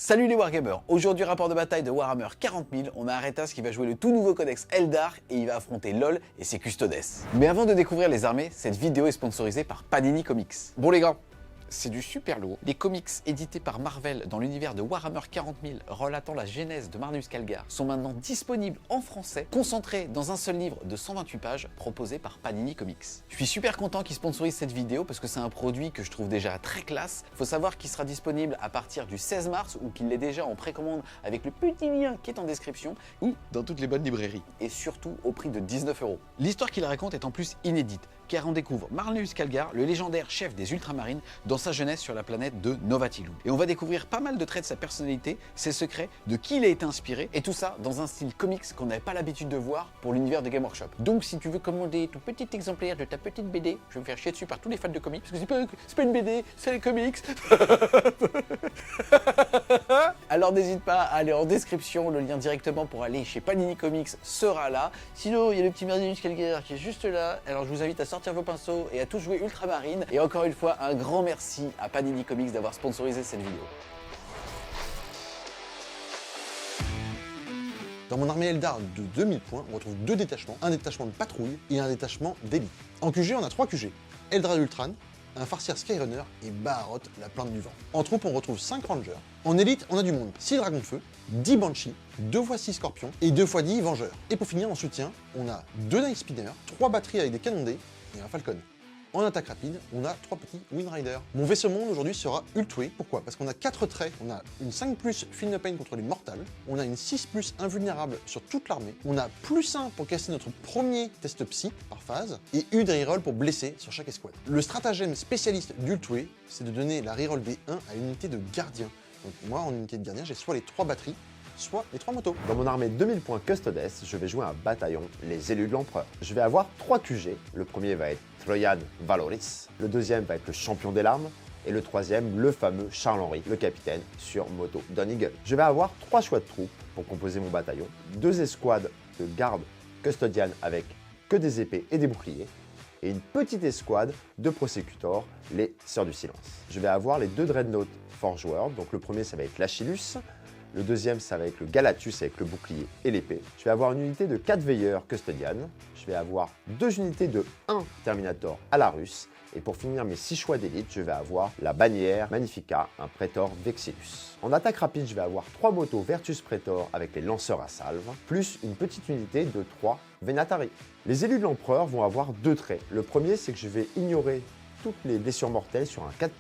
Salut les Wargamers, aujourd'hui rapport de bataille de Warhammer 40 000, on a Aretas qui va jouer le tout nouveau codex Eldar et il va affronter LOL et ses Custodes. Mais avant de découvrir les armées, cette vidéo est sponsorisée par Panini Comics. Bon les gars, c'est du super lourd. Les comics édités par Marvel dans l'univers de Warhammer 40 000 relatant la genèse de Marneus Calgar sont maintenant disponibles en français, concentrés dans un seul livre de 128 pages proposé par Panini Comics. Je suis super content qu'ils sponsorisent cette vidéo parce que c'est un produit que je trouve déjà très classe. Faut savoir qu'il sera disponible à partir du 16 mars ou qu'il l'est déjà en précommande avec le petit lien qui est en description ou dans toutes les bonnes librairies. Et surtout au prix de 19 €. L'histoire qu'il raconte est en plus inédite car on découvre Marneus Calgar, le légendaire chef des Ultramarines, dans sa jeunesse sur la planète de Novatilum. Et on va découvrir pas mal de traits de sa personnalité, ses secrets, de qui il a été inspiré, et tout ça dans un style comics qu'on n'avait pas l'habitude de voir pour l'univers de Game Workshop. Donc si tu veux commander ton petit exemplaire de ta petite BD, je vais me faire chier dessus par tous les fans de comics, parce que c'est pas une BD, c'est les comics. Alors n'hésite pas à aller en description, le lien directement pour aller chez Panini Comics sera là. Sinon, il y a le petit Marneus Calgar qui est juste là, alors je vous invite à sortir vos pinceaux et à tous jouer Ultramarine. Et encore une fois, un grand merci à Panini Comics d'avoir sponsorisé cette vidéo. Dans mon armée Eldar de 2000 points, on retrouve deux détachements, un détachement de patrouille et un détachement d'élite. En QG, on a 3 QG, Eldrad Ultran, un Farseer Skyrunner et Baharot, la Plante du Vent. En troupe, on retrouve 5 Rangers. En élite, on a du monde, 6 Dragons de Feu, 10 Banshee, 2 x 6 Scorpions et 2 x 10 Vengeurs. Et pour finir, en soutien, on a 2 Night Spinners, 3 batteries avec des canons D et un Falcon. En attaque rapide, on a 3 petits Windrider. Mon vaisseau monde aujourd'hui sera Ultué. Pourquoi? Parce qu'on a 4 traits. On a une 5+, Feel No Pain contre les mortals. On a une 6+, invulnérable sur toute l'armée. On a +1 pour casser notre premier test psy par phase. Et une reroll pour blesser sur chaque escouade. Le stratagème spécialiste d'Ultué, c'est de donner la reroll des 1 à une unité de gardien. Donc moi, en unité de gardien, j'ai soit les 3 batteries, soit les 3 motos. Dans mon armée 2000 points Custodes, je vais jouer un bataillon, les élus de l'empereur. Je vais avoir 3 QG. Le premier va être Troyan Valoris, le deuxième va être le champion des larmes, et le troisième, le fameux Charles-Henri, le capitaine sur moto Don Eagle. Je vais avoir 3 choix de troupes pour composer mon bataillon, 2 escouades de garde custodienne avec que des épées et des boucliers, et une petite escouade de prosecutors, les Sœurs du Silence. Je vais avoir les 2 Dreadnought Forge World, donc le premier ça va être l'Achillus, le deuxième, ça va être le Galatus avec le bouclier et l'épée. Je vais avoir une unité de 4 veilleurs custodianes. Je vais avoir 2 unités de 1 Terminator à la russe. Et pour finir mes 6 choix d'élite, je vais avoir la bannière Magnifica, un Praetor Vexillus. En attaque rapide, je vais avoir 3 motos Vertus Praetor avec les lanceurs à salve, plus une petite unité de 3 Venatari. Les élus de l'empereur vont avoir 2 traits. Le premier, c'est que je vais ignorer toutes les blessures mortelles sur un 4+,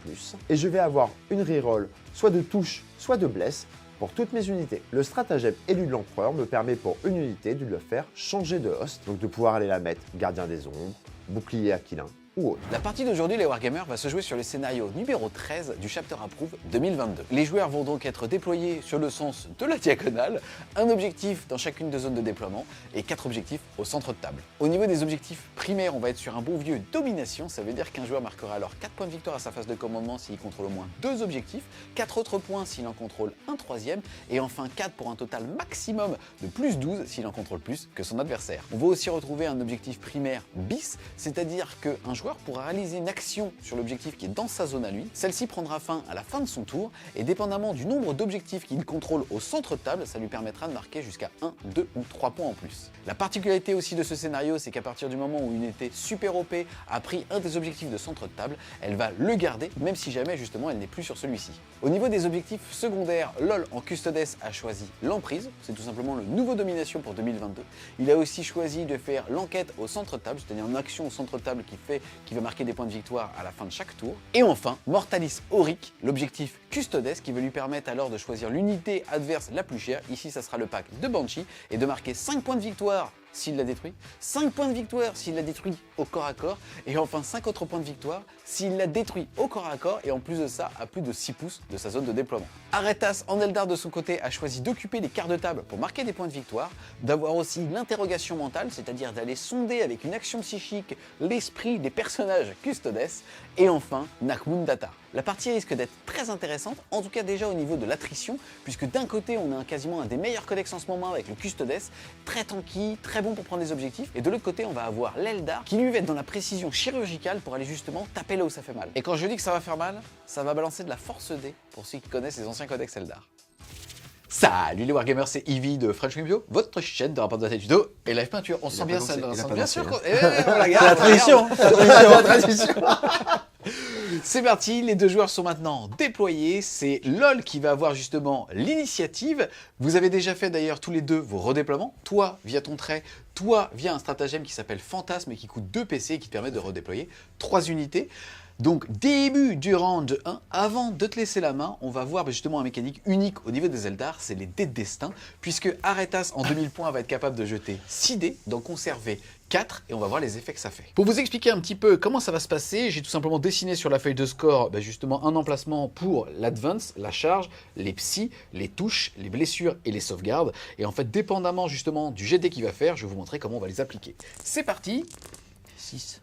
et je vais avoir une reroll soit de touche, soit de blesse, pour toutes mes unités. Le stratagème élu de l'empereur me permet pour une unité de le faire changer de host, donc de pouvoir aller la mettre gardien des ombres, bouclier aquilin ou autre. La partie d'aujourd'hui, les Wargamers, va se jouer sur le scénario numéro 13 du Chapter Approve 2022. Les joueurs vont donc être déployés sur le sens de la diagonale, un objectif dans chacune des zones de déploiement et 4 objectifs au centre de table. Au niveau des objectifs primaires, on va être sur un bon vieux domination, ça veut dire qu'un joueur marquera alors 4 points de victoire à sa phase de commandement s'il contrôle au moins 2 objectifs, 4 autres points s'il en contrôle un troisième, et enfin 4 pour un total maximum de plus 12 s'il en contrôle plus que son adversaire. On va aussi retrouver un objectif primaire bis, c'est-à-dire qu'un joueur pourra réaliser une action sur l'objectif qui est dans sa zone à lui. Celle-ci prendra fin à la fin de son tour et dépendamment du nombre d'objectifs qu'il contrôle au centre de table, ça lui permettra de marquer jusqu'à 1, 2 ou 3 points en plus. La particularité aussi de ce scénario, c'est qu'à partir du moment où une unité super OP a pris un des objectifs de centre de table, elle va le garder même si jamais justement elle n'est plus sur celui-ci. Au niveau des objectifs secondaires, LOL en Custodes a choisi l'emprise, c'est tout simplement le nouveau domination pour 2022. Il a aussi choisi de faire l'enquête au centre de table, c'est-à-dire une action au centre de table qui va marquer des points de victoire à la fin de chaque tour. Et enfin, Mortalis Auric, l'objectif Custodes, qui va lui permettre alors de choisir l'unité adverse la plus chère. Ici, ça sera le pack de Banshee, et de marquer 5 points de victoire s'il la détruit, 5 points de victoire s'il la détruit au corps à corps, et enfin 5 autres points de victoire s'il la détruit au corps à corps, et en plus de ça, à plus de 6 pouces de sa zone de déploiement. Aretas en Eldar de son côté a choisi d'occuper les quarts de table pour marquer des points de victoire, d'avoir aussi l'interrogation mentale, c'est-à-dire d'aller sonder avec une action psychique l'esprit des personnages Custodes, et enfin Nakmundata. La partie risque d'être très intéressante, en tout cas déjà au niveau de l'attrition, puisque d'un côté on a quasiment un des meilleurs codex en ce moment avec le Custodes, très tanky, très bon pour prendre des objectifs, et de l'autre côté on va avoir l'Eldar qui lui va être dans la précision chirurgicale pour aller justement taper là où ça fait mal. Et quand je dis que ça va faire mal, ça va balancer de la force D pour ceux qui connaissent les anciens codex Eldar. Salut les Wargamers, c'est Ivy de French Game Bio, votre chaîne de rapport de bataille tuto et live peinture. On sent bien ça, on sent bien sûr. C'est la tradition. C'est parti, les deux joueurs sont maintenant déployés. C'est LOL qui va avoir justement l'initiative. Vous avez déjà fait d'ailleurs tous les deux vos redéploiements. Toi via ton trait, toi via un stratagème qui s'appelle Fantasme et qui coûte 2 PC et qui te permet de redéployer 3 unités. Donc début du round 1, avant de te laisser la main, on va voir justement une mécanique unique au niveau des Eldar, c'est les dés de destin, puisque Aretas en 2000 points va être capable de jeter 6 dés, d'en conserver 4, et on va voir les effets que ça fait. Pour vous expliquer un petit peu comment ça va se passer, j'ai tout simplement dessiné sur la feuille de score justement un emplacement pour l'advance, la charge, les psys, les touches, les blessures et les sauvegardes, et en fait dépendamment justement du jet de dés qu'il va faire, je vais vous montrer comment on va les appliquer. C'est parti. 6.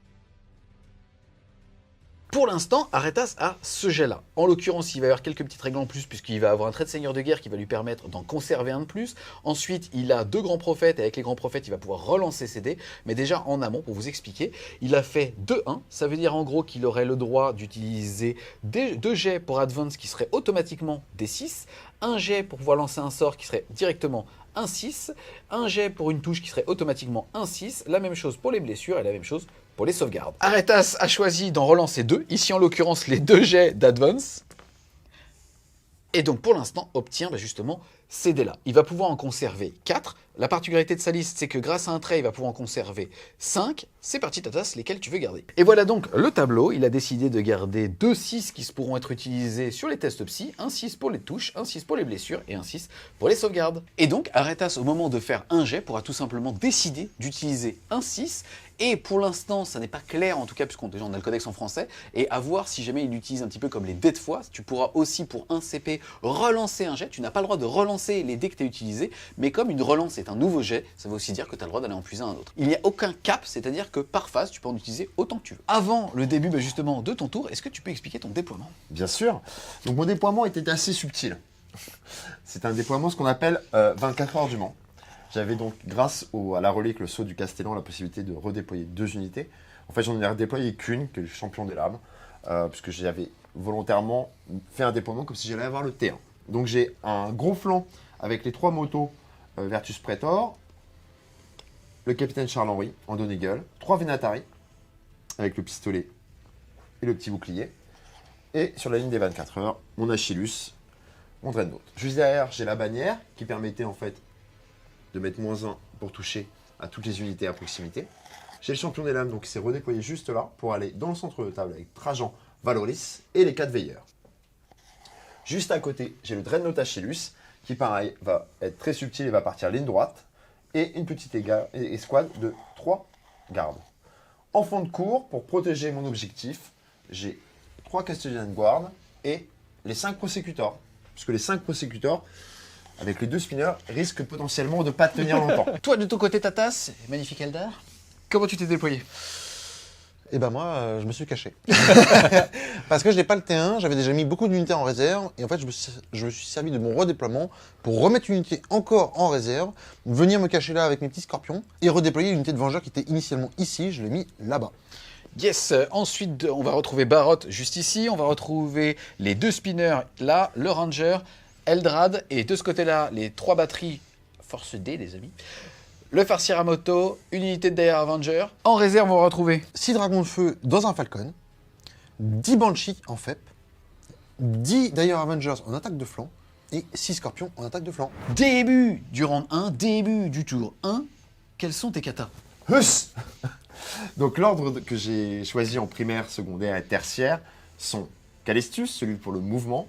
Pour l'instant, Aretas a ce jet-là. En l'occurrence, il va y avoir quelques petites règles en plus, puisqu'il va avoir un trait de seigneur de guerre qui va lui permettre d'en conserver un de plus. Ensuite, il a 2 grands prophètes, et avec les grands prophètes, il va pouvoir relancer ses dés. Mais déjà, en amont, pour vous expliquer, il a fait 2-1. Ça veut dire en gros qu'il aurait le droit d'utiliser 2 jets pour Advance qui seraient automatiquement des 6, un jet pour pouvoir lancer un sort qui serait directement un 6, un jet pour une touche qui serait automatiquement un 6, la même chose pour les blessures et la même chose pour les sauvegardes. Aretas a choisi d'en relancer 2, ici en l'occurrence les 2 jets d'advance, et donc pour l'instant obtient justement ces dés-là. Il va pouvoir en conserver 4. La particularité de sa liste, c'est que grâce à un trait, il va pouvoir en conserver 5. C'est parti, Tatas, lesquels tu veux garder. Et voilà donc le tableau. Il a décidé de garder 2 6 qui pourront être utilisés sur les tests psy, un 6 pour les touches, un 6 pour les blessures et un 6 pour les sauvegardes. Et donc, Aretas, au moment de faire un jet, pourra tout simplement décider d'utiliser un 6. Et pour l'instant, ça n'est pas clair, en tout cas, puisqu'on a le codex en français, et à voir si jamais il l'utilise un petit peu comme les dés de foi. Tu pourras aussi, pour un CP, relancer un jet. Tu n'as pas le droit de relancer les dés que tu as utilisés, mais comme une relance est un nouveau jet, ça veut aussi dire que tu as le droit d'aller en puiser un autre. Il n'y a aucun cap, c'est-à-dire que par phase, tu peux en utiliser autant que tu veux. Avant le début justement de ton tour, est-ce que tu peux expliquer ton déploiement? Bien sûr. Donc mon déploiement était assez subtil. C'est un déploiement ce qu'on appelle 24 heures du Mans. J'avais donc, grâce à la relique, le sceau du Castellan, la possibilité de redéployer 2 unités. En fait, j'en ai redéployé qu'une, que le champion des lames, puisque j'avais volontairement fait un déploiement comme si j'allais avoir le T1. Donc j'ai un gros flanc avec les 3 motos Vertus Praetor, le capitaine Charles-Henri en Donegal, 3 Venatari avec le pistolet et le petit bouclier. Et sur la ligne des 24 heures, mon Achillus, mon Dreadnought. Juste derrière, j'ai la bannière qui permettait en fait de mettre -1 pour toucher à toutes les unités à proximité. J'ai le champion des lames donc qui s'est redéployé juste là pour aller dans le centre de table avec Trajan, Valoris et les 4 veilleurs. Juste à côté, j'ai le Dreadnought Achillus qui pareil va être très subtil et va partir ligne droite et une petite escouade de 3 gardes. En fond de cours, pour protéger mon objectif, j'ai 3 Castilian Guard et les 5 Prosecutors. Puisque les 5 Prosecutors, avec les 2 spinners, risquent potentiellement de ne pas tenir longtemps. Toi, de ton côté, Tatas, magnifique Eldar, comment tu t'es déployé? Et ben moi, je me suis caché. Parce que je n'ai pas le T1, j'avais déjà mis beaucoup d'unités en réserve, et en fait, je me suis servi de mon redéploiement pour remettre une unité encore en réserve, venir me cacher là avec mes petits scorpions, et redéployer l'unité de vengeur qui était initialement ici, je l'ai mis là-bas. Yes, ensuite on va retrouver Barot juste ici, on va retrouver les 2 spinners là, le Ranger, Eldrad, et de ce côté-là, les 3 batteries Force D, les amis. Le farcier à moto, une unité de Dire Avenger. En réserve, on va retrouver 6 dragons de feu dans un Falcon, 10 Banshee en FEP, 10 Dire Avengers en attaque de flanc, et 6 scorpions en attaque de flanc. début du round 1, début du tour 1. Quels sont tes katas? Huss. Donc l'ordre que j'ai choisi en primaire, secondaire et tertiaire sont Calestus, celui pour le mouvement.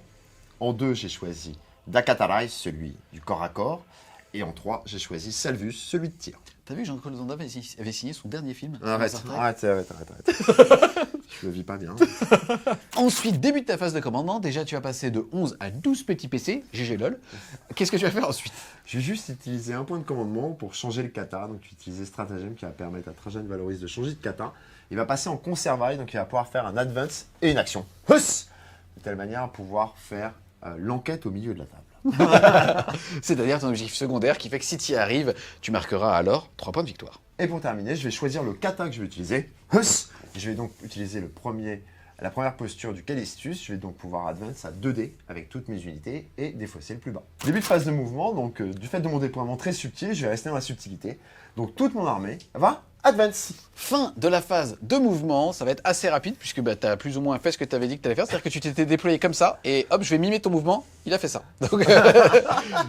En 2, j'ai choisi Dakatarai, celui du corps à corps. Et en 3, j'ai choisi Salvus, celui de tir. T'as vu, Jean-Claude Van Damme avait signé son dernier film. Arrête. Je le vis pas bien. Ensuite, début de ta phase de commandement. Déjà, tu vas passer de 11 à 12 petits PC. GG LOL. Qu'est-ce que tu vas faire ensuite? J'ai juste utilisé un point de commandement pour changer le kata. Donc, j'ai utilisé stratagème qui va permettre à Trajan Valoris de changer de kata. Il va passer en conservail, donc il va pouvoir faire un advance et une action. Huss. De telle manière à pouvoir faire l'enquête au milieu de la table. C'est-à-dire ton objectif secondaire qui fait que si tu y arrives, tu marqueras alors 3 points de victoire. Et pour terminer, je vais choisir le kata que je vais utiliser. Huss. Je vais donc utiliser La première posture du Callistus, je vais donc pouvoir advance à 2D avec toutes mes unités et défausser le plus bas. Début de phase de mouvement, donc du fait de mon déploiement très subtil, je vais rester dans la subtilité. Donc toute mon armée va advance. Fin de la phase de mouvement, ça va être assez rapide puisque bah, tu as plus ou moins fait ce que tu avais dit que tu allais faire, c'est-à-dire que tu t'étais déployé comme ça et hop, je vais mimer ton mouvement, il a fait ça. Donc,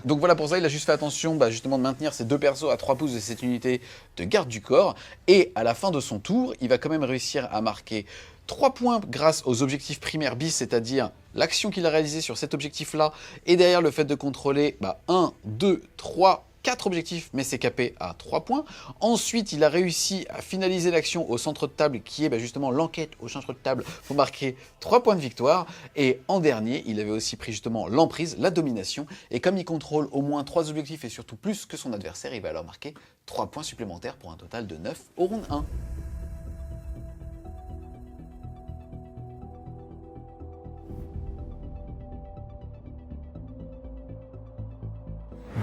donc voilà, pour ça, il a juste fait attention bah, justement de maintenir ses 2 persos à 3 pouces de cette unité de garde du corps et à la fin de son tour, il va quand même réussir à marquer 3 points grâce aux objectifs primaires bis, c'est-à-dire l'action qu'il a réalisée sur cet objectif-là et derrière le fait de contrôler 1, 2, 3, 4 objectifs, mais c'est capé à 3 points. Ensuite, il a réussi à finaliser l'action au centre de table, qui est justement l'enquête au centre de table, pour marquer 3 points de victoire. Et en dernier, il avait aussi pris justement l'emprise, la domination. Et comme il contrôle au moins 3 objectifs et surtout plus que son adversaire, il va alors marquer 3 points supplémentaires pour un total de 9 au round 1.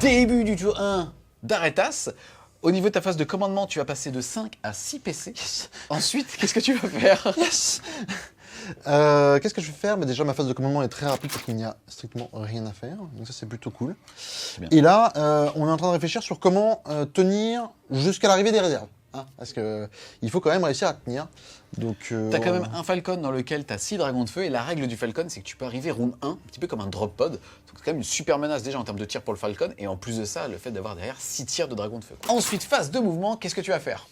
Début du tour 1 d'Aretas. Au niveau de ta phase de commandement, tu vas passer de 5 à 6 PC. Yes. Ensuite, qu'est-ce que tu vas faire? Yes. Qu'est-ce que je vais faire? Déjà, ma phase de commandement est très rapide parce qu'il n'y a strictement rien à faire. Donc ça, c'est plutôt cool. Bien. Et là, on est en train de réfléchir sur comment tenir jusqu'à l'arrivée des réserves. Hein, parce qu'il faut quand même réussir à tenir. Donc, T'as quand même un Falcon dans lequel t'as 6 dragons de feu, et la règle du Falcon, c'est que tu peux arriver round 1, un petit peu comme un drop pod. Donc c'est quand même une super menace déjà en termes de tir pour le Falcon, et en plus de ça, le fait d'avoir derrière 6 tirs de dragons de feu. Ensuite, phase de mouvement, qu'est-ce que tu vas faire?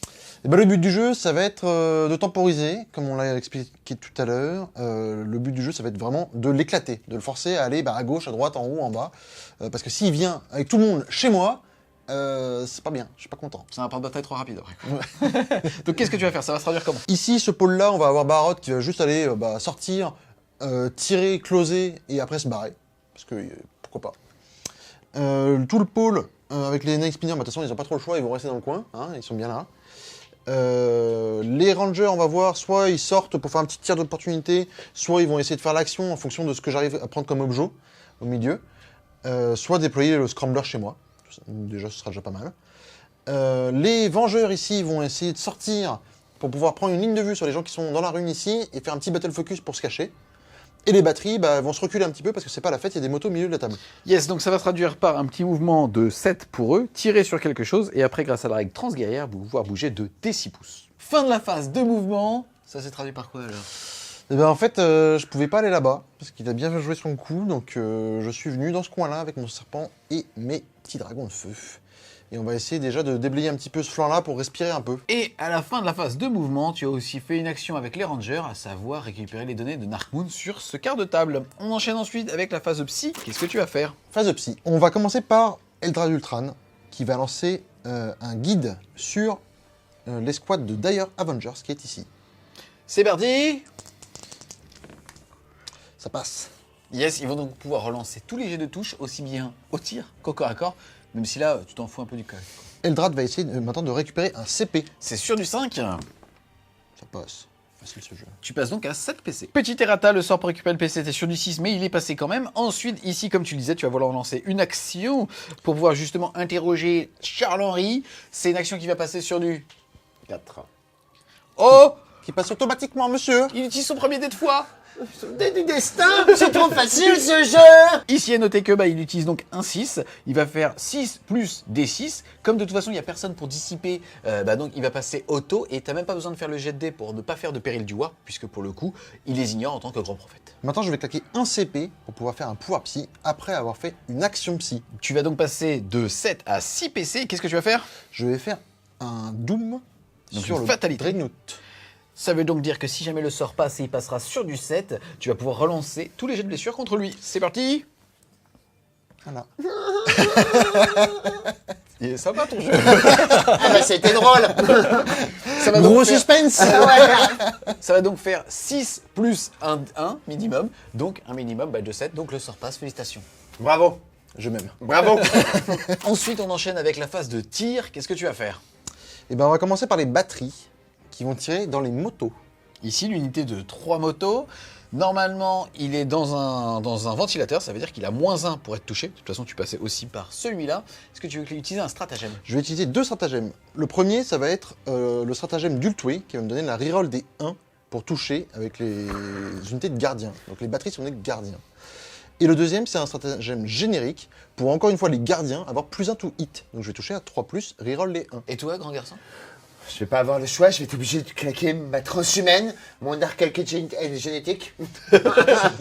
et ben, le but du jeu, ça va être de temporiser, comme on l'a expliqué tout à l'heure. Le but du jeu, ça va être vraiment de l'éclater, de le forcer à aller à gauche, à droite, en haut, en bas. Parce que s'il vient avec tout le monde chez moi, c'est pas bien, je suis pas content. C'est un part de bataille trop rapide après. Donc qu'est-ce que tu vas faire? Ça va se traduire comment? Ici, ce pôle-là, on va avoir Barot qui va juste aller sortir, tirer, closer et après se barrer. Parce que pourquoi pas. Tout le pôle avec les Night Spinners, de toute façon, ils n'ont pas trop le choix, ils vont rester dans le coin, hein, ils sont bien là. Les Rangers, on va voir, soit ils sortent pour faire un petit tir d'opportunité, soit ils vont essayer de faire l'action en fonction de ce que j'arrive à prendre comme objet au milieu. Soit déployer le Scrambler chez moi. Déjà, ce sera déjà pas mal. Les Vengeurs ici vont essayer de sortir pour pouvoir prendre une ligne de vue sur les gens qui sont dans la rune ici et faire un petit battle focus pour se cacher. Et les batteries vont se reculer un petit peu parce que c'est pas la fête, il y a des motos au milieu de la table. Yes, donc ça va se traduire par un petit mouvement de 7 pour eux, tirer sur quelque chose, et après, grâce à la règle transguerrière, vous pouvoir bouger de T6 pouces. Fin de la phase de mouvement, ça s'est traduit par quoi alors? Et ben en fait, je pouvais pas aller là-bas parce qu'il a bien joué son coup, donc je suis venu dans ce coin-là avec mon serpent et mes petits dragons de feu. Et on va essayer déjà de déblayer un petit peu ce flanc-là pour respirer un peu. Et à la fin de la phase de mouvement, tu as aussi fait une action avec les Rangers, à savoir récupérer les données de Narkmoon sur ce quart de table. On enchaîne ensuite avec la phase psy. Qu'est-ce que tu vas faire? Phase de psy. On va commencer par Eldrad Ultran, qui va lancer un guide sur l'escouade de Dire Avengers, qui est ici. C'est parti! Ça passe. Yes, ils vont donc pouvoir relancer tous les jets de touche, aussi bien au tir qu'au corps à corps, même si là, tu t'en fous un peu du corps. Eldrad va essayer maintenant de récupérer un CP. C'est sur du 5. Ça passe. Facile ce jeu. Tu passes donc à 7 PC. Petit errata, le sort pour récupérer le PC était sur du 6, mais il est passé quand même. Ensuite, ici, comme tu le disais, tu vas vouloir lancer une action pour pouvoir justement interroger Charles-Henri. C'est une action qui va passer sur du 4. Oh! Qui passe automatiquement, monsieur. Il utilise son premier dé de foi. Dé du destin, c'est trop facile ce jeu. Ici est noté que il utilise donc un 6, il va faire 6 plus D6, comme de toute façon il n'y a personne pour dissiper, donc il va passer auto, et tu n'as même pas besoin de faire le jet de dés pour ne pas faire de péril du war, puisque pour le coup, il les ignore en tant que grand prophète. Maintenant, je vais claquer un CP pour pouvoir faire un pouvoir psy après avoir fait une action psy. Tu vas donc passer de 7 à 6 PC, qu'est-ce que tu vas faire? Je vais faire un Doom Donc sur une le fatalité. Dreadnought. Ça veut donc dire que si jamais le sort passe et il passera sur du 7, tu vas pouvoir relancer tous les jets de blessure contre lui. C'est parti! Voilà. Il est sympa ton jeu. Ah bah c'était drôle. Ça va donc Gros faire- suspense. Ça va donc faire 6 plus 1 minimum, donc un minimum de 7, donc le sort passe, félicitations. Bravo, Je m'aime. bravo. Ensuite on enchaîne avec la phase de tir, qu'est-ce que tu vas faire? Et ben, on va commencer par les batteries qui vont tirer dans les motos. Ici l'unité de 3 motos, normalement il est dans un ventilateur, ça veut dire qu'il a -1 pour être touché, de toute façon tu passais aussi par celui-là. Est-ce que tu veux utiliser un stratagème? Je vais utiliser deux stratagèmes. Le premier, ça va être le stratagème d'Ultway qui va me donner la reroll des 1 pour toucher avec les unités de gardiens. Donc les batteries sont des gardiens. Et le deuxième, c'est un stratagème générique pour, encore une fois, les gardiens avoir plus 1 to hit. Donc je vais toucher à 3+, reroll les 1. Et toi, grand garçon? Je vais pas avoir le choix, je vais être obligé de claquer ma transhumaine, mon arc génétique. Je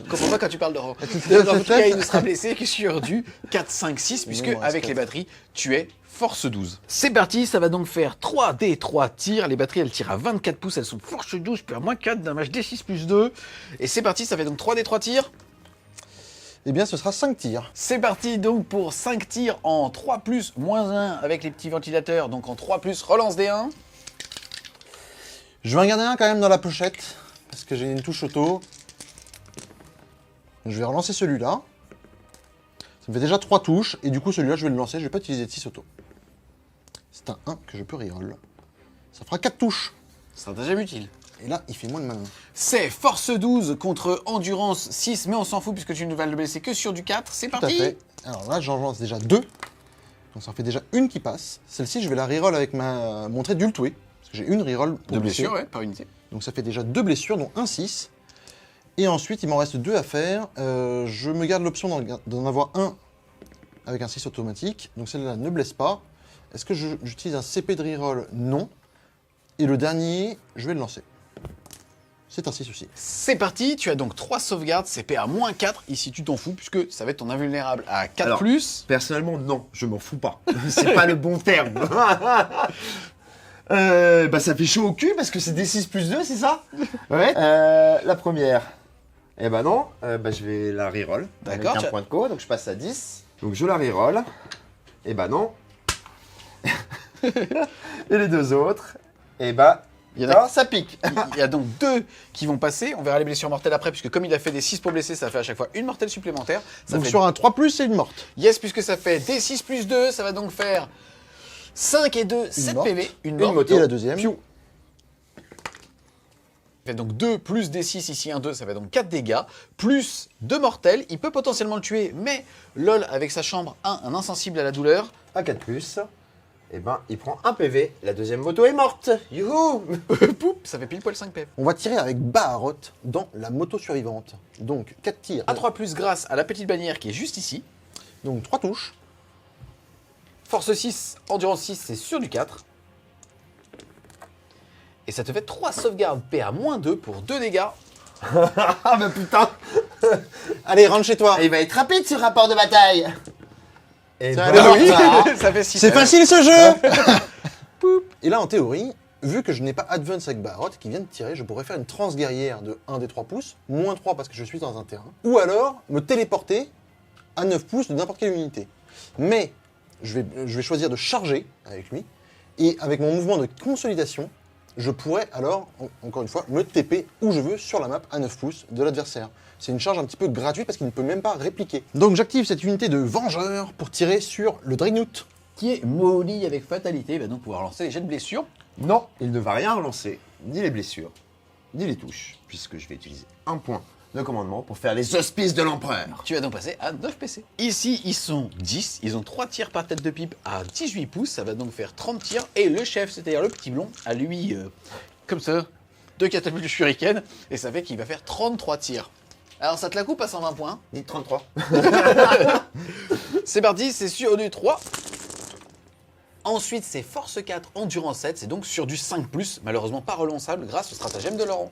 comprends pas quand tu parles de En tout cas, il ne sera blessé que sur du 4, 5, 6, puisque Non, avec les batteries, tu es force 12. C'est parti, ça va donc faire 3D3 tirs. Les batteries, elles tirent à 24 pouces, elles sont force 12, puis à moins 4 d'un match D6 plus 2. Et c'est parti, ça fait donc 3D3 tirs. Eh bien, ce sera 5 tirs. C'est parti donc pour 5 tirs en 3+, -1 avec les petits ventilateurs, donc en 3+, relance des 1. Je vais en garder un quand même dans la pochette, parce que j'ai une touche auto. Je vais relancer celui-là. Ça me fait déjà 3 touches, et du coup celui-là je vais le lancer, je vais pas utiliser de 6 auto. C'est un 1 que je peux reroll. Ça fera 4 touches. Stratagème utile. Et là, il fait moins de malin. C'est force 12 contre endurance 6, mais on s'en fout puisque tu ne vas le blesser que sur du 4. C'est Tout à parti. fait. Alors là, j'en lance déjà 2. Donc ça en fait déjà une qui passe. Celle-ci, je vais la reroll avec mon trait d'ultway. Parce que j'ai une reroll pour De blesser. blessure, ouais, par unité. Donc ça fait déjà 2 blessures, dont un 6. Et ensuite, il m'en reste 2 à faire. Je me garde l'option d'en avoir un avec un 6 automatique. Donc celle-là ne blesse pas. Est-ce que j'utilise un CP de reroll? Non. Et le dernier, je vais le lancer. C'est un 6 aussi. C'est parti, tu as donc 3 sauvegardes, CP à -4. Ici, tu t'en fous puisque ça va être ton invulnérable à 4+. Alors, personnellement, non, je m'en fous pas. C'est pas le bon terme. Bah ça fait chaud au cul parce que c'est des 6 plus 2, c'est ça? Ouais. La première, eh ben non, bah je vais la reroll. D'accord, Avec un point de co, donc je passe à 10. Donc je la reroll. Eh ben non. Et les deux autres, eh ben, Il y en a- ça pique. Il y a donc 2 qui vont passer. On verra les blessures mortelles après, puisque comme il a fait des 6 pour blesser, ça fait à chaque fois une mortelle supplémentaire. Ça Donc fait... sur un 3+, c'est une morte. Yes, puisque ça fait des 6 plus 2, ça va donc faire 5 et 2, 7 morte. PV. Une Une morte. moto. Et la deuxième. Piou. Ça fait donc 2 plus des 6, ici un 2, ça fait donc 4 dégâts, plus 2 mortels. Il peut potentiellement le tuer, mais LOL, avec sa chambre 1, un insensible à la douleur. À 4 plus, eh ben il prend un PV. La deuxième moto est morte. Youhou. Poup, ça fait pile poil 5 PV. On va tirer avec Baharot dans la moto survivante. Donc 4 tirs. A 3 plus grâce à la petite bannière qui est juste ici. Donc 3 touches. Force 6, endurance 6, c'est sur du 4. Et ça te fait 3 sauvegardes PA -2 pour 2 dégâts. Ah bah putain. Allez, rentre chez toi. Il va être rapide ce rapport de bataille. Et Ça ben, allait, oui. voilà. Ça fait 6. C'est facile ce jeu. Poup. Et là, en théorie, vu que je n'ai pas Advance avec Baharot qui vient de tirer, je pourrais faire une transe guerrière de 1 des 3 pouces, -3 parce que je suis dans un terrain, ou alors me téléporter à 9 pouces de n'importe quelle unité. Mais je vais choisir de charger avec lui, et avec mon mouvement de consolidation, je pourrais alors, encore une fois, me TP où je veux sur la map à 9 pouces de l'adversaire. C'est une charge un petit peu gratuite parce qu'il ne peut même pas répliquer. Donc j'active cette unité de vengeur pour tirer sur le Dreadnought. Qui est molly avec fatalité, il va donc pouvoir lancer les jets de blessure. Non, il ne va rien relancer, ni les blessures, ni les touches, puisque je vais utiliser un point de commandement pour faire les auspices de l'empereur. Tu vas donc passer à 9 PC. Ici, ils sont 10, ils ont 3 tirs par tête de pipe à 18 pouces, ça va donc faire 30 tirs. Et le chef, c'est-à-dire le petit blond, à lui, comme ça, 2 catapultes de shuriken, et ça fait qu'il va faire 33 tirs. Alors ça te la coupe à 120 points. Dites 33. C'est parti, c'est sur du 3. Ensuite, c'est force 4, endurance 7, c'est donc sur du 5+, malheureusement pas relançable grâce au stratagème de Laurent.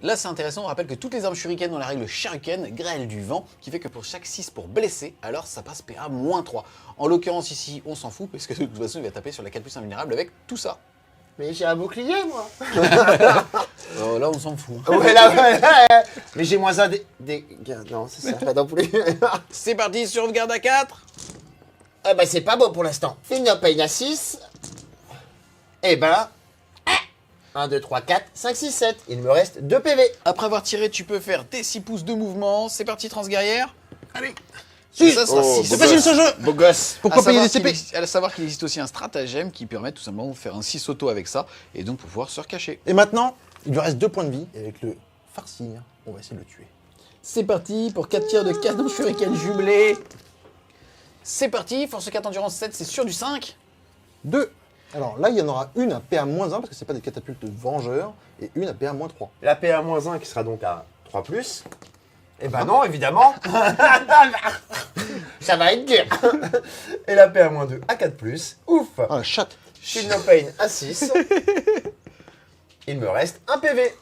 Là, c'est intéressant, on rappelle que toutes les armes shuriken ont la règle shuriken, grêle du vent, qui fait que pour chaque 6 pour blesser, alors ça passe PA -3. En l'occurrence ici, on s'en fout, parce que de toute façon, il va taper sur la 4+ invulnérable avec tout ça. Mais j'ai un bouclier, moi. Là, on s'en fout. Ouais, là, ouais. Mais j'ai moins un des... Non, c'est ça, pas non plus. C'est parti, sauvegarde à 4. Ah bah c'est pas beau pour l'instant. Une paye à 6. Eh ben... 1, 2, 3, 4, 5, 6, 7. Il me reste 2 PV. Après avoir tiré, tu peux faire des 6 pouces de mouvement. C'est parti, transguerrière. Allez. Si. Ça sera 6. C'est facile ce jeu. Beau gosse. Pourquoi payer des CP? À savoir qu'il existe aussi un stratagème qui permet tout simplement de faire un 6 auto avec ça et donc pouvoir se recacher. Et maintenant, il lui reste 2 points de vie, et avec le farcir, on va essayer de le tuer. C'est parti pour 4 tirs de canon shuriken jumelé. C'est parti, force 4 endurance 7, c'est sur du 5. 2. Alors là, il y en aura une à PA-1 parce que c'est pas des catapultes vengeurs et une à PA-3. La PA-1 qui sera donc à 3+. Eh ben non, évidemment. Ça va être dur. Et la PA-2 à 4+. Ouf. Ah, la chatte. Shield No Pain à 6. Il me reste un PV.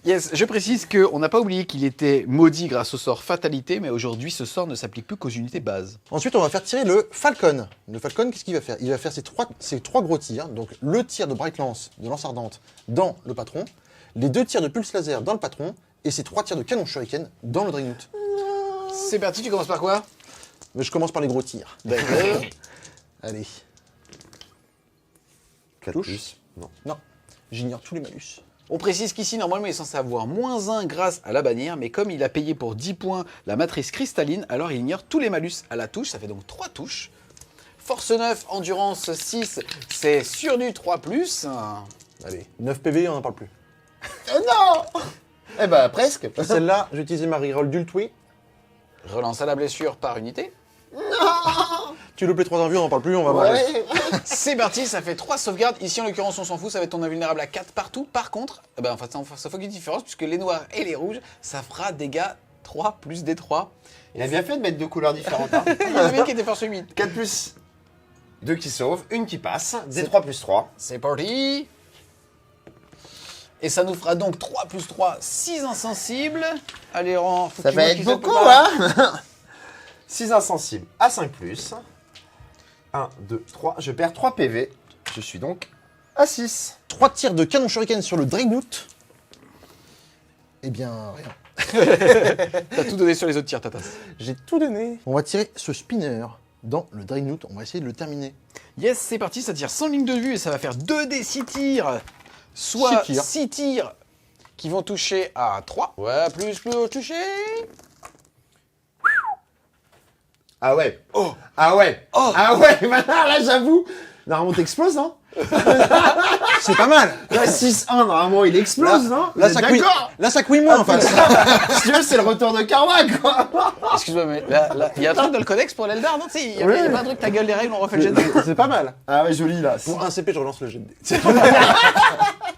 Yes, je précise qu'on n'a pas oublié qu'il était maudit grâce au sort Fatalité, mais aujourd'hui, ce sort ne s'applique plus qu'aux unités bases. Ensuite, on va faire tirer le Falcon. Le Falcon, qu'est-ce qu'il va faire? Il va faire ses trois gros tirs. Donc, le tir de Bright Lance, de lance ardente, dans le patron. Les 2 tirs de pulse laser dans le patron. Et ses 3 tirs de canon shuriken dans le Dreadnought. C'est parti, tu commences par quoi? Mais je commence par les gros tirs. D'accord. Allez. 4+. Non. Non, j'ignore tous les malus. On précise qu'ici, normalement, il est censé avoir -1 grâce à la bannière, mais comme il a payé pour 10 points la matrice cristalline, alors il ignore tous les malus à la touche, ça fait donc 3 touches. Force 9, endurance 6, c'est sur du 3+. Allez, 9 PV, on n'en parle plus. Oh non. Eh ben presque. Celle-là, j'ai utilisé ma reroll d'Ultway. Relance à la blessure par unité. Tu loupes les 3 envies, on n'en parle plus, on va voir. Ouais. C'est parti, ça fait 3 sauvegardes. Ici, en l'occurrence, on s'en fout, ça va être ton invulnérable à 4 partout. Par contre, en fait, ça fait une différence, puisque les noirs et les rouges, ça fera dégâts 3 plus D3. Il a bien fait de mettre 2 couleurs différentes. Hein. Il y en avait qui était force 8. 4+. 2 qui sauvent, 1 qui passe. D3+3. C'est parti. Et ça nous fera donc 3 plus 3, 6 insensibles. Allez, rend. Ça va être beaucoup, hein. 6 insensibles à 5+. 1, 2, 3. Je perds 3 PV. Je suis donc à 6. 3 tirs de canon shuriken sur le Dreadnought. Eh bien, rien. T'as tout donné sur les autres tirs, Tatas. J'ai tout donné. On va tirer ce spinner dans le Dreadnought. On va essayer de le terminer. Yes, c'est parti, ça tire sans ligne de vue et ça va faire 2 des 6 tirs. Soit 6 tirs. 6 tirs qui vont toucher à 3. Ouais, plus toucher. Ah ouais. Oh. Ah ouais. Oh. Ah ouais. Maintenant, là, j'avoue. Normalement, t'exploses, non? C'est pas mal. Là, 6-1, normalement, il explose, non? Là, Vous ça êtes couille. d'accord? Là, ça couille moins en face. Si tu veux, c'est le retour de Karma, quoi. Excuse-moi, mais là, il y a un truc dans le codex pour l'Eldar, non? Tu sais, il y a pas un truc, ta gueule des règles, on refait le jet de dés. C'est pas mal. Ah ouais, joli, là. Pour un CP, je relance le jet de dés.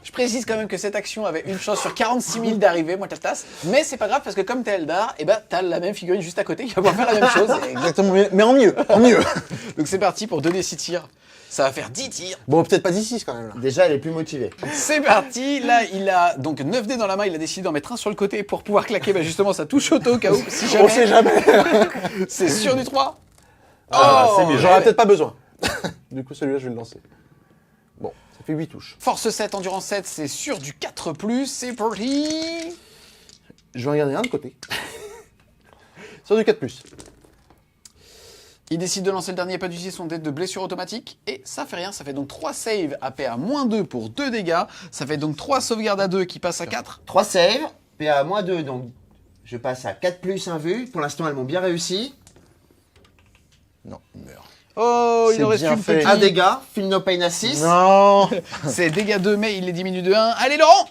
Je précise quand même que cette action avait une chance sur 46 000 d'arriver, moi Tatas. Mais c'est pas grave parce que comme t'es Eldar, et ben t'as la même figurine juste à côté qui va pouvoir faire la même chose. Exactement, mais en mieux. En mieux. Donc c'est parti pour 2 des 6 tirs. Ça va faire 10 tirs. Bon, peut-être pas d'ici quand même. Là. Déjà, elle est plus motivée. C'est parti. Là, il a donc 9 dés dans la main. Il a décidé d'en mettre un sur le côté pour pouvoir claquer justement sa touche auto au cas où. Si jamais. On sait jamais. C'est sur du 3. Ah, c'est mieux. J'en aurais peut-être pas besoin. Du coup, celui-là, je vais le lancer. Bon, ça fait 8 touches. Force 7, endurance 7, c'est sur du 4+. C'est parti. Je vais en garder un de côté. Sur du 4+. Il décide de lancer le dernier, pas d'utiliser son dé de blessure automatique. Et ça fait rien, ça fait donc 3 saves à PA -2 pour 2 dégâts. Ça fait donc 3 sauvegardes à 2 qui passent à 4. 3 saves, PA -2, donc je passe à 4+ 1 vue. Pour l'instant, elles m'ont bien réussi. Non, il meurt. Oh, il C'est en reste bien une fait. petite. Un dégât, Feel No Pain à 6. Non. C'est dégâts 2, mais il les diminue de 1. Allez, Laurent.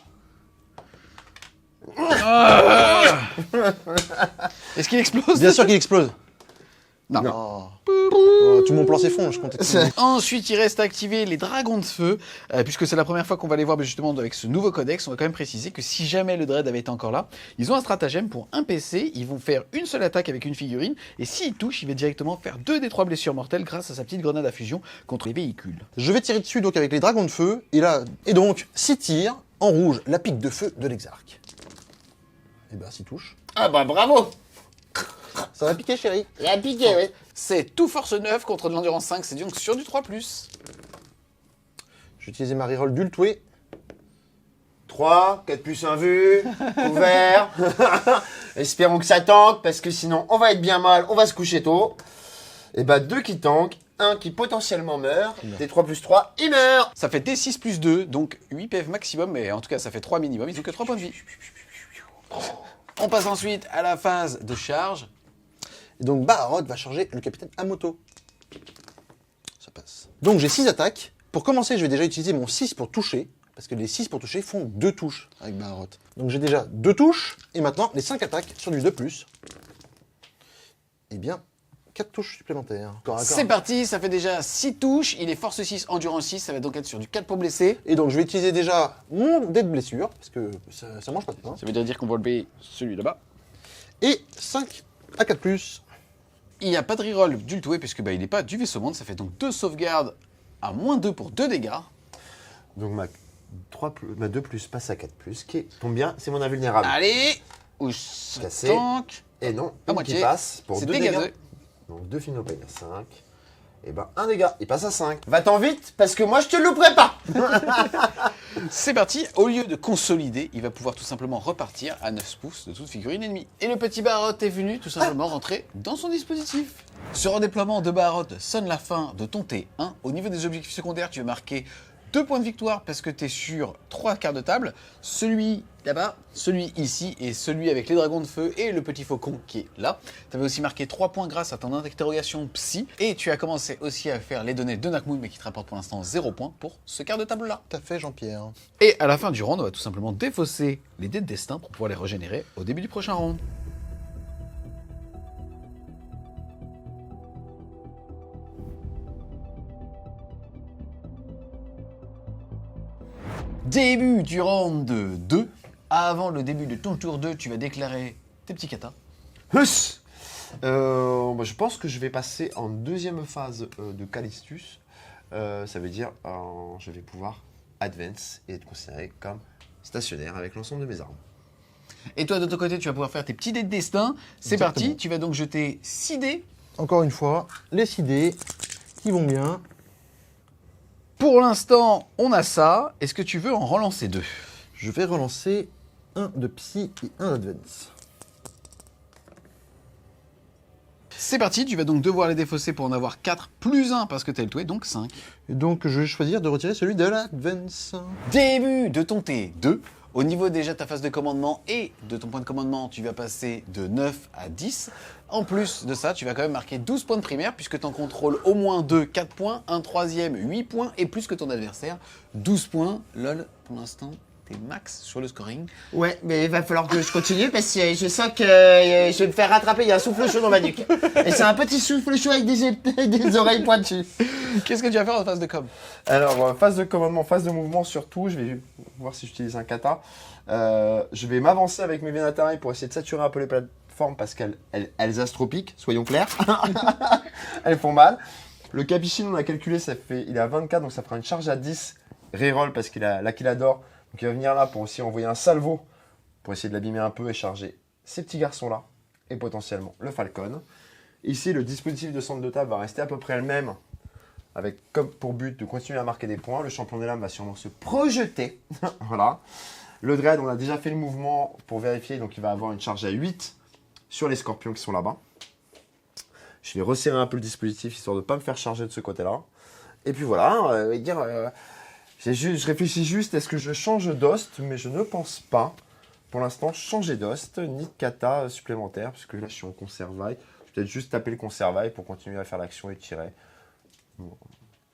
Ah. Est-ce qu'il explose? Bien sûr qu'il explose. Non. Oh. Oh, tout mon plan s'effondre, je comptais. Ensuite, il reste à activer les dragons de feu, puisque c'est la première fois qu'on va les voir justement avec ce nouveau codex. On va quand même préciser que si jamais le Dread avait été encore là, ils ont un stratagème pour un PC, ils vont faire une seule attaque avec une figurine, et s'il touche, il va directement faire 2 des 3 blessures mortelles grâce à sa petite grenade à fusion contre les véhicules. Je vais tirer dessus donc avec les dragons de feu, et donc 6 tirs en rouge, la pique de feu de l'Exarque. Et ben 6 touches. Ah bah bravo. Ça va piquer, chérie. Il a piqué, oui. C'est tout force 9 contre de l'endurance 5, c'est donc sur du 3+. Je vais utiliser ma reroll d'Ultway. 3, 4+ 1 vue, couvert. Espérons que ça tank, parce que sinon on va être bien mal, on va se coucher tôt. Et bah 2 qui tankent, 1 qui potentiellement meurt, des 3+3, il meurt. Ça fait D6 plus 2, donc 8 PF maximum, mais en tout cas ça fait 3 minimum, ils ont que 3 points de vie. On passe ensuite à la phase de charge. Et donc Baharot va charger le capitaine à moto. Ça passe. Donc j'ai 6 attaques. Pour commencer, je vais déjà utiliser mon 6 pour toucher, parce que les 6 pour toucher font 2 touches avec Baharot. Donc j'ai déjà 2 touches, et maintenant les 5 attaques sur du 2+. Eh bien, 4 touches supplémentaires. Corps à corps. C'est parti, ça fait déjà 6 touches. Il est force 6, endurance 6. Ça va donc être sur du 4 pour blesser. Et donc je vais utiliser déjà mon dé de blessure, parce que ça mange pas de pain. Ça veut dire qu'on va le payer celui là-bas. Et 5 à 4+. Il n'y a pas de reroll du Ltoué puisque il n'est pas du vaisseau monde. Ça fait donc 2 sauvegardes à -2 pour 2 dégâts. Donc ma 2+ passe à 4+, qui tombe bien, c'est mon invulnérable. Allez, ou Cassé. tank. Et non, À une moitié. qui passe pour C'est 2 dégâts. dégâts. Donc 2 finopènes à 5. Et ben 1 dégât, il passe à 5. Va-t'en vite, parce que moi je te louperai pas. C'est parti, au lieu de consolider, il va pouvoir tout simplement repartir à 9 pouces de toute figurine ennemie. Et le petit Barot est venu tout simplement rentrer dans son dispositif. Ce redéploiement de Barot sonne la fin de ton T1. Au niveau des objectifs secondaires, tu vas marquer 2 points de victoire parce que tu es sur 3 quarts de table. Celui là-bas, celui ici et celui avec les dragons de feu et le petit faucon qui est là. Tu avais aussi marqué 3 points grâce à ton interrogation psy. Et tu as commencé aussi à faire les données de Nakmoun mais qui te rapportent pour l'instant 0 points pour ce quart de table là. Tout à fait, Jean-Pierre. Et à la fin du round, on va tout simplement défausser les dés de destin pour pouvoir les régénérer au début du prochain round. Début du round 2. Avant le début de ton tour 2, tu vas déclarer tes petits katas. Huss je pense que je vais passer en deuxième phase de Callistus. Ça veut dire je vais pouvoir advance et être considéré comme stationnaire avec l'ensemble de mes armes. Et toi, de ton côté, tu vas pouvoir faire tes petits dés de destin. C'est Exactement. parti, tu vas donc jeter 6 dés. Encore une fois, les 6 dés qui vont bien. Pour l'instant, on a ça. Est-ce que tu veux en relancer 2 ? Je vais relancer un de psy et un d'advance. C'est parti, tu vas donc devoir les défausser pour en avoir 4 plus 1 parce que t'as le toué, donc 5. Et donc je vais choisir de retirer celui de l'advance. Début de ton T2. Au niveau déjà de ta phase de commandement et de ton point de commandement, tu vas passer de 9 à 10. En plus de ça, tu vas quand même marquer 12 points de primaire puisque tu en contrôles au moins 2, 4 points, un troisième, 8 points et plus que ton adversaire, 12 points. Lol, pour l'instant, t'es max sur le scoring. Ouais, mais il va falloir que je continue parce que je sens que je vais me faire rattraper. Il y a un souffle chaud dans ma nuque. Et c'est un petit souffle chaud avec des oreilles pointues. Qu'est-ce que tu vas faire en phase de com ? Alors, phase de commandement, phase de mouvement surtout, je vais voir si j'utilise un kata. Je vais m'avancer avec mes Vénatari pour essayer de saturer un peu les plateformes parce qu'elles astropiquent, soyons clairs. Elles font mal. Le Capuchin, on a calculé, il est à 24, donc ça fera une charge à 10. Reroll parce qu'il a l'Aquilador. Donc il va venir là pour aussi envoyer un salvo pour essayer de l'abîmer un peu et charger ces petits garçons-là et potentiellement le Falcon. Ici, le dispositif de centre de table va rester à peu près le même avec comme pour but de continuer à marquer des points. Le champion des lames va sûrement se projeter. Voilà. Le Dread, on a déjà fait le mouvement pour vérifier, donc il va avoir une charge à 8 sur les scorpions qui sont là-bas. Je vais resserrer un peu le dispositif histoire de ne pas me faire charger de ce côté-là. Et puis voilà, je réfléchis juste, est-ce que je change d'host, mais je ne pense pas. Pour l'instant, changer d'host, ni de kata supplémentaire, puisque là je suis en conservail. Je vais peut-être juste taper le conservail pour continuer à faire l'action et tirer. Bon,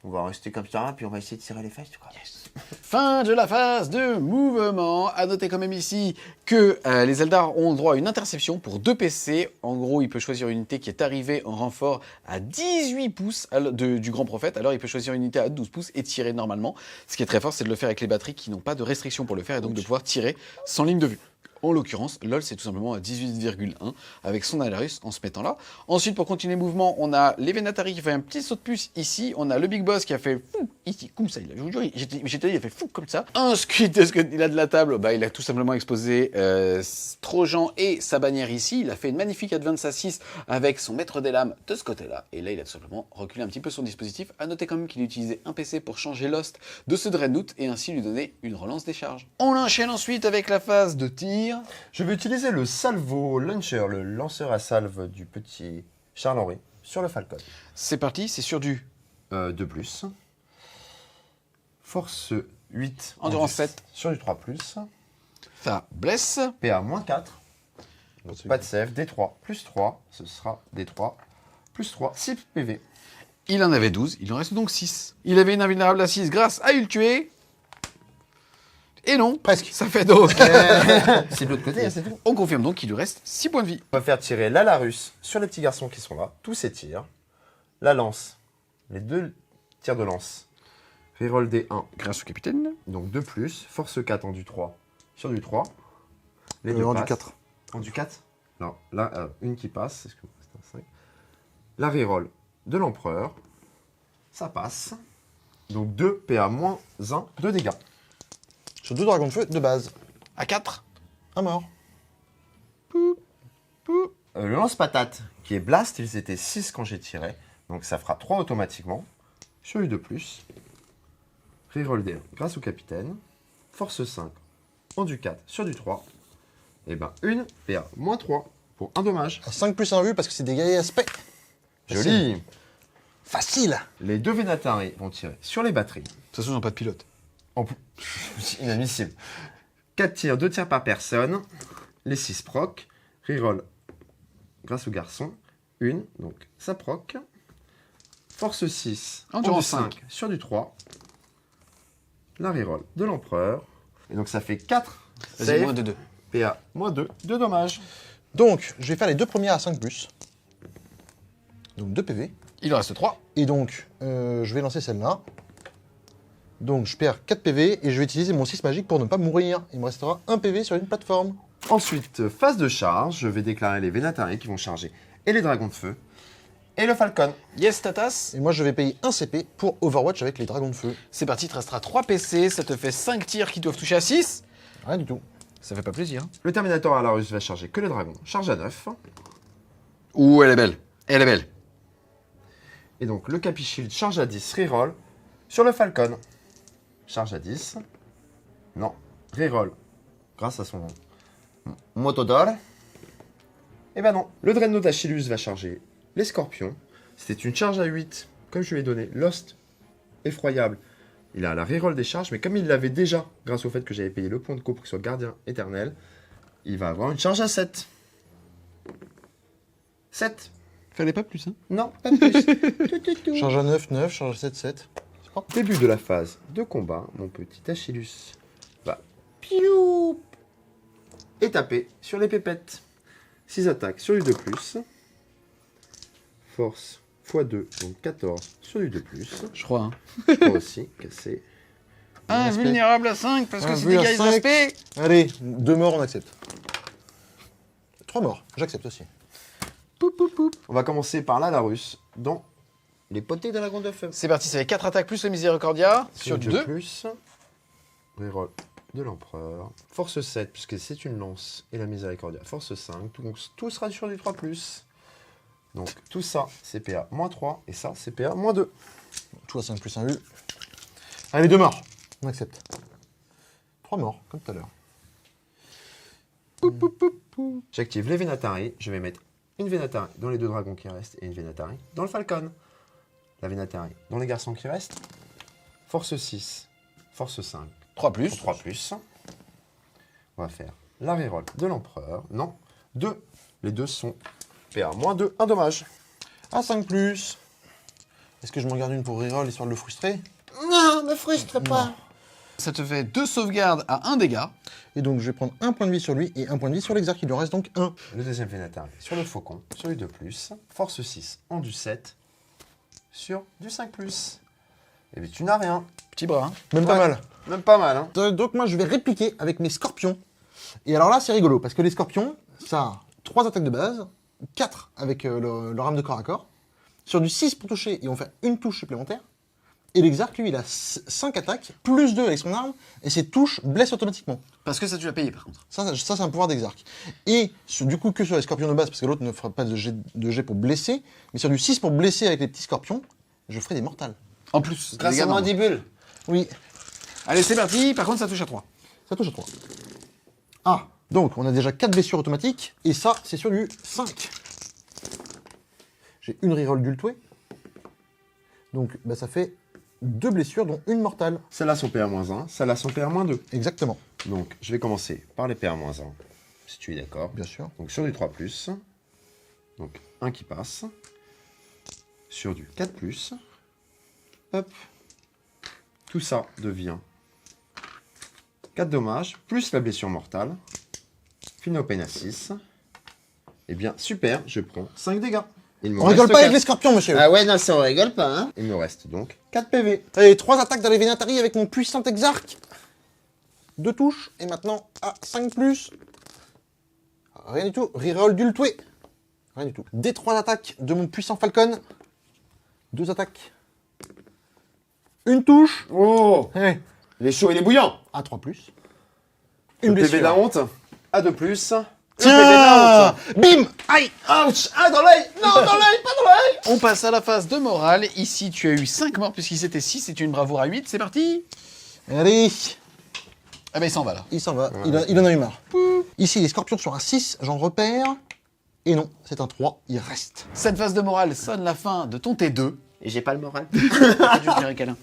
on va rester comme ça, puis on va essayer de tirer les fesses. Quoi. Yes. Fin de la phase de mouvement. À noter quand même ici que les Eldar ont le droit à une interception pour 2 PC. En gros, il peut choisir une unité qui est arrivée en renfort à 18 pouces du Grand Prophète. Alors, il peut choisir une unité à 12 pouces et tirer normalement. Ce qui est très fort, c'est de le faire avec les batteries qui n'ont pas de restriction pour le faire et donc de pouvoir tirer sans ligne de vue. En l'occurrence, LOL, c'est tout simplement à 18,1 avec son Alarus en se mettant là. Ensuite, pour continuer le mouvement, on a les Vénatari qui fait un petit saut de puce ici. On a le Big Boss qui a fait fou ici, comme ça. Je vous jure, j'étais il a fait fou comme ça. Ensuite, de ce qu'il a de la table, il a tout simplement exposé Trojan et sa bannière ici. Il a fait une magnifique advance à 6 avec son maître des lames de ce côté-là. Et là, il a tout simplement reculé un petit peu son dispositif. À noter quand même qu'il a utilisé un PC pour changer l'host de ce Dreadnought et ainsi lui donner une relance des charges. On enchaîne ensuite avec la phase de tir. Je vais utiliser le Salvo Launcher, le lanceur à salve du petit Charles-Henri, sur le Falcon. C'est parti, c'est sur du 2+. Force 8. Endurance 7. Sur du 3+. Ça blesse. PA -4. Donc pas de save. D3 plus 3. Ce sera D3 plus 3. 6 PV. Il en avait 12, il en reste donc 6. Il avait une invulnérable à 6 grâce à Ultué. Et non, Presque. ça fait donc. C'est de l'autre côté, hein, c'est tout. On confirme donc qu'il lui reste 6 points de vie. On va faire tirer la Larus sur les petits garçons qui sont là. Tous ces tirs. La lance. Les 2 tirs de lance. Reroll D1. Grâce au capitaine. Donc 2 plus. Force 4 en du 3. Sur du 3. Les deux En du passent. 4. En du 4. Non, là, une qui passe. Est-ce que c'est un 5. La reroll de l'empereur. Ça passe. Donc 2 PA moins 1 de dégâts. Sur 2 dragons de feu de base. À 4. Un mort. Le lance-patate qui est blast, ils étaient 6 quand j'ai tiré. Donc ça fera 3 automatiquement. Sur U de plus. Reroll D1 grâce au capitaine. Force 5 en du 4 sur du 3. Et ben une PA moins 3 pour un dommage. À 5 plus 1 vue parce que c'est des guerriers aspect. Joli. Facile. Les 2 Vénatari vont tirer sur les batteries. De toute façon, ils n'ont pas de pilote. Inadmissible. 4 tirs, 2 tirs par personne. Les 6 proc. Reroll grâce au garçon. Une, donc ça proc. Force 6 en Endurance du 5 sur du 3. La reroll de l'empereur. Et donc ça fait 4. Vas-y, moins de 2. PA moins 2 de dommages. Donc, je vais faire les 2 premières à 5 plus. Donc 2 PV. Il en reste 3. Et donc, je vais lancer celle-là. Donc, je perds 4 PV et je vais utiliser mon 6 magique pour ne pas mourir. Il me restera 1 PV sur une plateforme. Ensuite, phase de charge, je vais déclarer les Vénatari qui vont charger et les dragons de feu. Et le Falcon. Yes, Tatas. Et moi, je vais payer 1 CP pour Overwatch avec les dragons de feu. C'est parti, il te restera 3 PC. Ça te fait 5 tirs qui doivent toucher à 6. Rien du tout. Ça fait pas plaisir. Le Terminator à la russe va charger que les dragons. Charge à 9. Ouh, elle est belle. Elle est belle. Et donc le Capishield charge à 10, reroll sur le Falcon. Charge à 10. Non, reroll grâce à son Motodor. Et ben non, le Dreadnought Achillus va charger les Scorpions. C'était une charge à 8, comme je lui ai donné. Lost, effroyable. Il a la reroll des charges, mais comme il l'avait déjà, grâce au fait que j'avais payé le point de co pour qu'il soit gardien éternel, il va avoir une charge à 7. 7. Fallait pas plus, hein. Non, pas plus. Charge à 9, 9, charge à 7, 7. Début de la phase de combat, mon petit Achillus va piou et taper sur les pépettes. 6 attaques sur du 2+. Force x2, donc 14 sur du 2+. Je crois, hein. Moi aussi, cassé. Invulnérable à 5 parce que c'est des Invulnérable guerriers à 5. d'aspect. Allez, 2 morts, on accepte. 3 morts, j'accepte aussi. On va commencer par la Larus dans les potées de la grande de feu. C'est parti, ça fait 4 attaques plus le Miséricordia sur du 2. Reroll de l'empereur. Force 7, puisque c'est une lance. Et la miséricordia, force 5. Donc tout sera sur du 3+. Donc tout ça, CPA moins 3. Et ça, CPA moins 2. Tout à 5 plus 1 vue. Allez, 2 morts, on accepte. 3 morts, comme tout à l'heure. J'active les Vénatari. Je vais mettre une Vénatari dans les 2 dragons qui restent et une Vénatari dans le Falcon. La Vénatari dans les garçons qui restent. Force 6, force 5. 3 plus. 3+. On va faire la reroll de l'empereur. Non, 2. Les 2 sont PA-2, un dommage. À 5 plus. Est-ce que je m'en garde une pour reroll histoire de le frustrer? Non, me frustre pas. Ça te fait 2 sauvegardes à 1 dégât. Et donc je vais prendre 1 point de vie sur lui et 1 point de vie sur l'exarque. Il lui en reste donc 1. Le deuxième Vénatari sur le faucon, sur du 2+. Force 6 en du 7. Sur du 5+. Et bien tu n'as rien. Petit bras, hein. Même pas Ouais. mal. Même pas mal, hein. Donc moi je vais répliquer avec mes scorpions. Et alors là c'est rigolo parce que les scorpions, ça a 3 attaques de base, 4 avec leur arme de corps à corps. Sur du 6 pour toucher, ils vont faire une touche supplémentaire. Et l'exarque, lui, il a 5 attaques, plus 2 avec son arme, et ses touches blessent automatiquement. Parce que ça, tu l'as payé par contre. Ça c'est un pouvoir d'exarque. Et du coup, que sur les scorpions de base, parce que l'autre ne fera pas de jet pour blesser, mais sur du 6 pour blesser avec les petits scorpions, je ferai des mortals. En plus. Grâce dégâts à normaux. mandibule. Oui, Allez, c'est parti. Par contre, ça touche à 3. ça touche à 3. Ah, donc on a déjà 4 blessures automatiques, et ça, c'est sur du 5. J'ai une reroll d'ultway. Donc bah, ça fait 2 blessures, dont une mortale. Celles-là sont PA-1, celles-là sont PA-2. Exactement, Donc je vais commencer par les PA-1, si tu es d'accord. bien sûr. Donc sur du 3+. Donc un qui passe. Sur du 4+. Hop. Tout ça devient 4 dommages, plus la blessure mortale. Philopène à 6. Eh bien, super, je prends 5 dégâts. Il me On rigole reste pas avec 4. les scorpions, monsieur. Ah ouais, non, ça on rigole pas, hein. Il me reste donc 4 PV. Allez, 3 attaques dans les Vénatari avec mon puissant exarque. 2 touches, et maintenant, à 5 plus. Rien du tout. Reroll d'Ultway. Rien du tout. Des 3 attaques de mon puissant Falcon. 2 attaques. Une touche. Oh, Ouais. il est chaud, il est bouillant. À 3 plus. Une Une PV de la blessure. honte. À 2 plus. Le PV de la Tiens. Bim. Aïe. honte. Ouch. Ah, dans l'œil. Non, dans l'œil, pas dans l'œil. On passe à la phase de morale. Ici, tu as eu 5 morts puisqu'ils étaient 6. C'est une bravoure à 8. C'est parti. Allez. Ah ben il s'en va là. Il s'en va. Il en a eu marre. Ici, les scorpions sont à 6. J'en repère. Et non, c'est un 3. Il reste. Cette phase de morale sonne la fin de ton T2. Et j'ai pas le moral. C'est juste un câlin.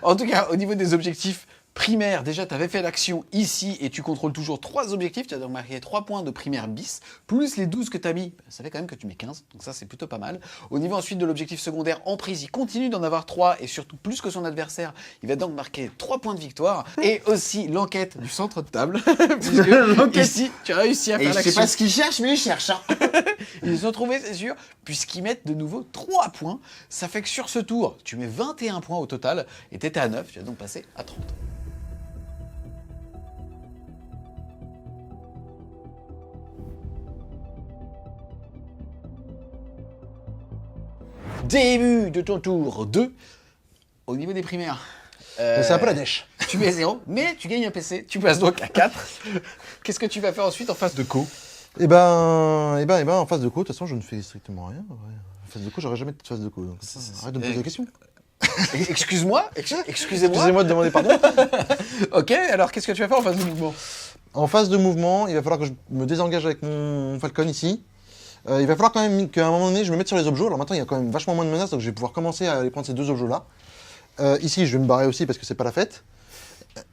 En tout cas, au niveau des objectifs primaires, déjà, tu avais fait l'action ici et tu contrôles toujours 3 objectifs. Tu as donc marqué 3 points de primaire bis, plus les 12 que tu as mis. Ça fait quand même que tu mets 15, donc ça, c'est plutôt pas mal. Au niveau ensuite de l'objectif secondaire, emprise, il continue d'en avoir 3 et surtout plus que son adversaire. Il va donc marquer 3 points de victoire. Et aussi l'enquête du centre de table. Puisque ici, tu as réussi à Et faire je sais l'action. pas ce qu'ils cherchent, mais ils cherchent, hein. Ils se sont trouvés, c'est sûr, puisqu'ils mettent de nouveau 3 points. Ça fait que sur ce tour, tu mets 21 points au total et t'étais à 9, tu vas donc passer à 30. Début de ton tour 2. Au niveau des primaires. C'est un peu la dèche. Tu mets 0, mais tu gagnes un PC. Tu passes donc à 4. Qu'est-ce que tu vas faire ensuite en face de co? Eh ben, en phase de co, de toute façon, je ne fais strictement rien. Ouais. En phase de co, j'aurais jamais de phase de co. Donc, arrête de me poser des questions. Excuse-moi, excusez-moi. Excusez-moi de demander pardon. Ok, alors qu'est-ce que tu vas faire en phase de mouvement? En phase de mouvement, il va falloir que je me désengage avec mon Falcon ici. Il va falloir quand même qu'à un moment donné, je me mette sur les objets. Alors maintenant, il y a quand même vachement moins de menaces, donc je vais pouvoir commencer à aller prendre ces 2 objets-là. Ici, je vais me barrer aussi parce que c'est pas la fête.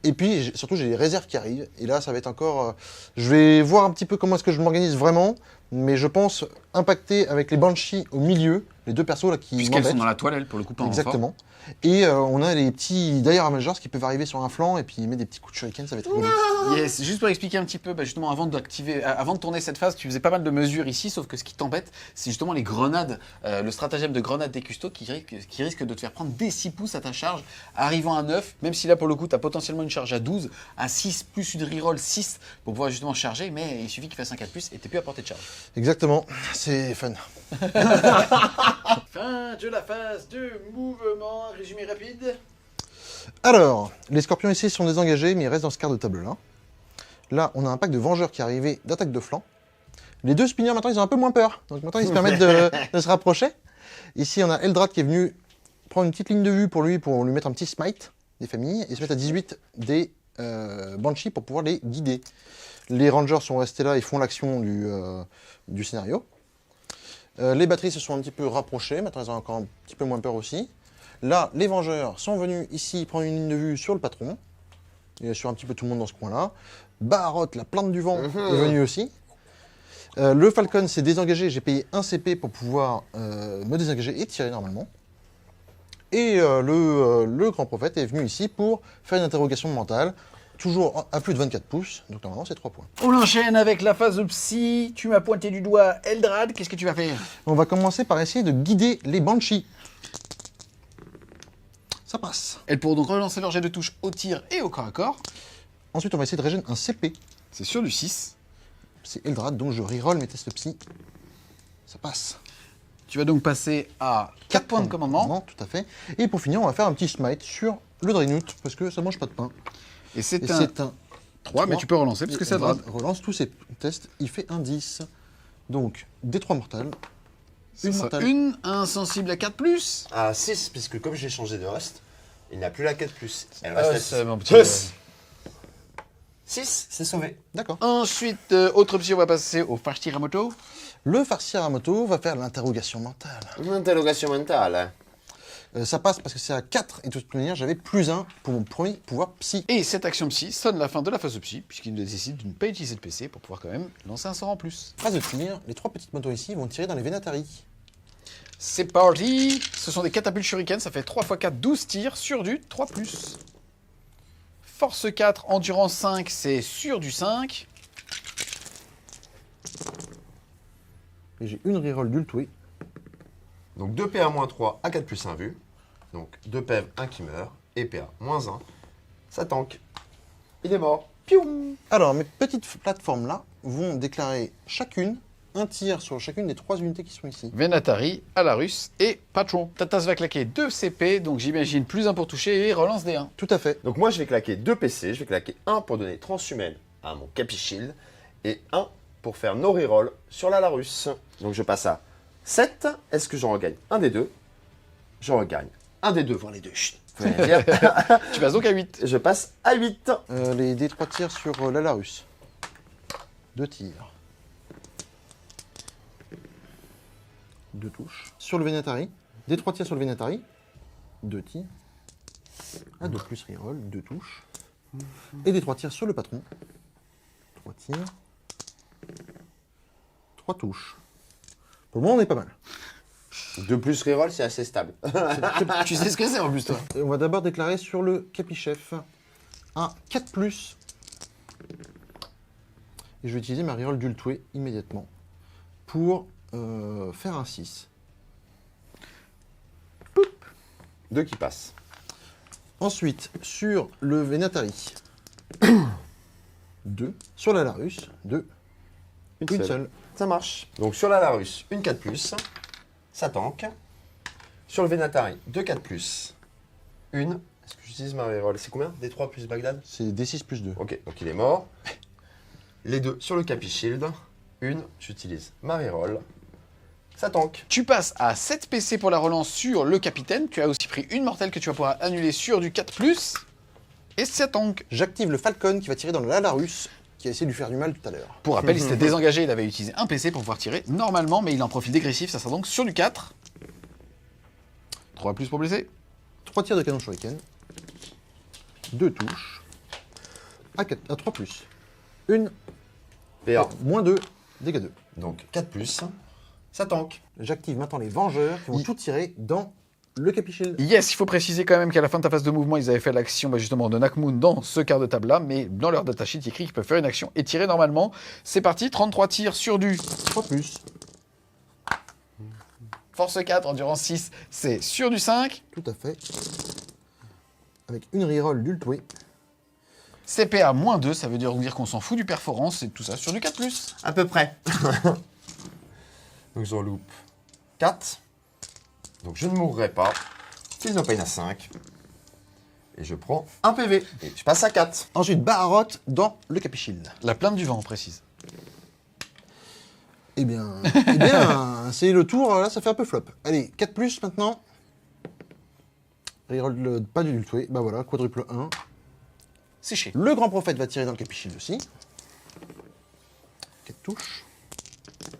Et puis, surtout, j'ai les réserves qui arrivent. Et là, ça va être encore... je vais voir un petit peu comment est-ce que je m'organise vraiment. Mais je pense impacter avec les Banshees au milieu, les 2 persos là qui Puisqu'elles m'embêtent. sont dans la toile, elles, pour le coup, pas en renfort. Exactement. Et on a les petits Dire Majors qui peuvent arriver sur un flanc et puis mettre des petits coups de shuriken, ça va être rigolo. Yes, juste pour expliquer un petit peu, justement, avant de tourner cette phase, tu faisais pas mal de mesures ici, sauf que ce qui t'embête, c'est justement les grenades, le stratagème de grenade des custos qui risque de te faire prendre des 6 pouces à ta charge, arrivant à 9, même si là, pour le coup, tu as potentiellement une charge à 12, à 6, plus une reroll 6 pour pouvoir justement charger, mais il suffit qu'il fasse un 4 plus et t'es plus à portée de charge. Exactement, c'est fun. Fin de la phase de mouvement, résumé rapide. Alors, les scorpions ici sont désengagés, mais ils restent dans ce quart de table-là. Là, on a un pack de vengeurs qui est arrivé d'attaque de flanc. Les 2 spinners, maintenant, ils ont un peu moins peur. Donc maintenant, ils se permettent de se rapprocher. Ici, on a Eldrad qui est venu prendre une petite ligne de vue pour lui mettre un petit smite des familles et se mettre à 18 des Banshees pour pouvoir les guider. Les Rangers sont restés là et font l'action du scénario. Les batteries se sont un petit peu rapprochées, maintenant elles ont encore un petit peu moins peur aussi. Là, les Vengeurs sont venus ici prendre une ligne de vue sur le patron, et sur un petit peu tout le monde dans ce coin-là. Barotte, la plante du vent, est venue aussi. Le Falcon s'est désengagé, j'ai payé 1 CP pour pouvoir me désengager et tirer normalement. Et le Grand Prophète est venu ici pour faire une interrogation mentale, toujours à plus de 24 pouces, donc normalement c'est 3 points. On enchaîne avec la phase de psy. Tu m'as pointé du doigt Eldrad. Qu'est-ce que tu vas faire? On va commencer par essayer de guider les Banshees. Ça passe. Elles pourront donc relancer leur jet de touche au tir et au corps à corps. Ensuite, on va essayer de régénérer un CP. C'est sur du 6. C'est Eldrad, donc je reroll mes tests psy. Ça passe. Tu vas donc passer à 4 points de commandement. Tout à fait. Et pour finir, on va faire un petit smite sur le Draenut, parce que ça mange pas de pain. Et c'est Et un c'est un 3, mais tu peux relancer parce que c'est Eldrad. relance tous ses tests, il fait un 10. Donc, des 3 mortales. Ça Une sera mortale. une insensible à 4 plus. À 6, puisque comme j'ai changé de host, il n'a plus la 4 plus. Elle Ah, reste à c'est 6. mon petit- Plus 6, c'est sauvé. D'accord. Ensuite, autre option, on va passer au Fashiramoto. Le Farciramoto va faire l'interrogation mentale. Une interrogation mentale. Ça passe parce que c'est à 4, et de toute manière, j'avais plus 1 pour mon premier pouvoir psy. Et cette action psy sonne la fin de la phase de psy, puisqu'il nécessite d'une pas utiliser de PC pour pouvoir quand même lancer un sort en plus. Phase de tir, les 3 petites motos ici vont tirer dans les Vénatari. C'est parti. Ce sont des catapultes shuriken, ça fait 3 x 4, 12 tirs sur du 3+. Force 4, endurance 5, c'est sur du 5. Et j'ai une reroll d'Ultway. Donc 2 PA-3 à 4 plus 1 vue. Donc 2 PEV, 1 qui meurt. Et PA-1. Ça tank. Il est mort. Piou. Alors, mes petites plateformes-là vont déclarer chacune un tir sur chacune des 3 unités qui sont ici. Venatari, Alarus et Patron. Tatas va claquer 2 CP, donc j'imagine plus 1 pour toucher et relance des 1. Tout à fait. Donc moi, je vais claquer 2 PC. Je vais claquer 1 pour donner transhumaine à mon Capishield. Et 1 pour faire no reroll sur la Larus. Donc je passe à 7. Est-ce que j'en regagne un des deux? J'en regagne un des deux, voire les deux. Chut, faut rien dire. Tu passes donc à 8. Je passe à 8. Les D3 tirs sur l'Alarus. 2 tirs. 2 touches. Sur le Venatari. D3 tirs sur le Venatari. 2 tirs. Un 2 plus reroll, 2 touches. Et des 3 tirs sur le patron. 3 tirs. 3 touches. Pour le moment, on est pas mal. 2 plus reroll, c'est assez stable. Tu sais ce que c'est en plus, toi. Et on va d'abord déclarer sur le Capichef un 4+. Et je vais utiliser ma reroll d'Ultway immédiatement pour faire un 6. 2 qui passent. Ensuite, sur le Venatari, 2. Sur la Larus, 2. Une seule. Ça marche. Donc sur la Larus, une 4 plus. Ça tank. Sur le Venatari, 2 4 plus. Une. Est-ce que j'utilise ma reroll? C'est combien? D3 plus Bagdad? C'est D6 plus 2. Ok, donc il est mort. Les deux sur le Capishield. Une, j'utilise ma reroll. Ça tank. Tu passes à 7 PC pour la relance sur le capitaine. Tu as aussi pris une mortelle que tu vas pouvoir annuler sur du 4+. Et ça tank. J'active le Falcon qui va tirer dans le Larus, qui a essayé de lui faire du mal tout à l'heure. Pour rappel, il s'était désengagé, il avait utilisé un PC pour pouvoir tirer normalement, mais il a un profil dégressif, ça sera donc sur du 4. 3+ pour blesser. 3 tirs de canon shuriken. 2 touches. À 3+. Une, PA. moins 2, dégâts 2. Donc 4 plus. Ça tank. J'active maintenant les Vengeurs qui vont tout tirer dans le Capishield. Yes, il faut préciser quand même qu'à la fin de ta phase de mouvement, ils avaient fait l'action justement de Nakmoon dans ce quart de table-là, mais dans leur datasheet, il écrit qu'ils peuvent faire une action et tirer normalement. C'est parti, 33 tirs sur du 3+. Force 4, endurance 6, c'est sur du 5. Tout à fait. Avec une reroll d'Ultway. CPA -2, ça veut dire qu'on s'en fout du performance et tout ça sur du 4+. À peu près. Donc j'en loupe 4. Donc je ne mourrai pas. Feel no pain à 5. Et je prends un PV. Et je passe à 4. Ensuite, Baharot dans le Capishield. La plainte du vent, on précise. Eh bien, c'est le tour, là ça fait un peu flop. Allez, 4+, maintenant. Reroll pas du Ultway, bah voilà, quadruple 1. Séché. Le grand prophète va tirer dans le Capishield aussi. 4 touches.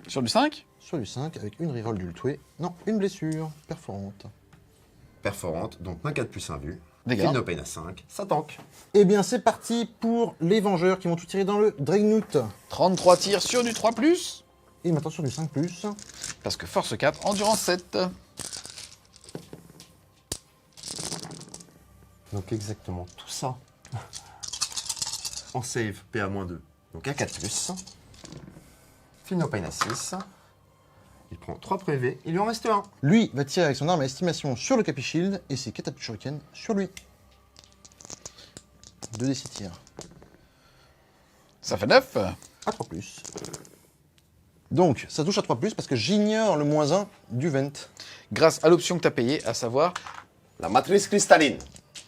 Sur du 5. Sur du 5 avec une reroll d'Ultway. Non, une blessure perforante. Perforante. Donc un 4 plus 1 vue. Dégâts. Feel no pain à 5. Ça tank. Eh bien, c'est parti pour les Vengeurs qui vont tout tirer dans le Dreadnought. 33 tirs sur du 3+. Et maintenant sur du 5+. Parce que force 4, endurance 7. Donc exactement tout ça. En save, PA-2. Donc un 4 plus. Feel no pain à 6. Il prend 3 privés. Il lui en reste un. Lui va tirer avec son arme à estimation sur le Capishield et ses catapultes shuriken sur lui. 2d6 tirs. Ça fait 9. À 3+. Donc, ça touche à 3+, parce que j'ignore le -1 du vent. Grâce à l'option que tu as payée, à savoir La matrice cristalline.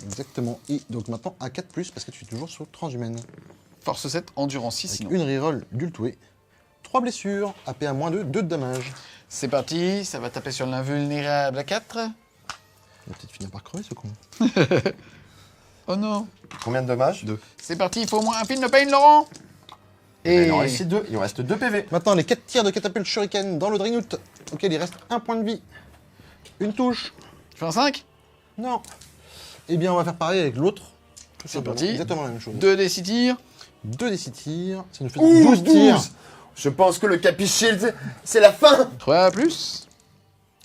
Exactement. Et donc maintenant à 4+, parce que tu es toujours sur transhumaine. force 7, endurance 6 Avec sinon. une reroll d'Ultway. 3 blessures, AP à -2, 2 de damage. C'est parti, ça va taper sur l'invulnérable à 4. Il va peut-être finir par crever ce con. Oh non. Combien de dommages? 2. C'est parti, il faut au moins un pin de pain, Laurent. Et Il en reste 2. Il en reste 2 PV. Maintenant les 4 tirs de catapulte shuriken dans le Dreadnought, auquel il reste 1 point de vie. Une touche. tu fais un 5. Non. Eh bien on va faire pareil avec l'autre. Tout C'est simplement. parti. Exactement la même chose. 2 des 6 tirs. 2 des 6 tirs. Ça nous fait Ouh, 12 tirs. Je pense que le Capishield, c'est la fin. 3 plus.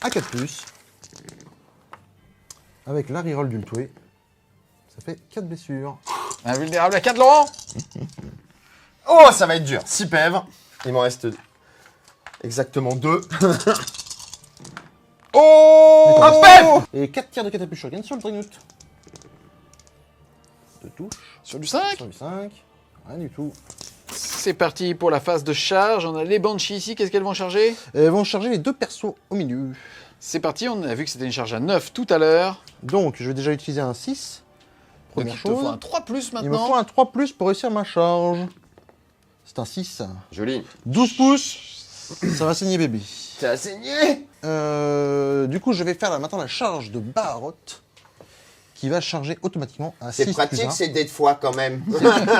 À 4+. Avec la reroll d'Ultway. Ça fait 4 blessures. Invulnérable à 4, Laurent. Oh, ça va être dur. 6 PV. Il m'en reste exactement 2. Oh, Un PV. Et 4 tirs de catapulte shuriken sur le Dreadnought. 2 touches. Sur du 5. Sur du 5. Rien du tout. C'est parti pour la phase de charge. On a les Banshees ici. Qu'est-ce qu'elles vont charger? Elles vont charger les 2 persos au milieu. C'est parti. On a vu que c'était une charge à 9 tout à l'heure. Donc, je vais déjà utiliser un 6. Donc Première il te faut chose. un 3 plus Il me maintenant. faut un 3 plus pour réussir ma charge. C'est un 6. Joli. 12 pouces. Ça va saigner bébé. T'as saigné. Du coup, je vais faire là, maintenant la charge de Baharot qui va charger automatiquement à 6 C'est pratique plus 1. ces dés de fois quand même.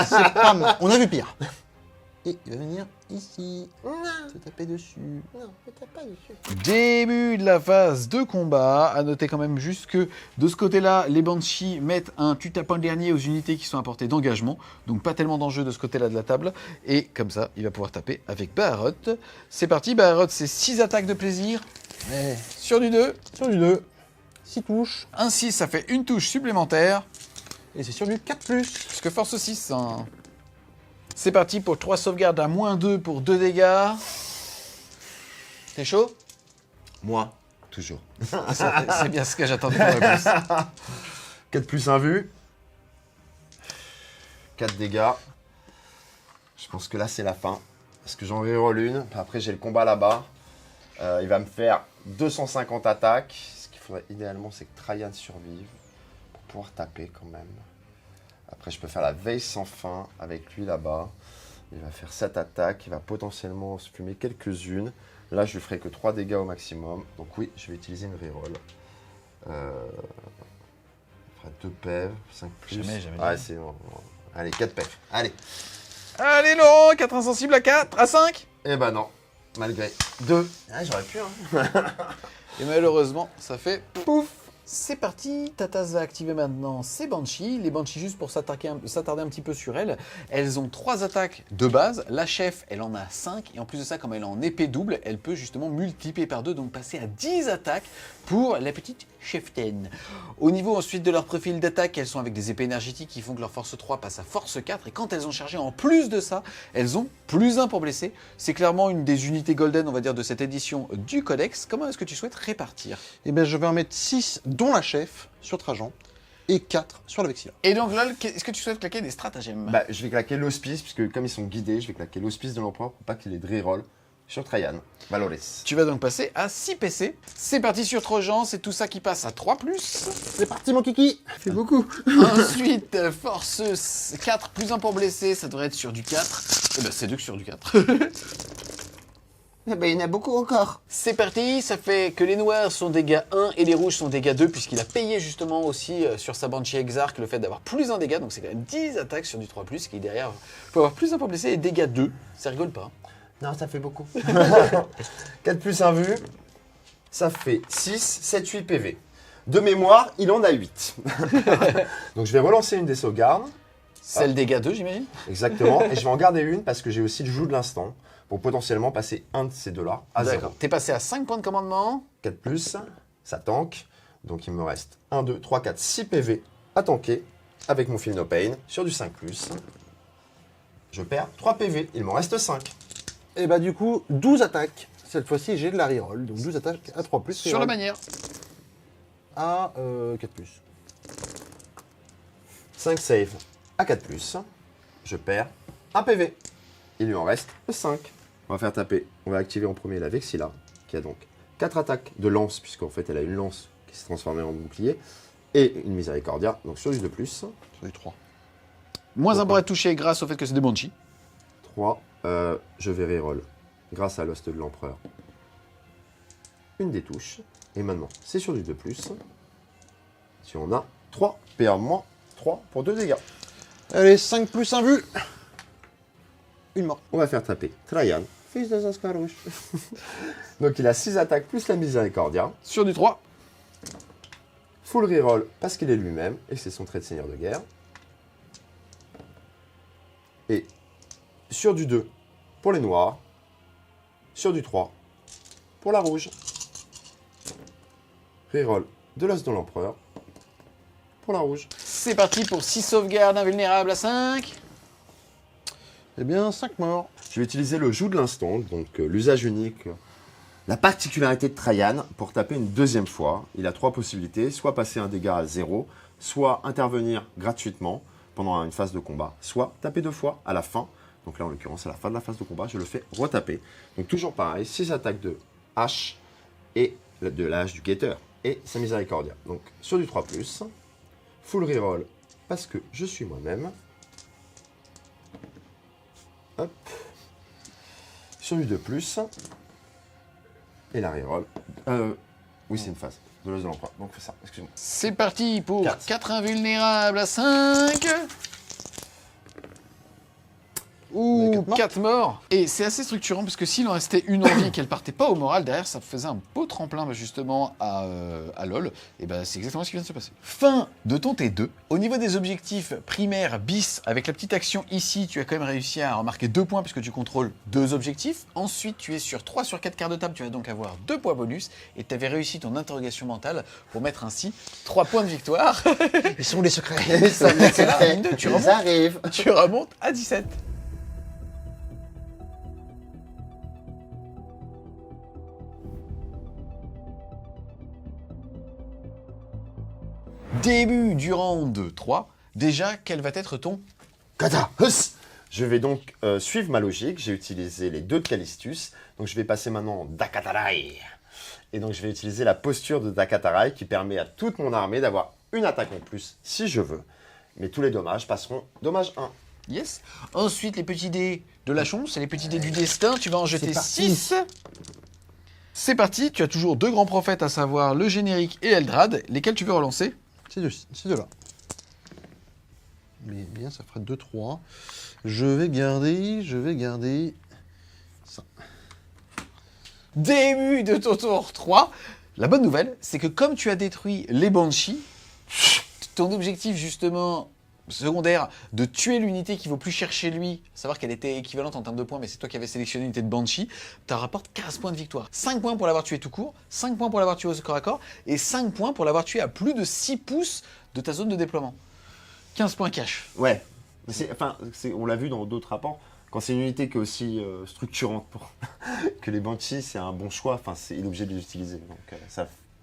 C'est pas mal. On a vu pire. Et il va venir ici, se taper dessus. Début de la phase de combat. À noter quand même juste que de ce côté-là, les Banshees mettent un tue-tapin dernier aux unités qui sont à portée d'engagement. Donc pas tellement d'enjeux de ce côté-là de la table. Et comme ça, il va pouvoir taper avec Baharot. C'est parti, Baharot, c'est 6 attaques de plaisir. Ouais. Sur du 2. Sur du 2, 6 touches. Un 6, ça fait une touche supplémentaire. Et c'est sur du 4 plus. Parce que force 6, hein. C'est parti pour 3 sauvegardes à -2 pour 2 dégâts. T'es chaud? Moi, toujours. C'est bien ce que j'attendais pour réponse. 4 plus 1 vu. 4 dégâts. Je pense que là, c'est la fin. Parce que j'en reroll une. Après, j'ai le combat là-bas. Il va me faire 250 attaques. Ce qu'il faudrait idéalement, c'est que Trajan survive. Pour pouvoir taper quand même. Après, je peux faire la veille sans fin avec lui là-bas. Il va faire 7 attaques. Il va potentiellement se fumer quelques-unes. Là, je lui ferai que 3 dégâts au maximum. Donc oui, je vais utiliser une reroll. Il fera 2 PEV, 5 plus. Jamais. Ouais, c'est bon. Allez, 4 PEV. Allez. Allez Laurent, 4 insensibles à 4, à 5. Eh ben non. Malgré 2. Ah, j'aurais pu, hein. Et malheureusement, ça fait pouf. C'est parti, Tatas va activer maintenant ses Banshees. Les Banshees, juste pour s'attarder un petit peu sur elles, elles ont 3 attaques de base. La chef, elle en a 5. Et en plus de ça, comme elle est en épée double, elle peut justement multiplier par 2, donc passer à 10 attaques pour la petite cheftaine. Au niveau ensuite de leur profil d'attaque, elles sont avec des épées énergétiques qui font que leur force 3 passe à force 4. Et quand elles ont chargé en plus de ça, elles ont plus 1 pour blesser. C'est clairement une des unités golden, on va dire, de cette édition du Codex. Comment est-ce que tu souhaites répartir? Et bien, je vais en mettre 6, dont la chef, sur Trajan, et 4 sur la Vexilla. Et donc là, est-ce que tu souhaites claquer des stratagèmes? Bah, je vais claquer l'hospice, puisque comme ils sont guidés, je vais claquer l'hospice de l'empereur pour pas qu'il ait de reroll sur Trajan. Valoris. Tu vas donc passer à 6 PC. C'est parti sur Trojan, c'est tout ça qui passe à 3+. C'est parti, mon kiki. C'est beaucoup. Ensuite, force 4 plus 1 pour blesser, ça devrait être sur du 4. Eh ben, c'est 2 sur du 4. Eh ben, il y en a beaucoup encore. C'est parti, ça fait que les noirs sont dégâts 1 et les rouges sont dégâts 2, puisqu'il a payé justement aussi sur sa Banshee Exarch le fait d'avoir plus 1 dégât, donc c'est quand même 10 attaques sur du 3+, qui derrière, faut avoir plus 1 pour blesser et dégâts 2, ça rigole pas. Non, ça fait beaucoup. 4 plus 1 vu, ça fait 6, 7, 8 PV. De mémoire, il en a 8. Donc je vais relancer une des sauvegardes. Celle dégâts 2, j'imagine. Exactement. Et je vais en garder une parce que j'ai aussi le joug de l'instant pour potentiellement passer un de ces deux-là à 0. T'es passé à 5 points de commandement. 4 plus, ça tank. Donc il me reste 1, 2, 3, 4, 6 PV à tanker avec mon Feel No Pain sur du 5 plus. Je perds 3 PV, il m'en reste 5. Et bah, du coup, 12 attaques. Cette fois-ci, j'ai de la reroll. Donc 12 attaques à 3 plus. Sur la manière. À 4 plus. 5 save à 4 plus. Je perds 1 PV. Il lui en reste 5. On va faire taper. On va activer en premier la Vexilla, qui a donc 4 attaques de lance, puisqu'en fait elle a une lance qui s'est transformée en bouclier, et une Miséricordia, donc sur du 2 plus. Sur du 3. Moins 1 pour être touché grâce au fait que c'est des Banshees. 3. Je vais reroll grâce à l'host de l'empereur. Une des touches. Et maintenant, c'est sur du 2 plus. Si on a 3, PA moins 3 pour 2 dégâts. Allez, 5 plus 1 vu. Une mort. On va faire taper Trajan, fils de Zascarouche. Donc il a 6 attaques plus la Miséricordia. Sur du 3. Full reroll parce qu'il est lui-même et c'est son trait de seigneur de guerre. Et sur du 2 pour les noirs. Sur du 3 pour la rouge. Reroll de l'os de l'empereur pour la rouge. C'est parti pour 6 sauvegardes invulnérables à 5. Eh bien, 5 morts. Je vais utiliser le joug de l'instant, donc l'usage unique. La particularité de Trajan, pour taper une deuxième fois, il a 3 possibilités, soit passer un dégât à 0, soit intervenir gratuitement pendant une phase de combat, soit taper 2 fois à la fin. Donc là, en l'occurrence, à la fin de la phase de combat, je le fais retaper. Donc toujours pareil, 6 attaques de hache et de la hache du guetteur et sa miséricordia. Donc sur du 3+, full reroll parce que je suis moi-même. Hop. Sur du 2+, et la reroll. Oui, c'est une phase de l'os de l'empereur. Donc fais ça, excuse-moi. C'est parti pour Quatre. 4 invulnérables à 5. Ouh, quatre morts. 4 morts. Et c'est assez structurant parce que s'il en restait une en vie et qu'elle partait pas au moral, derrière ça faisait un beau tremplin justement à LoL. Et ben c'est exactement ce qui vient de se passer. Fin de ton T2. Au niveau des objectifs primaires bis, avec la petite action ici, tu as quand même réussi à remarquer 2 points puisque tu contrôles 2 objectifs. Ensuite, tu es sur 3 sur 4 quarts de table, tu vas donc avoir 2 points bonus. Et tu avais réussi ton interrogation mentale pour mettre ainsi 3 points de victoire. Ils sont où les secrets? Ça me C'est là, fait. tu Ils remontes. arrivent. Tu remontes à 17. Début du round 3. Déjà, quel va être ton... Kata, huss. Je vais donc suivre ma logique. J'ai utilisé les 2 de Callistus. Donc je vais passer maintenant en Dakatarai. Et donc je vais utiliser la posture de Dakatarai qui permet à toute mon armée d'avoir une attaque en plus si je veux. Mais tous les dommages passeront dommage 1. Yes. Ensuite, les petits dés de la chance, c'est les petits dés du destin. Tu vas en jeter parti. 6. C'est parti. Tu as toujours 2 grands prophètes, à savoir le générique et Eldrad. Lesquels tu veux relancer? C'est de là. Mais bien, ça ferait 2-3. Je vais garder ça. Début de ton tour 3. La bonne nouvelle, c'est que comme tu as détruit les Banshees, ton objectif justement secondaire de tuer l'unité qui vaut plus cher chez lui, savoir qu'elle était équivalente en termes de points, mais c'est toi qui avais sélectionné l'unité de Banshee, tu rapportes 15 points de victoire. 5 points pour l'avoir tué tout court, 5 points pour l'avoir tué au corps à corps, et 5 points pour l'avoir tué à plus de 6 pouces de ta zone de déploiement. 15 points cash. Ouais. On l'a vu dans d'autres rapports. Quand c'est une unité qui est aussi structurante pour que les Banshees, c'est un bon choix. Enfin, il est obligé de les utiliser. Donc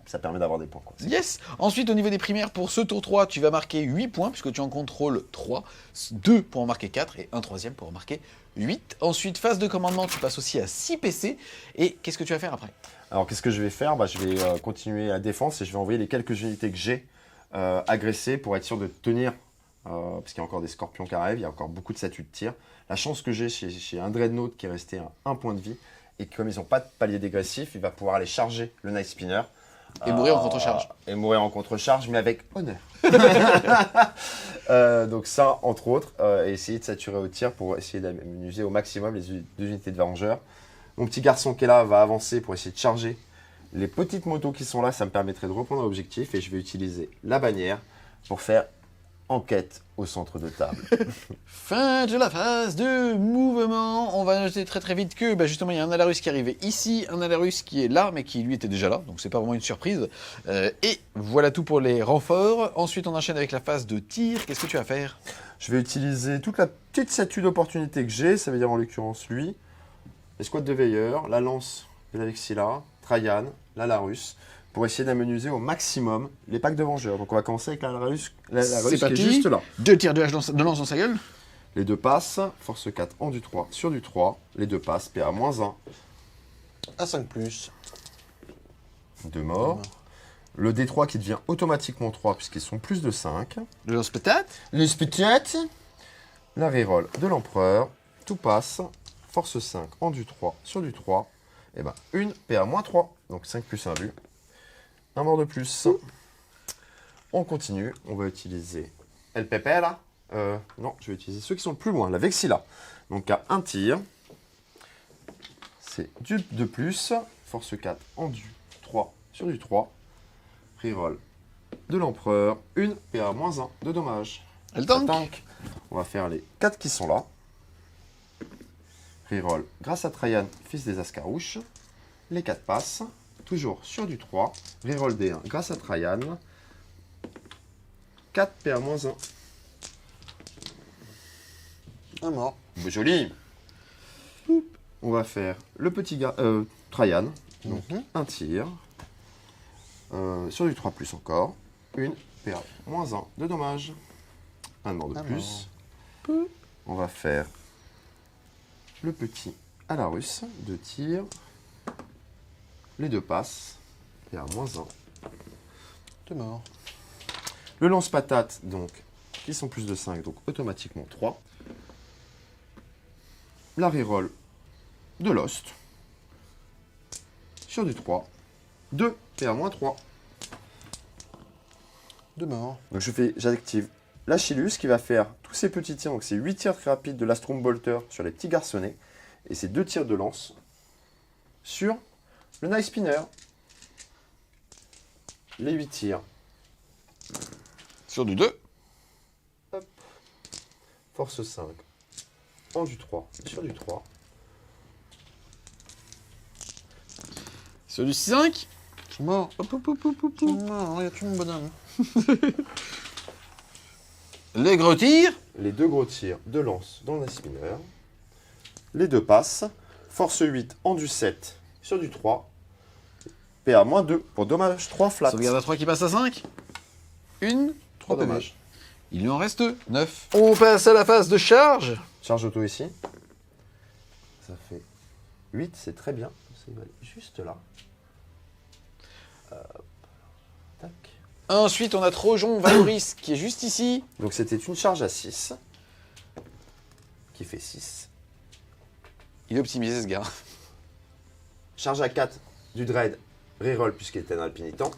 ça permet d'avoir des points. Quoi. Yes. Ensuite, au niveau des primaires, pour ce tour 3, tu vas marquer 8 points, puisque tu en contrôles 3, 2 pour en marquer 4, et un troisième pour en marquer 8. Ensuite, phase de commandement, tu passes aussi à 6 PC, et qu'est-ce que tu vas faire après? Alors, qu'est-ce que je vais faire? Je vais continuer la défense et je vais envoyer les quelques unités que j'ai agressées pour être sûr de tenir, parce qu'il y a encore des scorpions qui arrivent, il y a encore beaucoup de statues de tir. La chance que j'ai chez un Dreadnought qui est resté à 1 point de vie, et comme ils n'ont pas de palier dégressif, il va pouvoir aller charger le Night Spinner. Et mourir en contre-charge. Et mourir en contre-charge, mais avec honneur. Donc ça, entre autres, et essayer de saturer au tir pour essayer d'amuser au maximum les 2 unités de Vengeurs. Mon petit garçon qui est là va avancer pour essayer de charger les petites motos qui sont là. Ça me permettrait de reprendre l'objectif et je vais utiliser la bannière pour faire enquête au centre de table. Fin de la phase de mouvement. On va noter très très vite que justement il y a un Alarus qui est arrivé ici, un Alarus qui est là, mais qui lui était déjà là, donc c'est pas vraiment une surprise. Et voilà tout pour les renforts. Ensuite on enchaîne avec la phase de tir. Qu'est-ce que tu vas faire? Je vais utiliser toute la petite statue d'opportunité que j'ai, ça veut dire en l'occurrence lui, l'escouade de veilleurs, la lance de l'Avexilla, Trajan, la Larus, pour essayer d'amenuiser au maximum les packs de Vengeurs. Donc on va commencer avec la Larus, C'est qui est parti. juste là. 2 tirs de lance dans sa gueule. Les 2 passent, force 4 en du 3 sur du 3, les 2 passent, PA-1, À 5+. 2 morts. Le D3 qui devient automatiquement 3 puisqu'ils sont plus de 5. Le lance peut-être. Le sputette. La reroll de l'empereur, tout passe, force 5 en du 3 sur du 3, et ben une PA-3, donc 5 plus 1 but. Un mort de plus. On continue, on va utiliser LPP là. Non, je vais utiliser ceux qui sont le plus loin, la Vexilla. Donc à un tir, c'est du de plus, force 4 en du 3 sur du 3. Reroll de l'empereur, une PA-1 de dommage. Elle Ça tank. tank. On va faire les 4 qui sont là. Reroll grâce à Trajan, fils des Ascarouches. Les 4 passent. Toujours sur du 3. Reroll D1 grâce à Trajan. 4 PA-1. Un mort. Joli. On va faire le petit gars, Trajan. Donc, un tir. Sur du 3+, encore. Une PA-1 de dommage. Un mort de plus. On va faire le petit à la russe. 2 tirs. Les 2 passes. PA-1. 2 morts. Le lance-patate, donc, qui sont plus de 5, donc automatiquement 3. La reroll de Lost. Sur du 3. 2 PA-3. 2 morts. Donc j'active l'Achillus qui va faire tous ces petits tirs. Donc c'est 8 tirs rapides de l'Astrum Bolter sur les petits garçonnets. Et c'est 2 tirs de lance sur le Knife Spinner. Les 8 tirs. Sur du 2. Force 5. En du 3. Sur du 3. Sur du 5. Ils sont morts. Hop, hop, hop, hop, hop, Ils hop. sont morts. Regarde tout mon bonhomme. Les gros tirs. Les 2 gros tirs de lance dans le Knife Spinner. Les 2 passes. Force 8 en du 7 sur du 3. PA-2 pour dommage 3 flat. Sauvegarde à 3 qui passe à 5. Une. 3 PV. dommages. Il lui en reste 9. On passe à la phase de charge. Charge auto ici. Ça fait 8, c'est très bien. Ça va aller juste là. Tac. Ensuite, on a Trojon Valoris qui est juste ici. Donc c'était une charge à 6. Qui fait 6. Il est optimisé ce gars. Charge à 4 du Dread. Reroll puisqu'il était un alpinitant.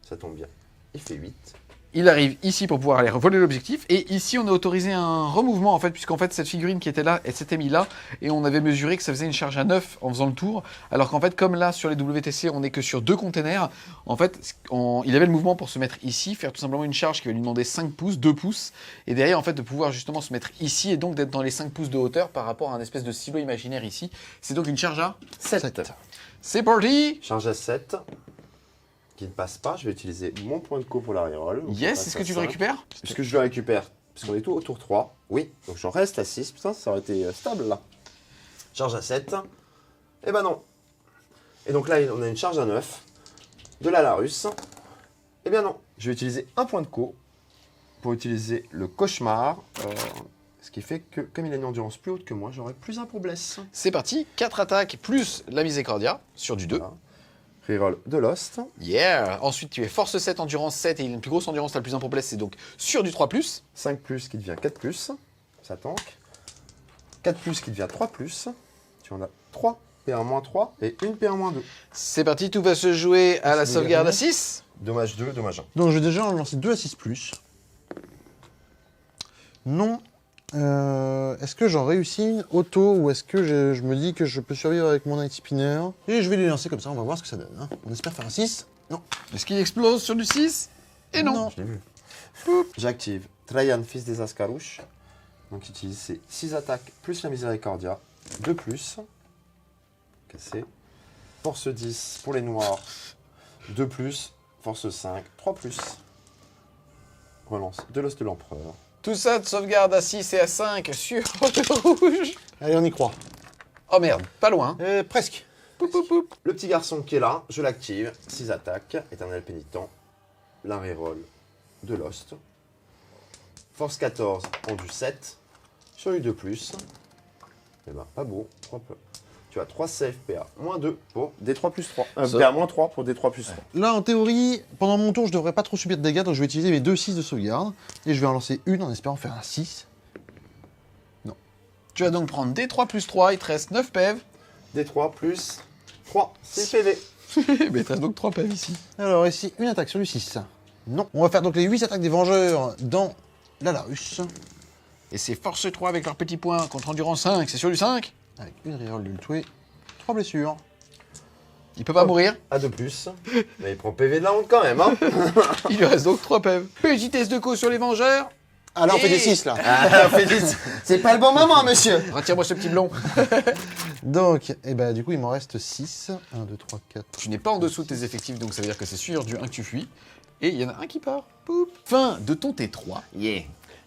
Ça tombe bien. Il fait 8. Il arrive ici pour pouvoir aller voler l'objectif. Et ici, on a autorisé un remouvement, en fait, puisqu'en fait, cette figurine qui était là, elle s'était mise là. Et on avait mesuré que ça faisait une charge à 9 en faisant le tour. Alors qu'en fait, comme là, sur les WTC, on n'est que sur 2 containers, en fait, il avait le mouvement pour se mettre ici, faire tout simplement une charge qui va lui demander 5 pouces, 2 pouces. Et derrière, en fait, de pouvoir justement se mettre ici et donc d'être dans les 5 pouces de hauteur par rapport à un espèce de silo imaginaire ici. C'est donc une charge à 7. C'est parti. Charge à 7. Qui ne passe pas. Je vais utiliser mon point de co pour la reroll. Donc Yes, on passe est-ce à que tu le 5. récupères? Puisque je le récupère. Parce qu'on est tout au tour 3. Oui. Donc j'en reste à 6. Putain, ça aurait été stable là. Charge à 7. Eh ben non. Et donc là, on a une charge à 9. De la Larus. Eh bien non. Je vais utiliser un point de co pour utiliser le cauchemar. Ce qui fait que, comme il a une endurance plus haute que moi, j'aurai plus un pour bless. C'est parti. 4 attaques plus la miséricordia sur du 2. Voilà. Reroll de Lost. Yeah. Ensuite, tu es force 7, endurance 7 et il a une plus grosse endurance, t'as le plus 1 pour bless, c'est donc sur du 3+. 5+ qui devient 4+. Ça tank. 4+ qui devient 3+. Tu en as 3 PA-3 et une PA-2. C'est parti, tout va se jouer à la C'est sauvegarde à dégagé. 6. Dommage 2, dommage 1. Donc je vais déjà en lancer 2 à 6+. Non. Est-ce que j'en réussis une auto ou est-ce que je me dis que je peux survivre avec mon Night Spinner? Et je vais les lancer comme ça, on va voir ce que ça donne. Hein. On espère faire un 6. Non. Est-ce qu'il explose sur du 6? Et non. Je l'ai vu. J'active Trajan, fils des Ascarouches. Donc j'utilise ces 6 attaques plus la Miséricordia. 2+. Cassé. Force 10 pour les noirs. 2+. Force 5. 3+. Relance de l'os de l'empereur. Tout ça de sauvegarde à 6 et à 5 sur le rouge. Allez, on y croit. Oh merde, pas loin. Presque. Poup, poup, poup. Le petit garçon qui est là, je l'active. 6 attaques. Éternel pénitent. La reroll de Lost. Force 14 en du 7. Sur du 2+. Eh ben, pas beau. 3 peu. Tu as 3 save PA, -2 pour D3 plus 3. Ça- PA -3 pour D3 plus 3. Là, en théorie, pendant mon tour, je devrais pas trop subir de dégâts, donc je vais utiliser mes 2 6 de sauvegarde. Et je vais en lancer une en espérant faire un 6. Tu vas donc prendre D3 plus 3, il te reste 9 PV. D3 plus 3, c'est PV. Mais il te reste donc 3 PV ici. Alors ici, une attaque sur du 6. Non. On va faire donc les 8 attaques des Vengeurs dans la Larus. Et c'est force 3 avec leur petit point contre endurance 5, c'est sur du 5. Avec une reroll de le tuer. 3 blessures. Il peut pas mourir. À 2 plus. Mais il prend PV de la honte quand même, hein. Il lui reste donc 3 PV. Petit test de co sur les Vengeurs. Ah là, on fait Et- des 6 là. Ah, Félix. C'est pas le bon moment, monsieur. Retire-moi ce petit blond. Donc, et ben, du coup, il m'en reste 6. 1, 2, 3, 4. Tu n'es pas en dessous de tes effectifs, donc ça veut dire que c'est sûr du 1 que tu fuis. Et il y en a un qui part. Poup. Fin de ton T3. Yeah.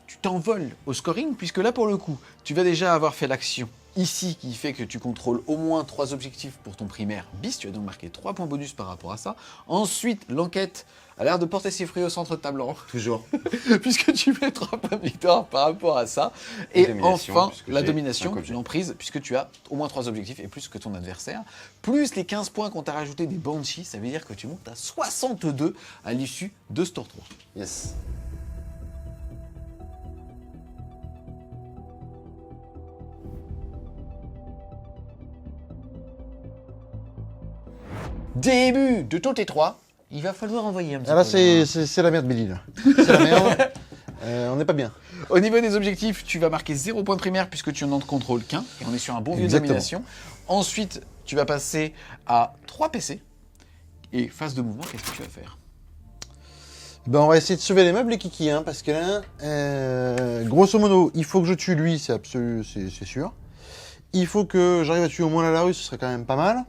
Tu t'envoles au scoring, puisque là, pour le coup, tu vas déjà avoir fait l'action ici qui fait que tu contrôles au moins 3 objectifs pour ton primaire bis. Tu as donc marqué 3 points bonus par rapport à ça. Ensuite, l'enquête a l'air de porter ses fruits au centre de ta blanc, Toujours. puisque tu fais 3 points de victoire par rapport à ça. Et domination, enfin, puisque la j'ai domination, 5 objets. l'emprise, puisque tu as au moins 3 objectifs et plus que ton adversaire. Plus les 15 points qu'on t'a rajouté des Banshees, ça veut dire que tu montes à 62 à l'issue de ce tour 3. Yes. Début de ton T3. Il va falloir envoyer un petit Ah là, peu. c'est la merde, Billy, là. C'est la merde. On n'est pas bien. Au niveau des objectifs, tu vas marquer 0 points de primaire puisque tu n'en contrôles qu'un. Et on est sur un bon vieux Exactement. domination. Ensuite, tu vas passer à 3 PC. Et phase de mouvement, qu'est-ce que tu vas faire? Ben, on va essayer de sauver les meubles, les kikis, hein, parce que là, grosso modo, il faut que je tue lui, c'est sûr. Il faut que j'arrive à tuer au moins la Larue, ce serait quand même pas mal.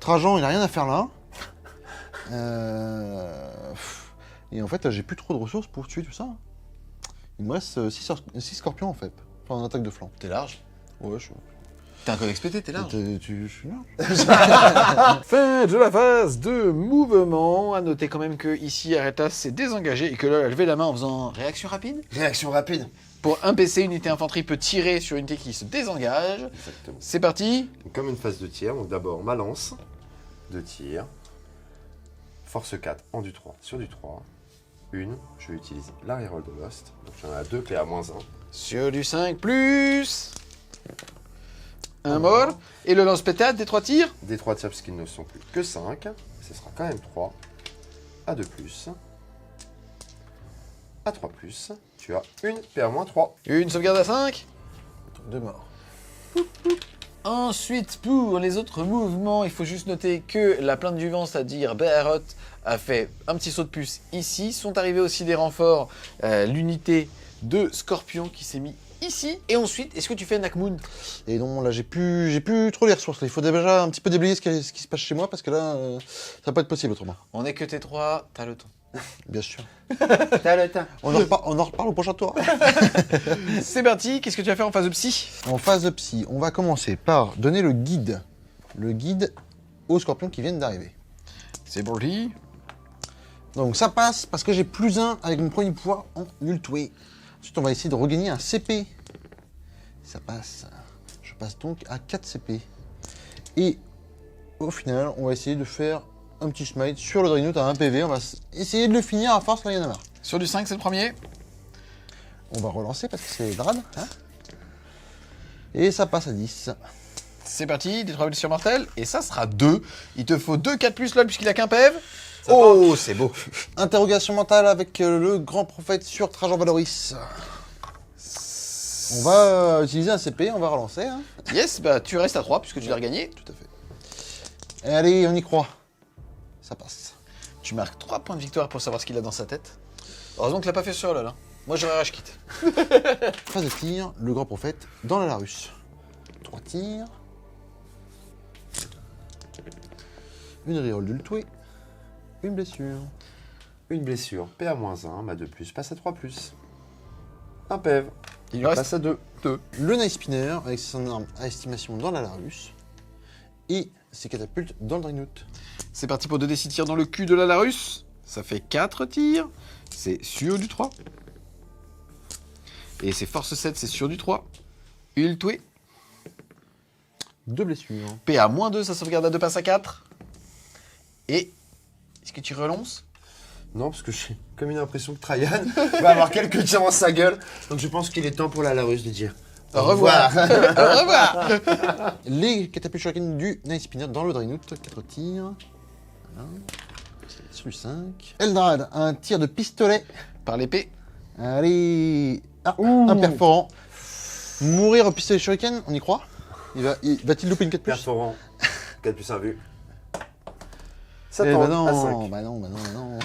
Trajan, il a rien à faire là. Et en fait, là, j'ai plus trop de ressources pour tuer tout ça. Il me reste 6 scorpions en fait, enfin en attaque de flanc. T'es large. Ouais, je T'es un codex pété, t'es large. je suis là. Fin de la phase de mouvement. À noter quand même que ici Aretas s'est désengagé et que là, elle a levé la main en faisant réaction rapide. Réaction rapide. Pour un PC, unité infanterie peut tirer sur une unité qui se désengage. Exactement. C'est parti. Donc, comme une phase de tir, donc d'abord ma lance de tir. Force 4 en du 3 sur du 3. Une, je vais utiliser la reroll de Lost. Donc j'en ai 2 clés à -1. Sur du 5 plus. Un mort. Et le lance-pétade des 3 tirs. Des 3 tirs puisqu'ils ne sont plus que 5. Ce sera quand même 3. À 2 plus. À 3 plus. Tu as une PA-3. Une sauvegarde à 5. 2 morts. Ensuite, pour les autres mouvements, il faut juste noter que la plainte du vent, c'est-à-dire Beheroth, a fait un petit saut de puce ici. Sont arrivés aussi des renforts, l'unité de Scorpion qui s'est mis ici. Et ensuite, est-ce que tu fais un Akmoun? Et non, là, j'ai plus trop les ressources. Là. Il faut déjà un petit peu déblayer ce qui se passe chez moi, parce que là, ça va pas être possible autrement. On est que T3, t'as le temps. Bien sûr. T'as le temps. On en reparle au prochain tour. C'est parti, qu'est-ce que tu vas faire en phase de psy? En phase de psy, on va commencer par donner le guide. Le guide aux scorpions qui viennent d'arriver. C'est parti. Donc ça passe parce que j'ai +1 avec mon premier pouvoir en Ultway. Ensuite, on va essayer de regagner un CP. Ça passe. Je passe donc à 4 CP. Et au final, on va essayer de faire un petit smite sur le Dreadnought à 1 PV. On va essayer de le finir à force, là, il y en a marre. Sur du 5, c'est le premier. On va relancer parce que c'est Drad. Hein, et ça passe à 10. C'est parti, des 3 blessures mortelles. Et ça sera 2. Il te faut 2 4 plus lol puisqu'il a qu'un PEV. Oh, c'est beau. Interrogation mentale avec le grand prophète sur Trajan Valoris. On va utiliser un CP, on va relancer. Hein. Yes, bah tu restes à 3 puisque tu l'as regagné. Tout à fait. Et allez, on y croit. Ça passe. Tu marques 3 points de victoire pour savoir ce qu'il a dans sa tête. Heureusement que tu l'as pas fait sur LoL. Hein. Moi j'aurais rage quitte. Phase de tir, le grand prophète dans la Larus. 3 tirs. Une reroll d'Ultway. Une blessure. Une blessure, PA-1, ma 2 plus passe à 3 plus. Un PEV, Il lui reste passe à 2. 2. Le Nice Spinner avec son arme à estimation dans la Larus. Et ses catapultes dans le Dreadnought. C'est parti pour 2d6 tirs dans le cul de la Larus. Ça fait 4 tirs. C'est sur du 3. Et c'est force 7, c'est sur du 3. Ultway. 2 blessures. PA-2, ça sauvegarde à 2 passe à 4. Et est-ce que tu relances? Non, parce que j'ai comme une impression que Trajan va avoir quelques tirs dans sa gueule. Donc je pense qu'il est temps pour la Larus de dire Au revoir. Au revoir. Les catapultes shuriken du Nice Spinner dans le Dreadnought. 4 tirs. Voilà. Sur du 5. Eldrad, un tir de pistolet. Par l'épée. Allez. Ah, un perforant. Mourir au pistolet shuriken, on y croit? Va-t-il louper une 4 plus? perforant. 4 plus 1 vu. Ça Eh tente bah non, à 5. bah non.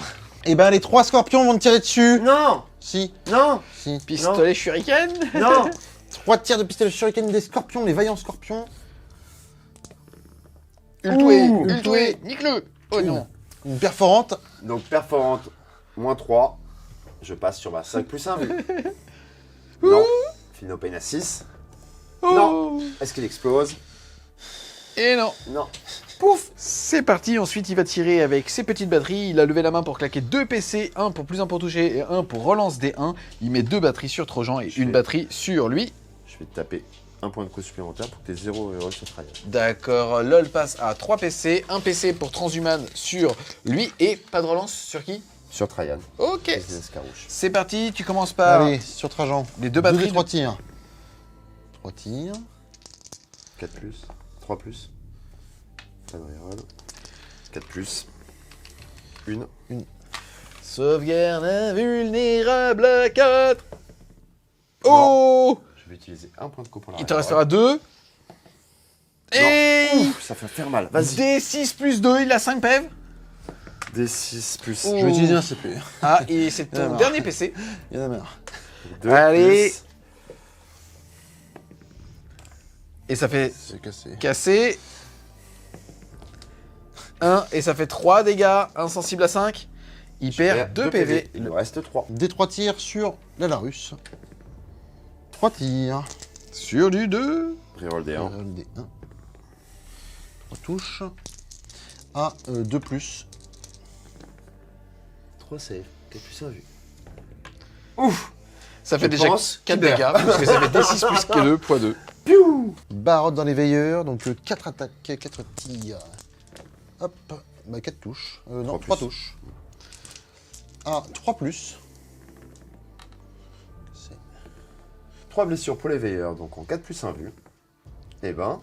Eh ben les 3 scorpions vont me tirer dessus. Non. Si, Non. si. Pistolet shuriken. Non. 3 tirs de pistolet shuriken des scorpions, les vaillants scorpions. Ultway. Ouh. Ultway. Nique-le. Oh non. Une perforante. Donc perforante Moins 3. Je passe sur ma 5 plus 1 vue. Non. Philnopane à 6. Non. Est-ce qu'il explose? Et non. Non. Pouf, c'est parti. Ensuite, il va tirer avec ses petites batteries. Il a levé la main pour claquer 2 PC, 1 pour plus 1 pour toucher et 1 pour relance des 1. Il met 2 batteries sur Trojan et une batterie sur lui. Je vais te taper un point de coup supplémentaire pour que tu aies 0 heureux sur Tryon. D'accord, LOL passe à 3 PC, 1 PC pour Transhuman sur lui et pas de relance sur qui? Sur Tryon. Ok. Des escarrouches. C'est parti, tu commences par Allez, sur Trajan. les 2 batteries. 3 tirs. 3 tirs. 4 plus. 3 plus. Pas de reroll. 4 plus. Une. Sauvegarde invulnérable à 4. Oh, Je vais utiliser un point de coup pour la il te reroll. restera 2. Et Ouf, ça fait faire mal. Vas-y. D6 plus 2, il a 5 PEV. D6 plus. Oh. Je vais utiliser un CP. Ah, et c'est ton Alors. dernier PC. Il y en a marre. 2 Allez. plus. Et ça fait C'est cassé. casser. 1, et ça fait 3 dégâts, insensible à 5. Il perd 2 PV. Il me reste 3. Des 3 tirs sur la Larus. 3 tirs. Sur du 2. Reroll des 1. Des 1. 3 touches. À 2 plus. 3 save. 4 plus 1 vue. Ça fait Je déjà pense 4 qu'il dégâts, parce que ça fait D6 plus que 2, x2. Barotte dans les veilleurs, donc 4 attaques, 4 tirs. Hop, bah 4 touches. Non, 3 3 touches. Ah, 3 plus. 3 blessures pour les veilleurs, donc en 4 plus 1 vue. Et ben,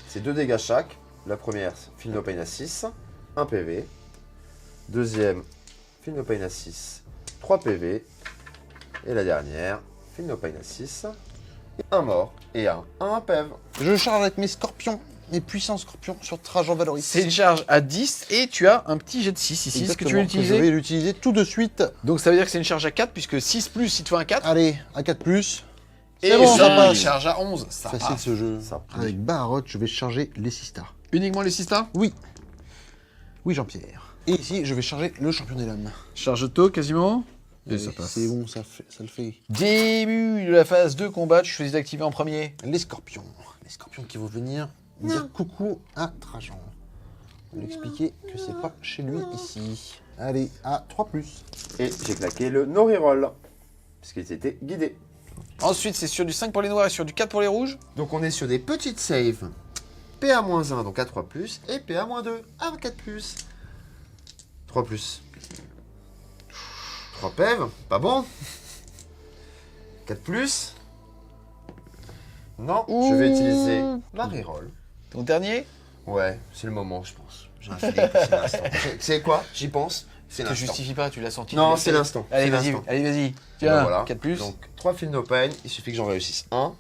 c'est 2 dégâts chaque. La première, Philnopane à 6, 1 PV. Deuxième, Philnopane à 6, 3 PV. Et la dernière, Philnopane à 6, 1 mort et 1 PV. Je charge avec mes scorpions, mes puissants scorpions sur Trajan Valoris. C'est une charge à 10, et tu as un petit jet de 6 ici. Est-ce que tu veux Exactement, Je l'utiliser? vais l'utiliser tout de suite. Donc ça veut dire que c'est une charge à 4, puisque 6 plus, il te fait un 4. Allez, à 4 plus. Et C'est bon, ça une passe. charge à 11, ça Facile passe. ce jeu. Ça passe. Avec Barotte, je vais charger les 6 stars. Uniquement les 6 stars? Oui. Oui, Jean-Pierre. Et ici, je vais charger le champion des lames. Charge auto, quasiment. Et Allez, ça passe. C'est bon, ça le fait. Début de la phase de combat, tu choisis d'activer en premier. Les scorpions. Les scorpions qui vont venir dire coucou à Trajan. On va lui expliquer que c'est pas chez lui ici. Allez, à 3 plus. Et j'ai claqué le no reroll. Puisqu'ils étaient guidés. Ensuite, c'est sur du 5 pour les noirs et sur du 4 pour les rouges. Donc on est sur des petites saves. PA-1, donc à 3+, et PA-2 à 4+. 3+. 3 PEV, pas bon. 4+. Non, je vais utiliser la reroll. Ton dernier? Ouais, c'est le moment, je pense. J'ai un feeling que c'est l'instant. Tu sais quoi? J'y pense, c'est Te l'instant. justifie pas, tu l'as senti. Non, tu l'as c'est fait. l'instant. Allez, C'est vas-y, l'instant. allez, vas-y. Ben Tiens, voilà. 4 plus. Donc 3 Philnopane, il suffit que j'en réussisse un.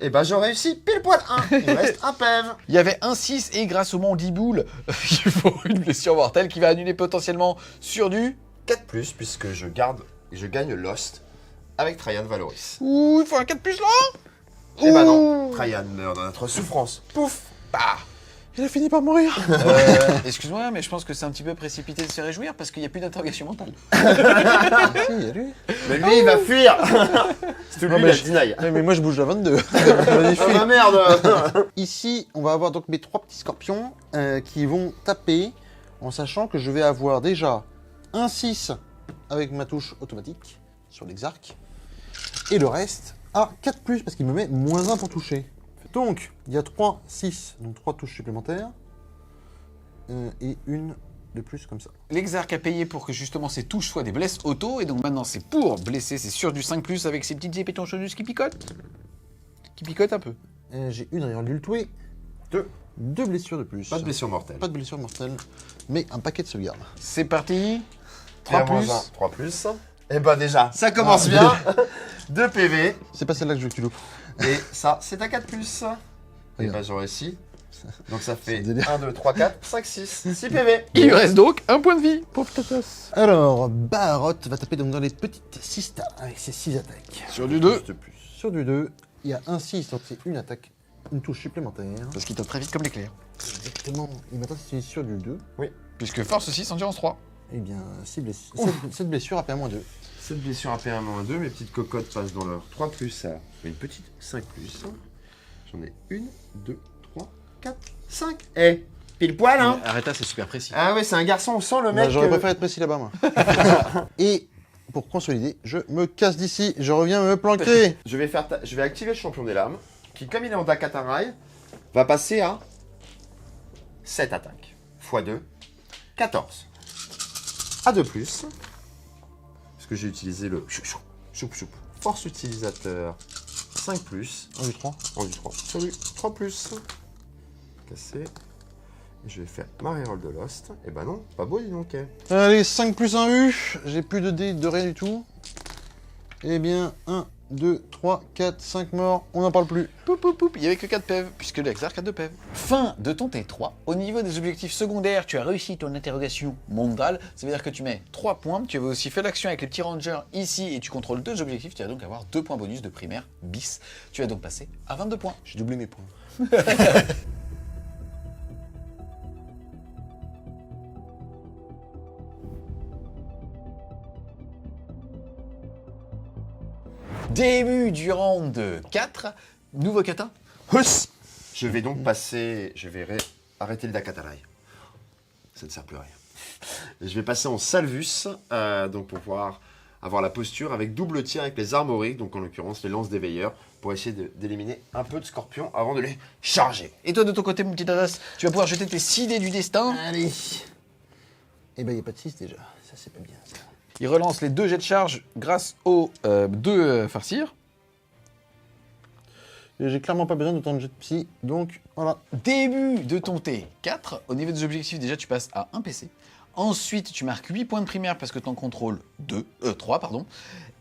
Et ben j'ai réussi pile poil 1. Il me reste un PEV. Il y avait un 6 et grâce au mandiboule, il faut une blessure mortelle qui va annuler potentiellement sur du... 4+, puisque je garde et je gagne Lost avec Tryon Valoris. Ouh, il faut un 4 plus là. Et bah non, Tryon meurt dans notre souffrance. Pouf. Bah. Il a fini par mourir. Excuse-moi, mais je pense que c'est un petit peu précipité de se réjouir parce qu'il n'y a plus d'interrogation mentale. Si, il y a lui. Mais lui, il va fuir. C'est lui, Non, mais la je- deny. Mais moi, je bouge la 22. Oh la merde. Ici, on va avoir donc mes 3 petits scorpions qui vont taper en sachant que je vais avoir déjà un 6 avec ma touche automatique sur l'exarc et le reste à 4 plus parce qu'il me met -1 pour toucher. Donc, il y a 3, 6, donc 3 touches supplémentaires et une de plus comme ça. L'exarc a payé pour que justement ces touches soient des blesses auto, et donc maintenant c'est pour blesser, c'est sur du 5+, avec ces petites épées tonchonneuses qui picotent. Qui picotent un peu. J'ai une reroll d'ultoué, 2 blessures de plus. Pas de blessure mortelle. Pas de blessure mortelle, mais un paquet de sauvegarde. C'est parti. 3 3+. plus. 3+. Et bah déjà, ça commence bien. 2 PV. C'est pas celle-là que je veux que tu loupes. Et ça, c'est à 4+. Et Regarde. bah j'ai réussi. Donc ça fait C'est délire. 1, 2, 3, 4, 5, 6. 6 PV. Il lui reste donc un point de vie. Pauvre tatas. Alors, Barotte va taper donc dans les petites 6 stars avec ses 6 attaques. Sur du 2. De plus. Sur du 2, il y a un 6, donc c'est une attaque, une touche supplémentaire. Parce qu'il tape très vite comme l'éclair. Exactement. Et maintenant, c'est sur du 2. Puisque force 6, endurance 3. Eh bien, 7 blessures à PA-2. Cette blessure à P1-2, mes petites cocottes passent dans leur 3+, à une petite 5+. J'en ai 1, 2, 3, 4, 5. Eh, pile poil, hein. Arrêta, c'est super précis. Ah ouais, c'est un garçon, on sent le mec. J'aurais préféré être précis là-bas, moi. Et pour consolider, je me casse d'ici, je reviens me planquer. Je vais activer le champion des lames, qui, comme il est en Dakatarai, va passer à 7 attaques. x2, 14. À 2+, parce que j'ai utilisé le choup. Force utilisateur 5+, On du 3. en du 3. Sur du 3+. Cassé. Et je vais faire ma reroll de Lost. Et ben non, pas beau dis donc. Allez, 5 plus 1 U. J'ai plus de dés, de rien du tout. Eh bien, 1, 2, 3, 4, 5 morts. On n'en parle plus. Il n'y avait que 4 PEV, puisque l'Exarch a 2 PEV. Fin de ton T3. Au niveau des objectifs secondaires, tu as réussi ton interrogation mondale. Ça veut dire que tu mets 3 points. Tu avais aussi fait l'action avec les petits rangers ici et tu contrôles 2 objectifs. Tu vas donc avoir 2 points bonus de primaire bis. Tu vas donc passer à 22 points. J'ai doublé mes points. Début du round 4. Nouveau kata. Huss. Je vais donc passer. Je vais arrêter le Dakatarai. Ça ne sert plus à rien. Et je vais passer en Salvus, donc pour pouvoir avoir la posture avec double tir avec les armoriques, donc en l'occurrence les lances des veilleurs, pour essayer d'éliminer un peu de scorpions avant de les charger. Et toi de ton côté, mon petit Adas, tu vas pouvoir jeter tes 6 dés du destin. Allez. Eh ben, il n'y a pas de 6 déjà. Ça, c'est pas bien, ça. Il relance les 2 jets de charge grâce aux 2 farcirs. J'ai clairement pas besoin d'autant de jet de psy, donc voilà. Début de ton T4. Au niveau des objectifs, déjà, tu passes à 1 PC. Ensuite, tu marques 8 points de primaire parce que tu en contrôles 3, pardon.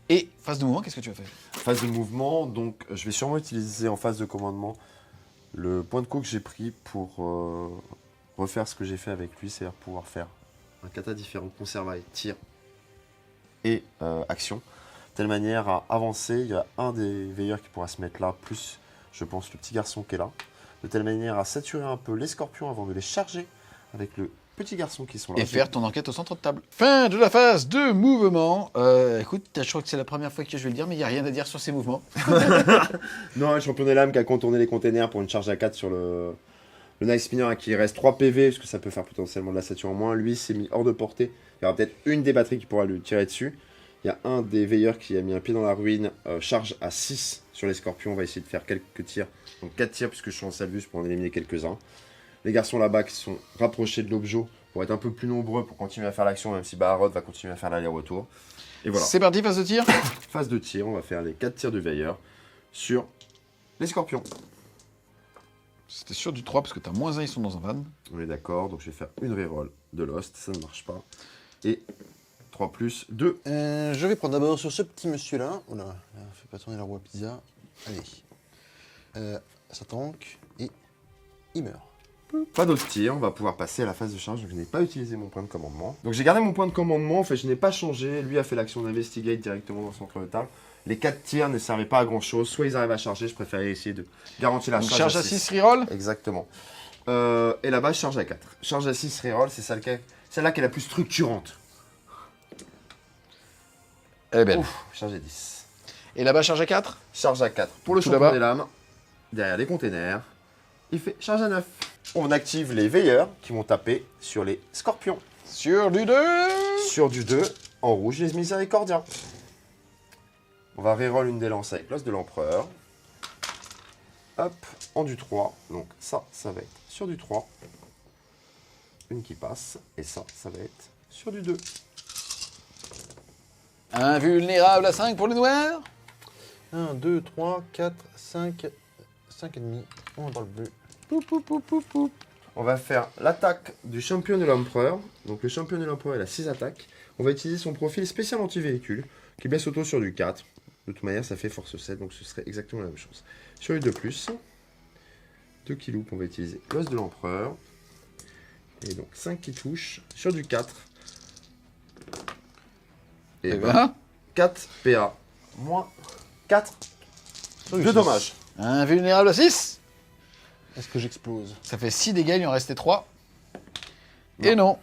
Et phase de mouvement, qu'est-ce que tu vas faire? Phase de mouvement, donc je vais sûrement utiliser en phase de commandement le point de co que j'ai pris pour refaire ce que j'ai fait avec lui, c'est-à-dire pouvoir faire un kata différent, conservail, tir et action. De telle manière à avancer, il y a un des veilleurs qui pourra se mettre là, plus je pense le petit garçon qui est là. De telle manière à saturer un peu les scorpions avant de les charger avec le petit garçon qui sont là. Et faire ton enquête au centre de table. Fin de la phase de mouvement. Écoute, je crois que c'est la première fois que je vais le dire, mais il n'y a rien à dire sur ces mouvements. Non, le champion des lames qui a contourné les containers pour une charge à 4 sur le Nice Spinner à qui il reste 3 PV, parce que ça peut faire potentiellement de la sature en moins. Lui, s'est mis hors de portée. Il y aura peut-être une des batteries qui pourra lui tirer dessus. Il y a un des veilleurs qui a mis un pied dans la ruine, charge à 6 sur les scorpions. On va essayer de faire quelques tirs. Donc 4 tirs, puisque je suis en Salvus pour en éliminer quelques-uns. Les garçons là-bas qui sont rapprochés de l'objet pour être un peu plus nombreux pour continuer à faire l'action, même si Baharod va continuer à faire l'aller-retour. Et voilà. C'est parti, phase de tir. Phase de tir, on va faire les 4 tirs du veilleur sur les scorpions. C'était sûr du 3 parce que t'as -1, ils sont dans un van. On est d'accord, donc je vais faire une reroll de Lost, ça ne marche pas. Et 3 plus 2. Je vais prendre d'abord sur ce petit monsieur-là. Oula, là, fais pas tourner la roue à pizza. Allez. Ça tank et il meurt. Pas d'autres tirs, on va pouvoir passer à la phase de charge. Donc je n'ai pas utilisé mon point de commandement. Donc j'ai gardé mon point de commandement, en fait je n'ai pas changé. Lui a fait l'action d'investigate directement dans le centre de table. Les 4 tirs ne servaient pas à grand chose. Soit ils arrivent à charger, je préférais essayer de garantir la Donc charge charge à 6, reroll. Exactement. Et là-bas, charge à 4. Charge à 6, reroll, c'est celle-là qui est la plus structurante. Elle est belle. Ouf, charge à 10. Et là-bas, charge à 4. Charge à 4 pour le Tout champion là-bas. des lames. Derrière les containers. Il fait charge à 9. On active les veilleurs qui vont taper sur les scorpions. Sur du 2. Sur du 2, en rouge, les miséricordiens. On va reroll une des lances avec l'os de l'empereur. Hop, en du 3. Donc ça va être sur du 3. Une qui passe. Et ça va être sur du 2. Invulnérable à 5 pour les noirs. 1, 2, 3, 4, 5, 5 et demi. On n'en parle plus. On va faire l'attaque du champion de l'empereur. Donc le champion de l'empereur, il a 6 attaques. On va utiliser son profil spécial anti-véhicule, qui baisse auto sur du 4. De toute manière, ça fait force 7, donc ce serait exactement la même chose. Sur les 2+, 2 qui loupent, on va utiliser l'os de l'empereur. Et donc 5 qui touchent, sur du 4. Et ben, 4 PA, moins 4 de dommages. Invulnérable à 6. Est-ce que j'explose? Ça fait 6 dégâts, il en restait 3. Et non.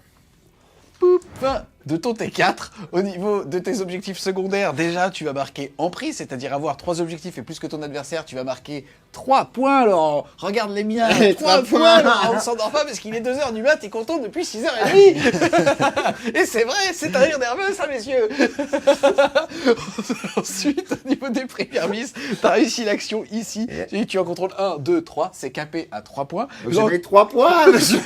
Poup. Fin de ton T4. Au niveau de tes objectifs secondaires, déjà, tu vas marquer en prix, c'est-à-dire avoir 3 objectifs et plus que ton adversaire, tu vas marquer 3 points, Laurent. Regarde les miens, 3 points, Laurent. On ne s'endort pas parce qu'il est 2h du mat, il compte depuis 6h30. Et c'est vrai, c'est un rire nerveux, ça, messieurs. Ensuite, au niveau des premières mises, tu as réussi l'action ici. Tu en contrôles 1, 2, 3, c'est capé à 3 points. J'ai mis 3 points, monsieur.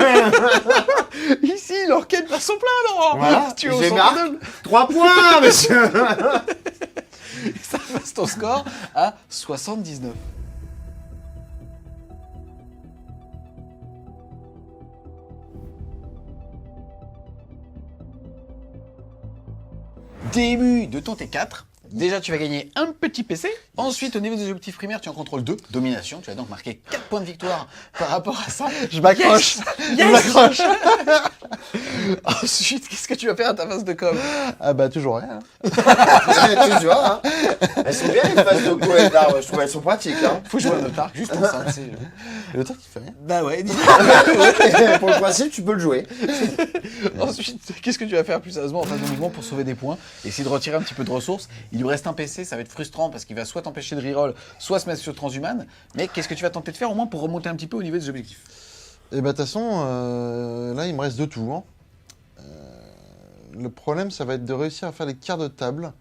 Ici, l'orchestre passe son plein, Laurent. Voilà, Tu es au j'ai centre marqué de- 3 points, monsieur. Ça passe ton score à 79. Début de ton T4. Déjà, tu vas gagner un petit PC. Ensuite, au niveau des objectifs primaires, tu en contrôles 2. Domination. Tu vas donc marquer 4 points de victoire par rapport à ça. Je m'accroche. Yes. Je m'accroche. Ensuite, qu'est-ce que tu vas faire à ta phase de com? Ah bah toujours rien. Toujours, hein. Elles sont bien, les phases de co et d'art. Je trouve qu'elles sont pratiques, hein. Faut jouer à notre arc juste pour ça, tu sais. Et le truc qui fait rien. Bah ouais, dis. Pour le principe, tu peux le jouer. Ensuite, qu'est-ce que tu vas faire plus sérieusement en phase de mouvement pour sauver des points? Essayer de retirer un petit peu de ressources. Il lui reste un PC, ça va être frustrant parce qu'il va soit t'empêcher de reroll, soit se mettre sur Transhuman. Mais qu'est-ce que tu vas tenter de faire au moins pour remonter un petit peu au niveau des objectifs? Et bah de toute façon, là il me reste 2 tours. Le problème ça va être de réussir à faire les quarts de table.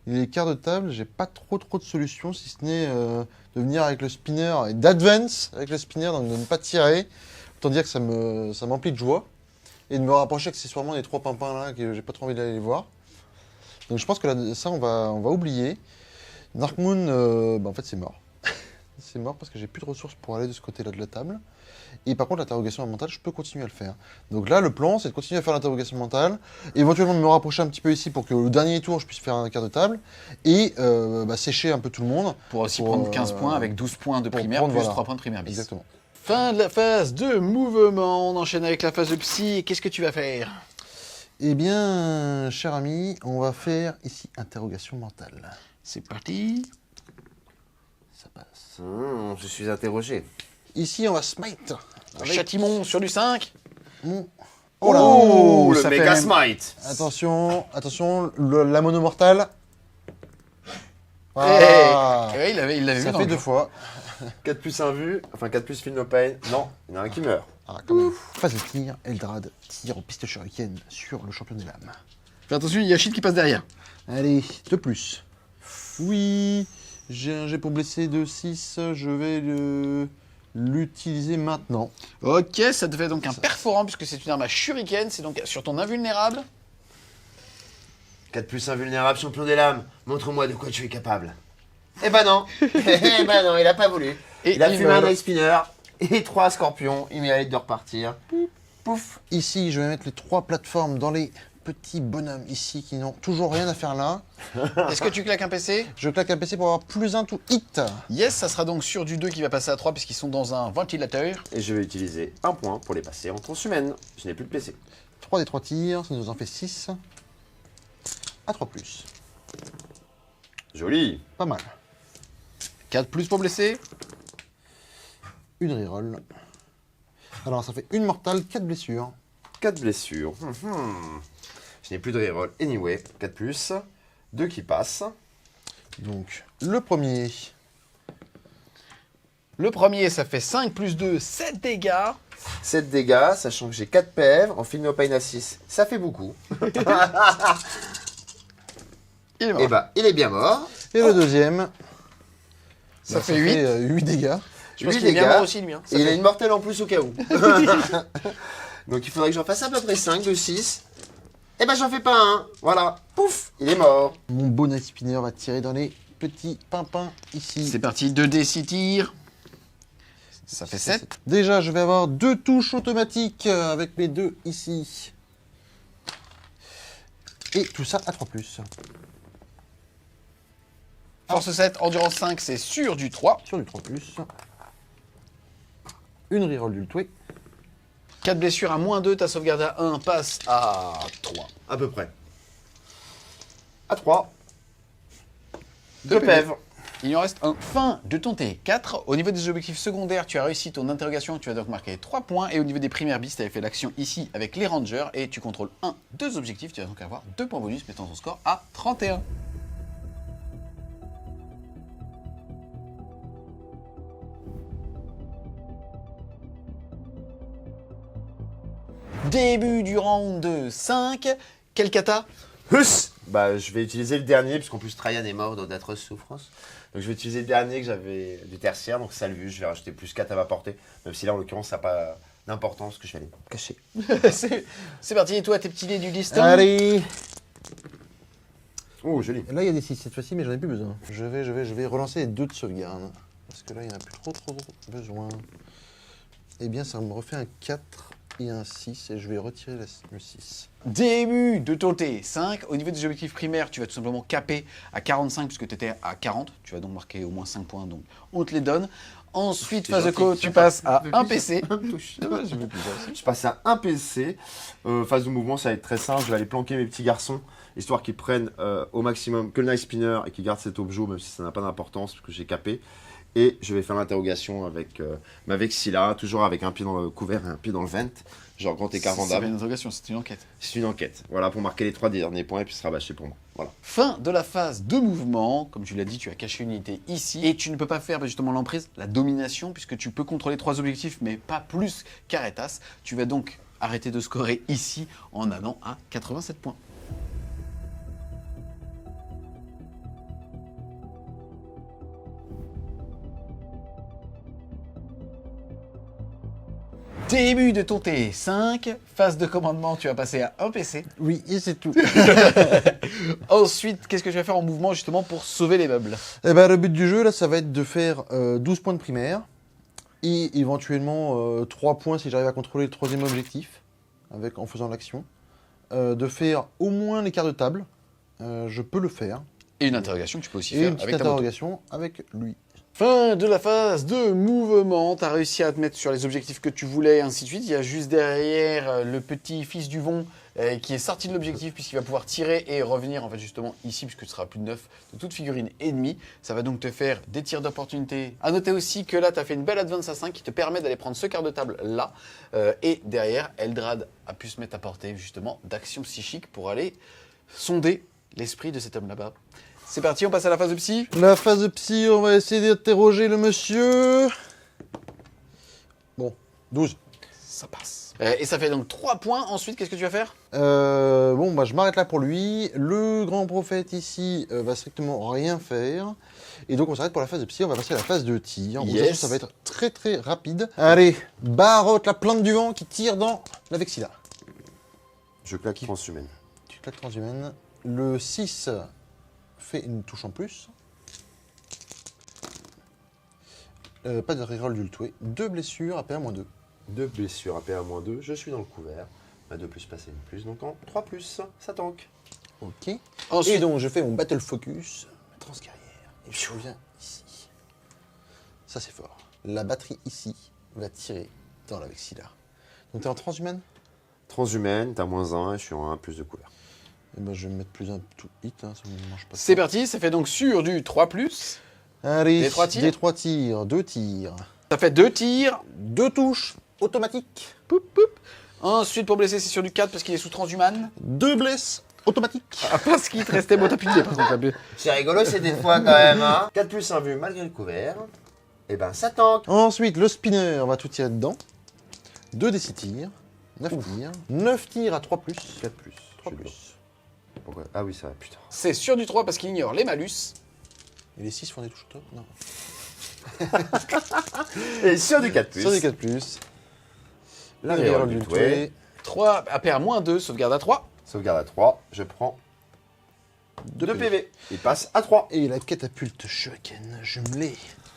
Et les quarts de table, j'ai pas trop de solutions si ce n'est de venir avec le spinner et d'advance avec le spinner, donc de ne pas tirer. Autant dire que ça m'emplit de joie. Et de me rapprocher accessoirement des 3 pimpins là que j'ai pas trop envie d'aller les voir. Donc je pense que là, ça on va oublier. Darkmoon, en fait c'est mort. C'est mort parce que j'ai plus de ressources pour aller de ce côté-là de la table. Et par contre l'interrogation mentale, je peux continuer à le faire. Donc là le plan c'est de continuer à faire l'interrogation mentale, éventuellement de me rapprocher un petit peu ici pour que le dernier tour je puisse faire un quart de table, et sécher un peu tout le monde. Pour aussi prendre 15 points avec 12 points de pour primaire prendre, plus voilà. 3 points de primaire bis. Exactement. Fin de la phase de mouvement. On enchaîne avec la phase de psy. Qu'est-ce que tu vas faire? Eh bien, cher ami, on va faire ici interrogation mentale. C'est parti. Ça passe. Je suis interrogé. Ici on va smite. Avec Châtiment sur du 5. mon... Oh, le ça fait méga même- smite. Attention, la mono mortale. Eh, Ah, eh, il l'avait vu ça dans fait le 2 jeu. fois. 4 plus 1 vue, enfin 4 plus feel no pain. Non, il y en a un qui meurt. Ah, quand même. Phase de tir, Eldrad tire au piste shuriken sur le champion des lames. Fais attention, il y a Shit qui passe derrière. Allez, 2 plus. Oui, j'ai un jet pour blesser de 6, je vais l'utiliser maintenant. Ok, ça te fait donc un perforant puisque c'est une arme à shuriken. C'est donc sur ton invulnérable. 4 plus invulnérable, champion des lames. Montre-moi de quoi tu es capable. Eh ben non. Eh ben non, il a pas voulu. Et Il a fumé un meurt. Ice Spinner et 3 scorpions. Il mérite de repartir. Pouf. Ici, je vais mettre les 3 plateformes dans les petits bonhommes ici qui n'ont toujours rien à faire là. Est-ce que tu claques un PC? Je claque un PC pour avoir plus 1 to hit. Yes, ça sera donc sur du 2 qui va passer à 3 puisqu'ils sont dans un ventilateur. Et je vais utiliser un point pour les passer en transhumaine. Je n'ai plus de PC. 3 des 3 tirs, ça nous en fait 6. À 3 plus. Joli. Pas mal. 4 plus pour blesser. Une reroll. Alors ça fait une mortale, 4 blessures. 4 blessures. Je n'ai plus de reroll anyway. 4 plus. 2 qui passent. Donc le premier, Le premier, ça fait 5 plus 2, 7 dégâts. 7 dégâts, sachant que j'ai 4 PF en feel no pain à 6. Ça fait beaucoup. Il est mort. Et bah, il est bien mort. et le deuxième, ça fait 8. 8 dégâts. Je pense huit qu'il est bien dégâts. mort aussi, lui. Hein. Et il a une mortelle en plus au cas où. Donc il faudrait que j'en fasse à peu près 5 de 6. Et ben j'en fais pas un. Voilà. Pouf, il est mort. Mon beau Night Spinner va tirer dans les petits pimpins ici. C'est parti, 2d6 tirs. Ça fait 7. Déjà, je vais avoir 2 touches automatiques avec mes 2 ici. Et tout ça à 3 plus. Force 7, endurance 5, c'est sur du 3. Sur du 3 plus. Une reroll d'ultway. 4 blessures à moins 2, ta sauvegarde à 1 passe à 3. À peu près. À 3. 2 2 PV. Il en reste un. Fin de ton T4. Au niveau des objectifs secondaires, tu as réussi ton interrogation, tu vas donc marquer 3 points. Et au niveau des primaires bis, tu avais fait l'action ici avec les rangers et tu contrôles 2 objectifs. Tu vas donc avoir 2 points bonus, mettant ton score à 31. Début du round 5. Quel kata? Huss. Bah, je vais utiliser le dernier, puisqu'en plus Trajan est mort dans d'atroces souffrances. Donc je vais utiliser le dernier que j'avais du tertiaire, donc Salvus. Je vais rajouter plus 4 à ma portée, même si là en l'occurrence ça n'a pas d'importance, que je vais aller me cacher. C'est parti, et toi tes petits dés du listing? Allez. Oh, joli. Là, il y a des 6 cette fois-ci, mais j'en ai plus besoin. Je vais relancer les 2 de sauvegarde. Parce que là, il n'y en a plus trop besoin. Eh bien, ça me refait un 4 et un 6, et je vais retirer le 6. Début de ton T5. Au niveau des objectifs primaires, tu vas tout simplement caper à 45 puisque tu étais à 40. Tu vas donc marquer au moins 5 points, donc on te les donne. Ensuite, phase de co, tu passes à 1 PC. Je passe à 1 PC. Phase de mouvement, ça va être très simple. Je vais aller planquer mes petits garçons, histoire qu'ils prennent au maximum que le Nice Spinner et qu'ils gardent cet objet, même si ça n'a pas d'importance, parce que j'ai capé. Et je vais faire l'interrogation avec ma Vexilla, toujours avec un pied dans le couvert et un pied dans le vent. Genre grand écart C'est pas vendable. une interrogation, c'est une enquête. C'est une enquête. Voilà, pour marquer les 3 derniers points et puis se rabâcher pour moi. Voilà. Fin de la phase de mouvement. Comme tu l'as dit, tu as caché une unité ici. Et tu ne peux pas faire justement l'emprise, la domination, puisque tu peux contrôler 3 objectifs, mais pas plus qu'Aretas. Tu vas donc arrêter de scorer ici en allant à 87 points. Début de ton T5, phase de commandement, tu vas passer à 1 PC. Oui, et c'est tout. Ensuite, qu'est-ce que tu vas faire en mouvement justement pour sauver les meubles? Eh ben, le but du jeu, là, ça va être de faire 12 points de primaire. Et éventuellement 3 points si j'arrive à contrôler le 3e objectif, en faisant l'action. De faire au moins l'écart de table. Je peux le faire. Et une interrogation que tu peux aussi Et faire une petite avec ta moto. interrogation avec lui. Fin de la phase de mouvement, tu as réussi à te mettre sur les objectifs que tu voulais et ainsi de suite. Il y a juste derrière le petit fils du vent qui est sorti de l'objectif puisqu'il va pouvoir tirer et revenir en fait justement ici puisque ce sera plus de 9 de toute figurine ennemie. Ça va donc te faire des tirs d'opportunité. A noter aussi que là tu as fait une belle advance à 5 qui te permet d'aller prendre ce quart de table là. Et derrière, Eldrad a pu se mettre à portée justement d'action psychique pour aller sonder l'esprit de cet homme là-bas. C'est parti, on passe à la phase de psy. La phase de psy, on va essayer d'interroger le monsieur. Bon, 12. Ça passe. Et ça fait donc 3 points. Ensuite, qu'est-ce que tu vas faire? Bon, bah, je m'arrête là pour lui. Le grand prophète ici va strictement rien faire. Et donc on s'arrête pour la phase de psy, on va passer à la phase de tir. Où Yes. ça va être très très rapide. Allez, Barotte, la plante du vent qui tire dans la Vexilla. Je claque transhumaine. Tu claques transhumaine. Le 6 fait une touche en plus. Pas de reroll du tuer. 2 blessures, AP1-2. 2 blessures à PA-2, je suis dans le couvert. Ma 2 plus passé une plus, donc en 3 plus, ça tank. Ok. Ensuite, Et donc je fais mon battle focus, ma transcarrière, et je reviens ici. Ça c'est fort. La batterie ici va tirer dans la Vexilla. Donc t'es en transhumaine? Transhumaine, t'as -1 et je suis en 1 plus de couvert. Et ben je vais mettre plus un tout hit, hein, ça ne mange pas. c'est parti, ça fait donc sur du 3+. Allez, Des 3 tirs. des 3 tirs, 2 tirs. Ça fait 2 tirs. 2 touches automatiques. Poup, poup. Ensuite, pour blesser, c'est sur du 4 parce qu'il est sous transhuman. 2 blesses automatiques. Ah, parce qu'il te restait mot appuyé par contre. C'est rigolo, c'est des fois quand même, hein. 4 plus 1 vu malgré le couvert. Et ben ça tank. Ensuite, le spinner va tout tirer dedans. 2 des 6 tirs. 9 tirs. 9 tirs à 3+. 4 plus. 3+. Pourquoi? Ah oui, ça va, putain. C'est sur du 3 parce qu'il ignore les malus. Et les 6 font des touches top? Non. Et sur du 4 plus. Sur des 4+. La Le reroll reroll du du toué. tué. 3 APR-2, sauvegarde à 3. Sauvegarde à 3, je prends 2 2 PV. Il passe à 3. Et la catapulte Shuriken, je me l'ai.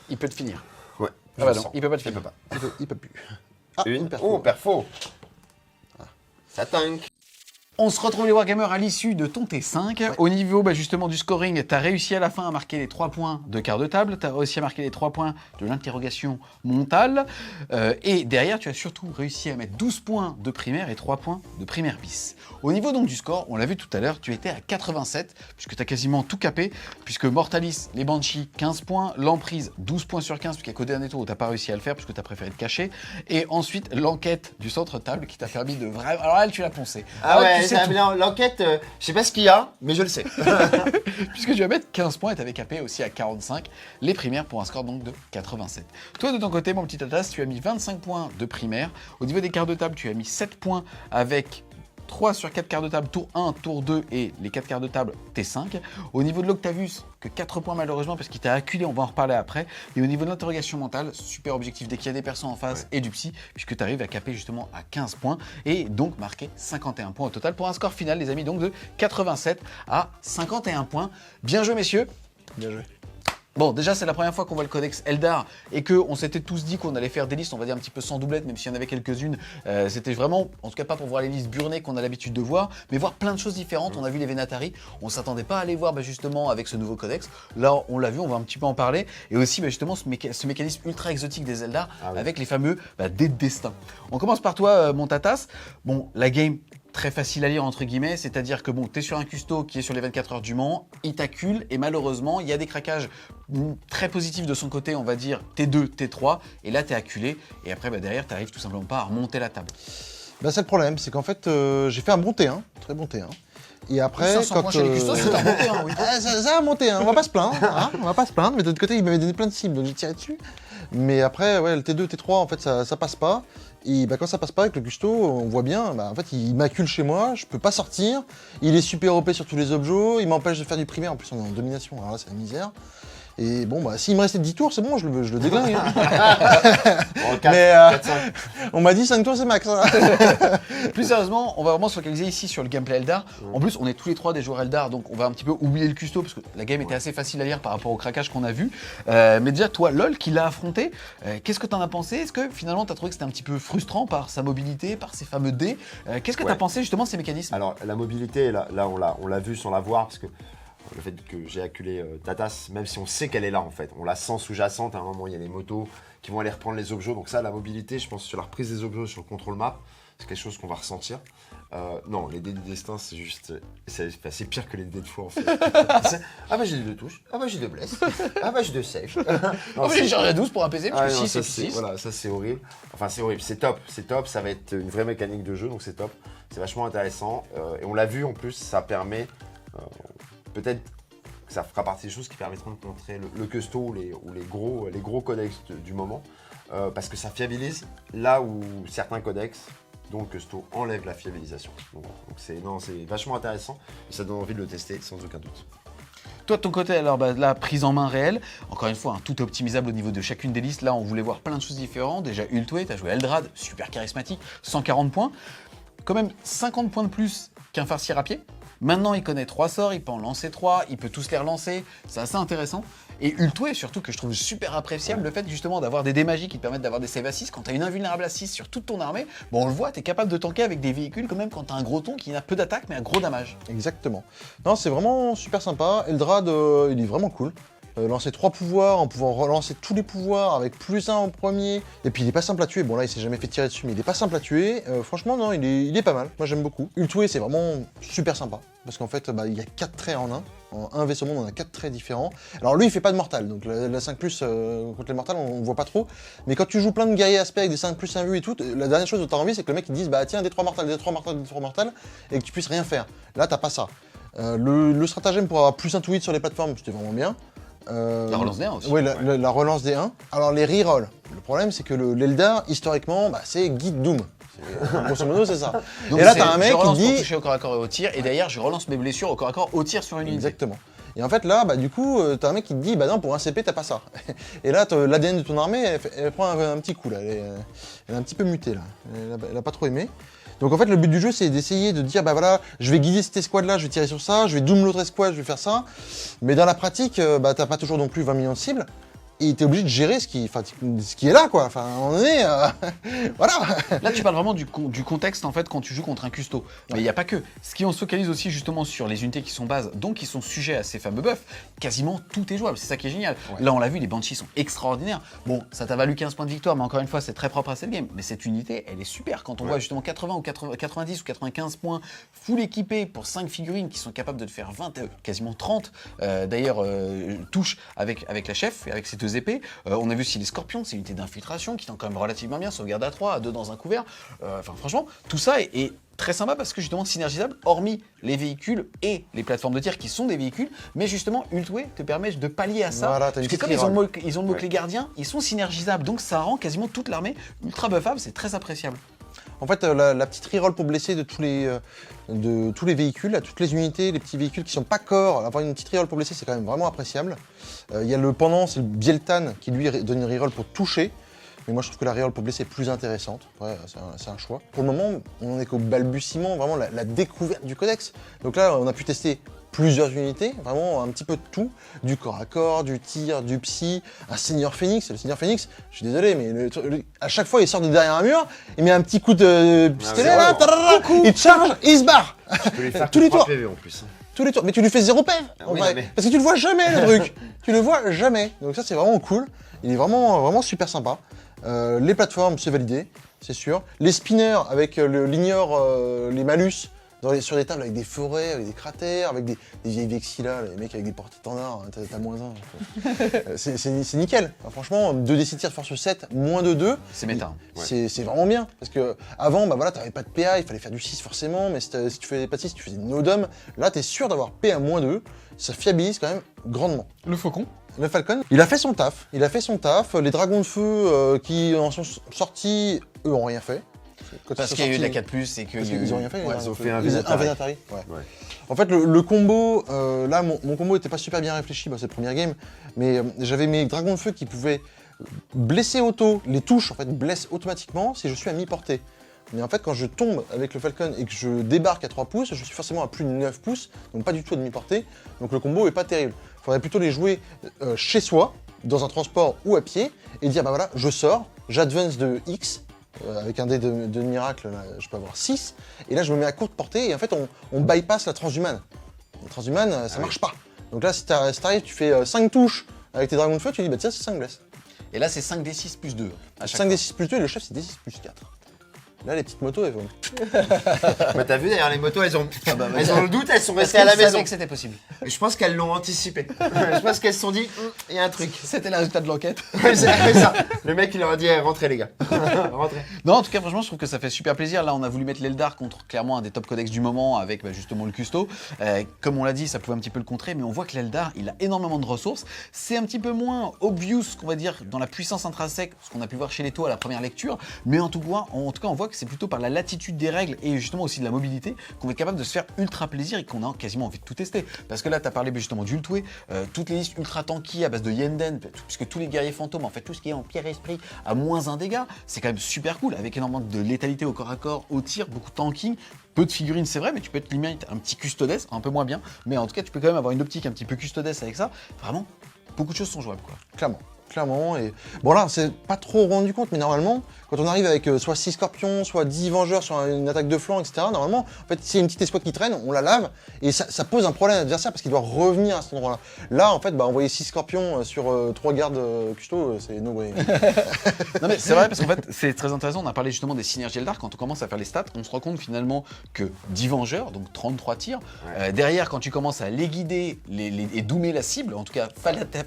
Il peut te finir. Ouais. Ah bah je non, sens. il peut pas te Il finir. peut pas. Il peut plus. Ah, Une. perfo. Oh, perfo. Ça tank. On se retrouve les Wargamers à l'issue de ton T5. Au niveau justement du scoring, tu as réussi à la fin à marquer les 3 points de quart de table, tu as réussi à marquer les 3 points de l'interrogation mentale, et derrière tu as surtout réussi à mettre 12 points de primaire et 3 points de primaire bis. Au niveau donc du score, on l'a vu tout à l'heure, tu étais à 87, puisque tu as quasiment tout capé, puisque Mortalis, les Banshees, 15 points, l'Emprise, 12 points sur 15, puisqu'il y a qu'au dernier tour où tu n'as pas réussi à le faire, puisque tu as préféré te cacher, et ensuite l'enquête du centre table qui t'a permis de vraiment... Alors elle, tu l'as poncé. Ah Alors, ouais, tu sais tout. l'enquête, je sais pas ce qu'il y a, mais je le sais. Puisque tu vas mettre 15 points et tu avais capé aussi à 45 les primaires pour un score donc de 87. Toi de ton côté, mon petit Atas, tu as mis 25 points de primaire. Au niveau des quarts de table, tu as mis 7 points avec 3 sur 4 quarts de table, tour 1, tour 2 et les 4 quarts de table T5. Au niveau de l'Octavius, que 4 points malheureusement parce qu'il t'a acculé, on va en reparler après. Et au niveau de l'interrogation mentale, super objectif dès qu'il y a des personnes en face et du psy, puisque tu arrives à caper justement à 15 points et donc marquer 51 points au total pour un score final, les amis, donc de 87 à 51 points. Bien joué, messieurs. Bien joué. Bon, déjà, c'est la première fois qu'on voit le codex Eldar et qu'on s'était tous dit qu'on allait faire des listes, on va dire un petit peu sans doublette, même s'il y en avait quelques-unes. C'était vraiment, en tout cas pas pour voir les listes burnées qu'on a l'habitude de voir, mais voir plein de choses différentes. On a vu les Venatari, on s'attendait pas à les voir justement avec ce nouveau codex. Là, on l'a vu, on va un petit peu en parler. Et aussi justement ce mécanisme ultra exotique des Eldar avec les fameux dés de destin. On commence par toi, mon Tatas. Bon, la game... très facile à lire entre guillemets, c'est-à-dire que bon, tu es sur un custo qui est sur les 24 heures du Mans, il t'accule et malheureusement, il y a des craquages très positifs de son côté, on va dire T2, T3, et là tu es acculé et après derrière tu arrives tout simplement pas à remonter la table. Bah, c'est le problème, c'est qu'en fait, j'ai fait un bon T1, très bon T1. Et après, 500 points chez les custos, c'est un bon T1, oui. ça a monté, hein. On va pas se plaindre, hein. On va pas se plaindre, mais de l'autre côté, il m'avait donné plein de cibles, donc j'ai tiré dessus. Mais après, ouais, le T2, T3, en fait, ça passe pas. Et quand ça passe pas avec le custo, on voit bien, en fait, il m'accule chez moi, je peux pas sortir. Il est super OP sur tous les objets, il m'empêche de faire du primaire, en plus on est en domination, alors là, c'est la misère. Et bon, s'il me restait 10 tours, c'est bon, je le déglingue. Hein. Oh, 4, Mais 4, 5. on m'a dit 5 tours, c'est max. Hein. Plus sérieusement, on va vraiment se focaliser ici sur le gameplay Eldar. En plus, on est tous les trois des joueurs Eldar, donc on va un petit peu oublier le custo parce que la game était assez facile à lire par rapport au craquage qu'on a vu. Mais déjà, toi, LOL, qui l'a affronté, qu'est-ce que t'en as pensé? Est-ce que finalement, t'as trouvé que c'était un petit peu frustrant par sa mobilité, par ses fameux dés? Qu'est-ce que t'as pensé justement de ces mécanismes? Alors, la mobilité, là on l'a vu sans la voir, parce que le fait que j'ai acculé Tatas, même si on sait qu'elle est là en fait, on la sent sous-jacente, à un moment il y a les motos qui vont aller reprendre les objets, donc ça, la mobilité, je pense sur la reprise des objets, sur le contrôle map, c'est quelque chose qu'on va ressentir. Non, les dés du destin, c'est juste, c'est pire que les dés de fou en fait. Ah bah j'ai 2 touches, ah bah j'ai 2 blesses, ah bah j'ai 2 saves. Oh, j'ai chargé à 12 pour un PC, parce que 6 et 6. Voilà, ça c'est horrible. Enfin c'est horrible, c'est top, ça va être une vraie mécanique de jeu, donc c'est top. C'est vachement intéressant, et on l'a vu en plus, ça permet, peut-être que ça fera partie des choses qui permettront de montrer le custo ou les gros codex du moment, parce que ça fiabilise là où certains codex, dont le custo, enlèvent la fiabilisation. Donc c'est vachement intéressant, et ça donne envie de le tester sans aucun doute. Toi de ton côté, alors la prise en main réelle, encore une fois, tout est optimisable au niveau de chacune des listes. Là, on voulait voir plein de choses différentes. Déjà, Ultway, tu as joué Eldrad, super charismatique, 140 points. Quand même 50 points de plus qu'un farcier à pied. Maintenant, il connaît 3 sorts, il peut en lancer 3, il peut tous les relancer. C'est assez intéressant. Et Ultway, surtout, que je trouve super appréciable, le fait justement d'avoir des dés magiques qui te permettent d'avoir des save à 6. Quand tu as une invulnérable à 6 sur toute ton armée, bon, on le voit, tu es capable de tanker avec des véhicules quand même quand tu as un gros ton qui n'a peu d'attaque mais un gros damage. Exactement. Non, c'est vraiment super sympa. Eldrad, il est vraiment cool. Lancer 3 pouvoirs, en pouvant relancer tous les pouvoirs avec +1 en premier. Et puis il est pas simple à tuer. Bon là il s'est jamais fait tirer dessus, mais il est pas simple à tuer. Franchement non, il est pas mal. Moi j'aime beaucoup. Ultway c'est vraiment super sympa. Parce qu'en fait il y a 4 traits en un. En un vaisseau monde on a 4 traits différents. Alors lui il fait pas de mortal, donc la 5 contre les mortals on voit pas trop. Mais quand tu joues plein de guerriers aspects avec des 5+ 1 vue et tout, la dernière chose dont t'as envie c'est que le mec il dise bah tiens des 3 mortals, des 3 mortals, des 3 mortals, et que tu puisses rien faire. Là t'as pas ça. Le stratagème pour avoir +1 to hit sur les plateformes c'était vraiment bien. La relance des 1 aussi. Oui, la relance des 1. Alors les rerolls, le problème c'est que l'Eldar, historiquement, c'est Guide Doom. Grosso modo, c'est ça. Donc et là, t'as un mec je relance qui dit... pour toucher au corps à corps et au tir, et derrière, je relance mes blessures au corps à corps au tir sur une unité. Exactement. Et en fait, là, du coup, t'as un mec qui te dit, bah non, pour un CP, t'as pas ça. Et là, l'ADN de ton armée, elle prend un petit coup, là. Elle est un petit peu mutée, là. Elle a pas trop aimé. Donc en fait, le but du jeu, c'est d'essayer de dire, bah voilà, je vais guider cette escouade-là, je vais tirer sur ça, je vais doom l'autre escouade, je vais faire ça. Mais dans la pratique, t'as pas toujours non plus 20 millions de cibles. et t'es obligé de gérer ce qui est là, quoi. Enfin, on est... voilà. Là, tu parles vraiment du contexte, en fait, quand tu joues contre un custo. Mais il n'y a pas que. Ce qui on se focalise aussi, justement, sur les unités qui sont bases, donc qui sont sujets à ces fameux buffs, quasiment tout est jouable. C'est ça qui est génial. Ouais. Là, on l'a vu, les Banshees sont extraordinaires. Bon, ça t'a valu 15 points de victoire, mais encore une fois, c'est très propre à cette game. Mais cette unité, elle est super. Quand on voit justement 80 ou 90 ou 95 points full équipés pour 5 figurines qui sont capables de te faire 20, quasiment 30, d'ailleurs, touches avec la chef, avec ses 2 épées. On a vu aussi les scorpions, c'est une unité d'infiltration qui tend quand même relativement bien, sauvegarde à 3, à 2 dans un couvert. Enfin, franchement, tout ça est très sympa parce que justement synergisable, hormis les véhicules et les plateformes de tir qui sont des véhicules, mais justement Ultway te permet de pallier à ça. Voilà, t'as une parce que comme petite ils ont le mot-clé gardien, ils sont synergisables, donc ça rend quasiment toute l'armée ultra buffable, c'est très appréciable. En fait, la petite reroll pour blesser de tous les véhicules, à toutes les unités, les petits véhicules qui sont pas corps, avoir une petite reroll pour blesser, c'est quand même vraiment appréciable. Il y a le pendant, c'est le Bieltan qui lui donne une reroll pour toucher. Mais moi, je trouve que la reroll pour blesser est plus intéressante. Ouais, c'est un choix. Pour le moment, on n'est qu'au balbutiement, vraiment la découverte du codex. Donc là, on a pu tester plusieurs unités, vraiment un petit peu de tout. Du corps à corps, du tir, du psy, un Seigneur Phoenix. Le Seigneur Phoenix, je suis désolé, mais à chaque fois, il sort de derrière un mur, il met un petit coup de pistolet là, il charge, il se barre. Tu peux lui faire Tous les 3 tours. PV en plus. Tous les tours. Mais tu lui fais 0 PV, en Oui, vrai. mais- Parce que tu le vois jamais, le truc. Tu le vois jamais. Donc ça, c'est vraiment cool. Il est vraiment super sympa. Les plateformes, c'est validé, c'est sûr. Les spinners avec l'ignore, les malus sur des tables avec des forêts, avec des cratères, avec des vieilles vexillas, les mecs avec des porte-étendards, t'as -1. C'est nickel. Enfin, franchement, 2d6 de tir force 7, moins de 2. C'est méta. Ouais. C'est vraiment bien. Parce que avant, bah voilà, t'avais pas de PA, il fallait faire du 6 forcément, mais si tu faisais pas de 6, tu faisais une no-dom. Là, t'es sûr d'avoir PA moins 2. Ça fiabilise quand même grandement. Le faucon. Le Falcon, il a fait son taf. Les dragons de feu qui en sont sortis, eux, ont rien fait. Quand Parce ils sont qu'il y a eu de la sortis- 4+, et que... Parce qu'ils ont rien fait. les Ouais, dragons ils ont de feu. fait un Ils- Vénatari. Vénatari, ouais. Ouais. En fait, le combo, là, mon combo était pas super bien réfléchi, bah, c'est le premier game, mais j'avais mes dragons de feu qui pouvaient blesser auto, les touches en fait blessent automatiquement si je suis à mi-portée. Mais en fait, quand je tombe avec le Falcon et que je débarque à 3 pouces, je suis forcément à plus de 9 pouces, donc pas du tout à demi-portée, donc le combo est pas terrible. Il faudrait plutôt les jouer chez soi, dans un transport ou à pied, et dire bah voilà, je sors, j'advance de X, avec un dé de miracle, là, je peux avoir 6, et là je me mets à courte portée, et en fait on bypass la transhumane. La transhumane, ça marche pas. Donc là, si t'arrives, tu fais 5 touches avec tes dragons de feu, tu dis bah tiens, c'est 5 blesses. Et là, c'est 5d6 plus 2. À chaque 5 fois. D6 plus 2, et le chef c'est D6 plus 4. Là, les petites motos, elles vont. Bah, t'as vu d'ailleurs les motos, elles ont bah, le doute, elles sont Parce restées à la qu'elle savait maison. que c'était possible. Je pense qu'elles l'ont anticipé. Je pense qu'elles se sont dit, il y a un truc. C'était le résultat de l'enquête. Ouais, c'est ça. Le mec il leur a dit, rentrez les gars. Rentrez. Non, en tout cas, franchement, je trouve que ça fait super plaisir. Là, on a voulu mettre l'Eldar contre clairement un des top codex du moment avec justement le Custo. Comme on l'a dit, ça pouvait un petit peu le contrer, mais on voit que l'Eldar, il a énormément de ressources. C'est un petit peu moins obvious, qu'on va dire, dans la puissance intrinsèque, ce qu'on a pu voir chez Leto à la première lecture. Mais en tout cas, on voit que c'est plutôt par la latitude des règles et justement aussi de la mobilité qu'on est capable de se faire ultra plaisir et qu'on a quasiment envie de tout tester. Parce que là, tu as parlé justement d'Ultway, toutes les listes ultra tanky à base de Yenden, puisque tous les guerriers fantômes, en fait, tout ce qui est en pierre-esprit à -1 dégâts, c'est quand même super cool, avec énormément de létalité au corps à corps, au tir, beaucoup de tanking, peu de figurines, c'est vrai, mais tu peux être limite un petit custodes, un peu moins bien, mais en tout cas, tu peux quand même avoir une optique un petit peu custodes avec ça. Vraiment, beaucoup de choses sont jouables, quoi. Clairement. Et bon, là, c'est pas trop rendu compte, mais normalement, quand on arrive avec soit 6 scorpions, soit 10 vengeurs sur une attaque de flanc, etc., normalement, en fait, s'il y a une petite escouade qui traîne, on la lave, et ça pose un problème à l'adversaire parce qu'il doit revenir à cet endroit-là. Là, en fait, bah, envoyer 6 scorpions sur 3 gardes custo, c'est no way. Non mais c'est vrai parce qu'en fait c'est très intéressant, on a parlé justement des synergies Eldar, quand on commence à faire les stats, on se rend compte finalement que 10 vengeurs, donc 33 tirs, derrière quand tu commences à les guider et doomer la cible, en tout cas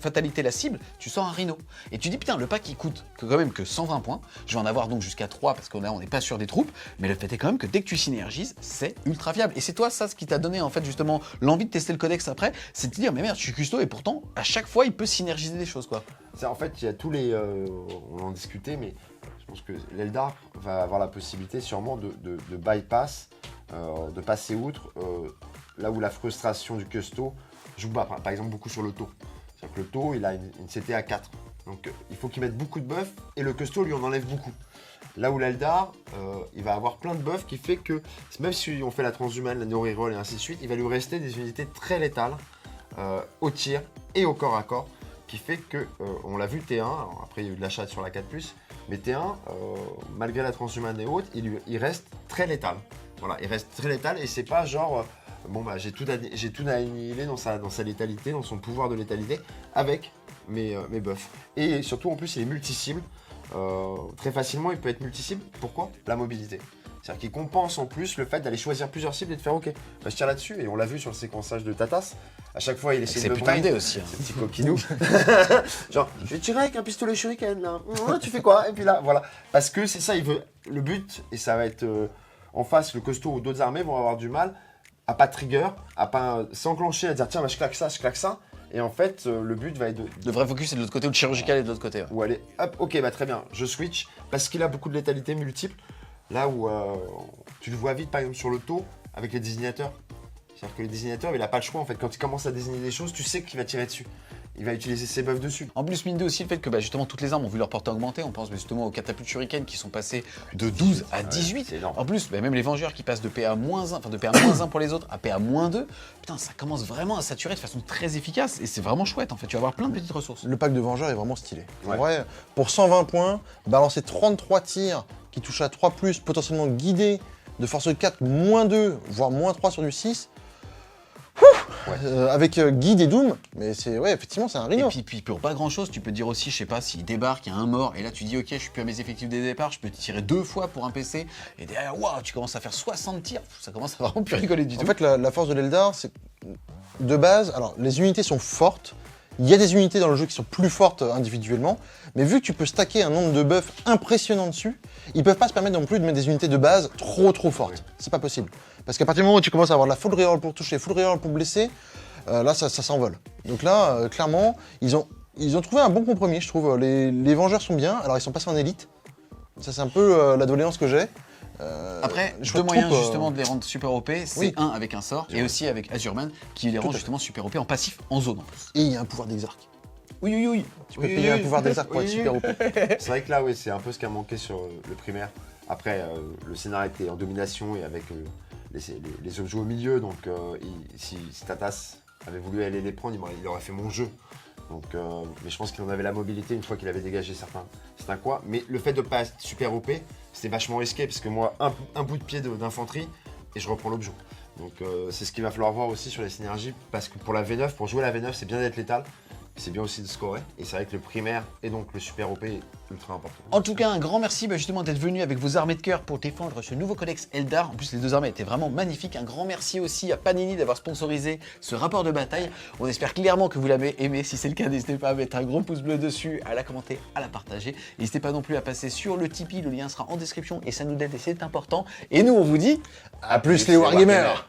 fatalité la cible, tu sors un rhino. Et tu dis putain le pack il coûte quand même que 120 points, je vais en avoir donc jusqu'à 3 parce qu'on n'est pas sûr des troupes, mais le fait est quand même que dès que tu synergises, c'est ultra viable. Et c'est toi ça ce qui t'a donné en fait justement l'envie de tester le codex après, c'est de te dire mais merde je suis custo et pourtant à chaque fois il peut synergiser des choses quoi. En fait, il y a tous les... on en discutait, mais je pense que l'Eldar va avoir la possibilité sûrement de bypass, de passer outre, là où la frustration du custo joue par exemple beaucoup sur le taux. C'est-à-dire que le taux, il a une CT à 4. Donc il faut qu'il mette beaucoup de buffs et le custo lui en enlève beaucoup. Là où l'Eldar, il va avoir plein de buffs qui fait que même si on fait la transhumane, la no-reroll et ainsi de suite, il va lui rester des unités très létales au tir et au corps à corps qui fait que, on l'a vu T1, alors après il y a eu de l'achat sur la 4+, mais T1, malgré la transhumane et autres, il reste très létal. Voilà, il reste très létal et c'est pas genre, bon bah j'ai tout annihilé dans sa létalité, dans son pouvoir de létalité, avec mes buffs. Et surtout en plus il est multi-cible, très facilement il peut être multi-cible. Pourquoi? La mobilité. C'est-à-dire qu'il compense en plus le fait d'aller choisir plusieurs cibles et de faire OK, bah, je tire là-dessus. Et on l'a vu sur le séquençage de Tatas. À chaque fois, il essaie de C'est me putain brain, d'idée aussi. ce petit coquinou. Genre, je vais tirer avec un pistolet shuriken là. Tu fais quoi? Et puis là, voilà. Parce que c'est ça, il veut. Le but, et ça va être en face, le costaud ou d'autres armées vont avoir du mal à pas trigger, à pas s'enclencher, à dire tiens, bah, je claque ça, je claque ça. Et en fait, le but va être de. Le vrai focus est de l'autre côté ou le chirurgical est de l'autre côté. Ouais. Ou aller, hop, ok, bah très bien, je switch parce qu'il a beaucoup de létalité multiple. Là où tu le vois vite, par exemple, sur le taux avec les désignateurs. C'est-à-dire que les désignateurs, il n'a pas le choix en fait. Quand il commence à désigner des choses, tu sais qu'il va tirer dessus. Il va utiliser ses buffs dessus. En plus, mine de aussi le fait que bah, justement toutes les armes ont vu leur portée augmenter. On pense justement aux catapultes shuriken qui sont passées de 12 à 18. c'est énorme. En plus, bah, même les Vengeurs qui passent de PA-1, enfin de PA-1 pour les autres à PA-2. Putain, ça commence vraiment à saturer de façon très efficace et c'est vraiment chouette en fait. Tu vas avoir plein de petites ressources. Le pack de Vengeurs est vraiment stylé. Ouais. En vrai, pour 120 points, balancer 33 tirs qui touchent à 3+, potentiellement guidés de force 4, -2, voire -3 sur du 6. Avec guide et Doom, mais c'est ouais, effectivement, c'est un Et rhino. puis pour pas grand chose, tu peux te dire aussi, je sais pas, s'il débarque, il y a un mort, et là tu dis ok, je suis plus à mes effectifs dès le départ, je peux tirer 2 fois pour un PC, et derrière, waouh, tu commences à faire 60 tirs, ça commence à vraiment plus rigoler du En tout. fait, la force de l'Eldar, c'est de base, alors les unités sont fortes, il y a des unités dans le jeu qui sont plus fortes individuellement, mais vu que tu peux stacker un nombre de buffs impressionnant dessus, ils peuvent pas se permettre non plus de mettre des unités de base trop fortes. C'est pas possible. Parce qu'à partir du moment où tu commences à avoir la full reroll pour toucher, full reroll pour blesser, là ça s'envole. Donc là, clairement, ils ont trouvé un bon compromis, je trouve. Les Vengeurs sont bien, alors ils sont passés en élite. Ça c'est un peu la doléance que j'ai. Après, je deux trouve, moyens justement de les rendre super OP, c'est oui. un avec un sort, et aussi avec Azurman, qui les rend justement super OP en passif en zone en plus. Et il y a un pouvoir d'exarch. Oui. Tu peux payer un pouvoir d'exarch pour être super OP. C'est vrai que là, oui, c'est un peu ce qui a manqué sur le primaire. Après, le scénario était en domination et avec les objets au milieu, donc si Tatas avait voulu aller les prendre, il aurait fait mon jeu. Donc, mais je pense qu'il en avait la mobilité une fois qu'il avait dégagé certains quoi. Mais le fait de ne pas être super OP, c'était vachement risqué parce que moi, un bout de pied d'infanterie et je reprends l'objet. Donc c'est ce qu'il va falloir voir aussi sur les synergies parce que pour la V9, pour jouer la V9, c'est bien d'être létal. C'est bien aussi de scorer. Et c'est vrai que le primaire et donc le super OP est ultra important. En tout cas, un grand merci justement d'être venu avec vos armées de cœur pour défendre ce nouveau codex Eldar. En plus, les deux armées étaient vraiment magnifiques. Un grand merci aussi à Panini d'avoir sponsorisé ce rapport de bataille. On espère clairement que vous l'avez aimé. Si c'est le cas, n'hésitez pas à mettre un gros pouce bleu dessus, à la commenter, à la partager. N'hésitez pas non plus à passer sur le Tipeee. Le lien sera en description et ça nous aide et c'est important. Et nous, on vous dit A plus les Wargamers.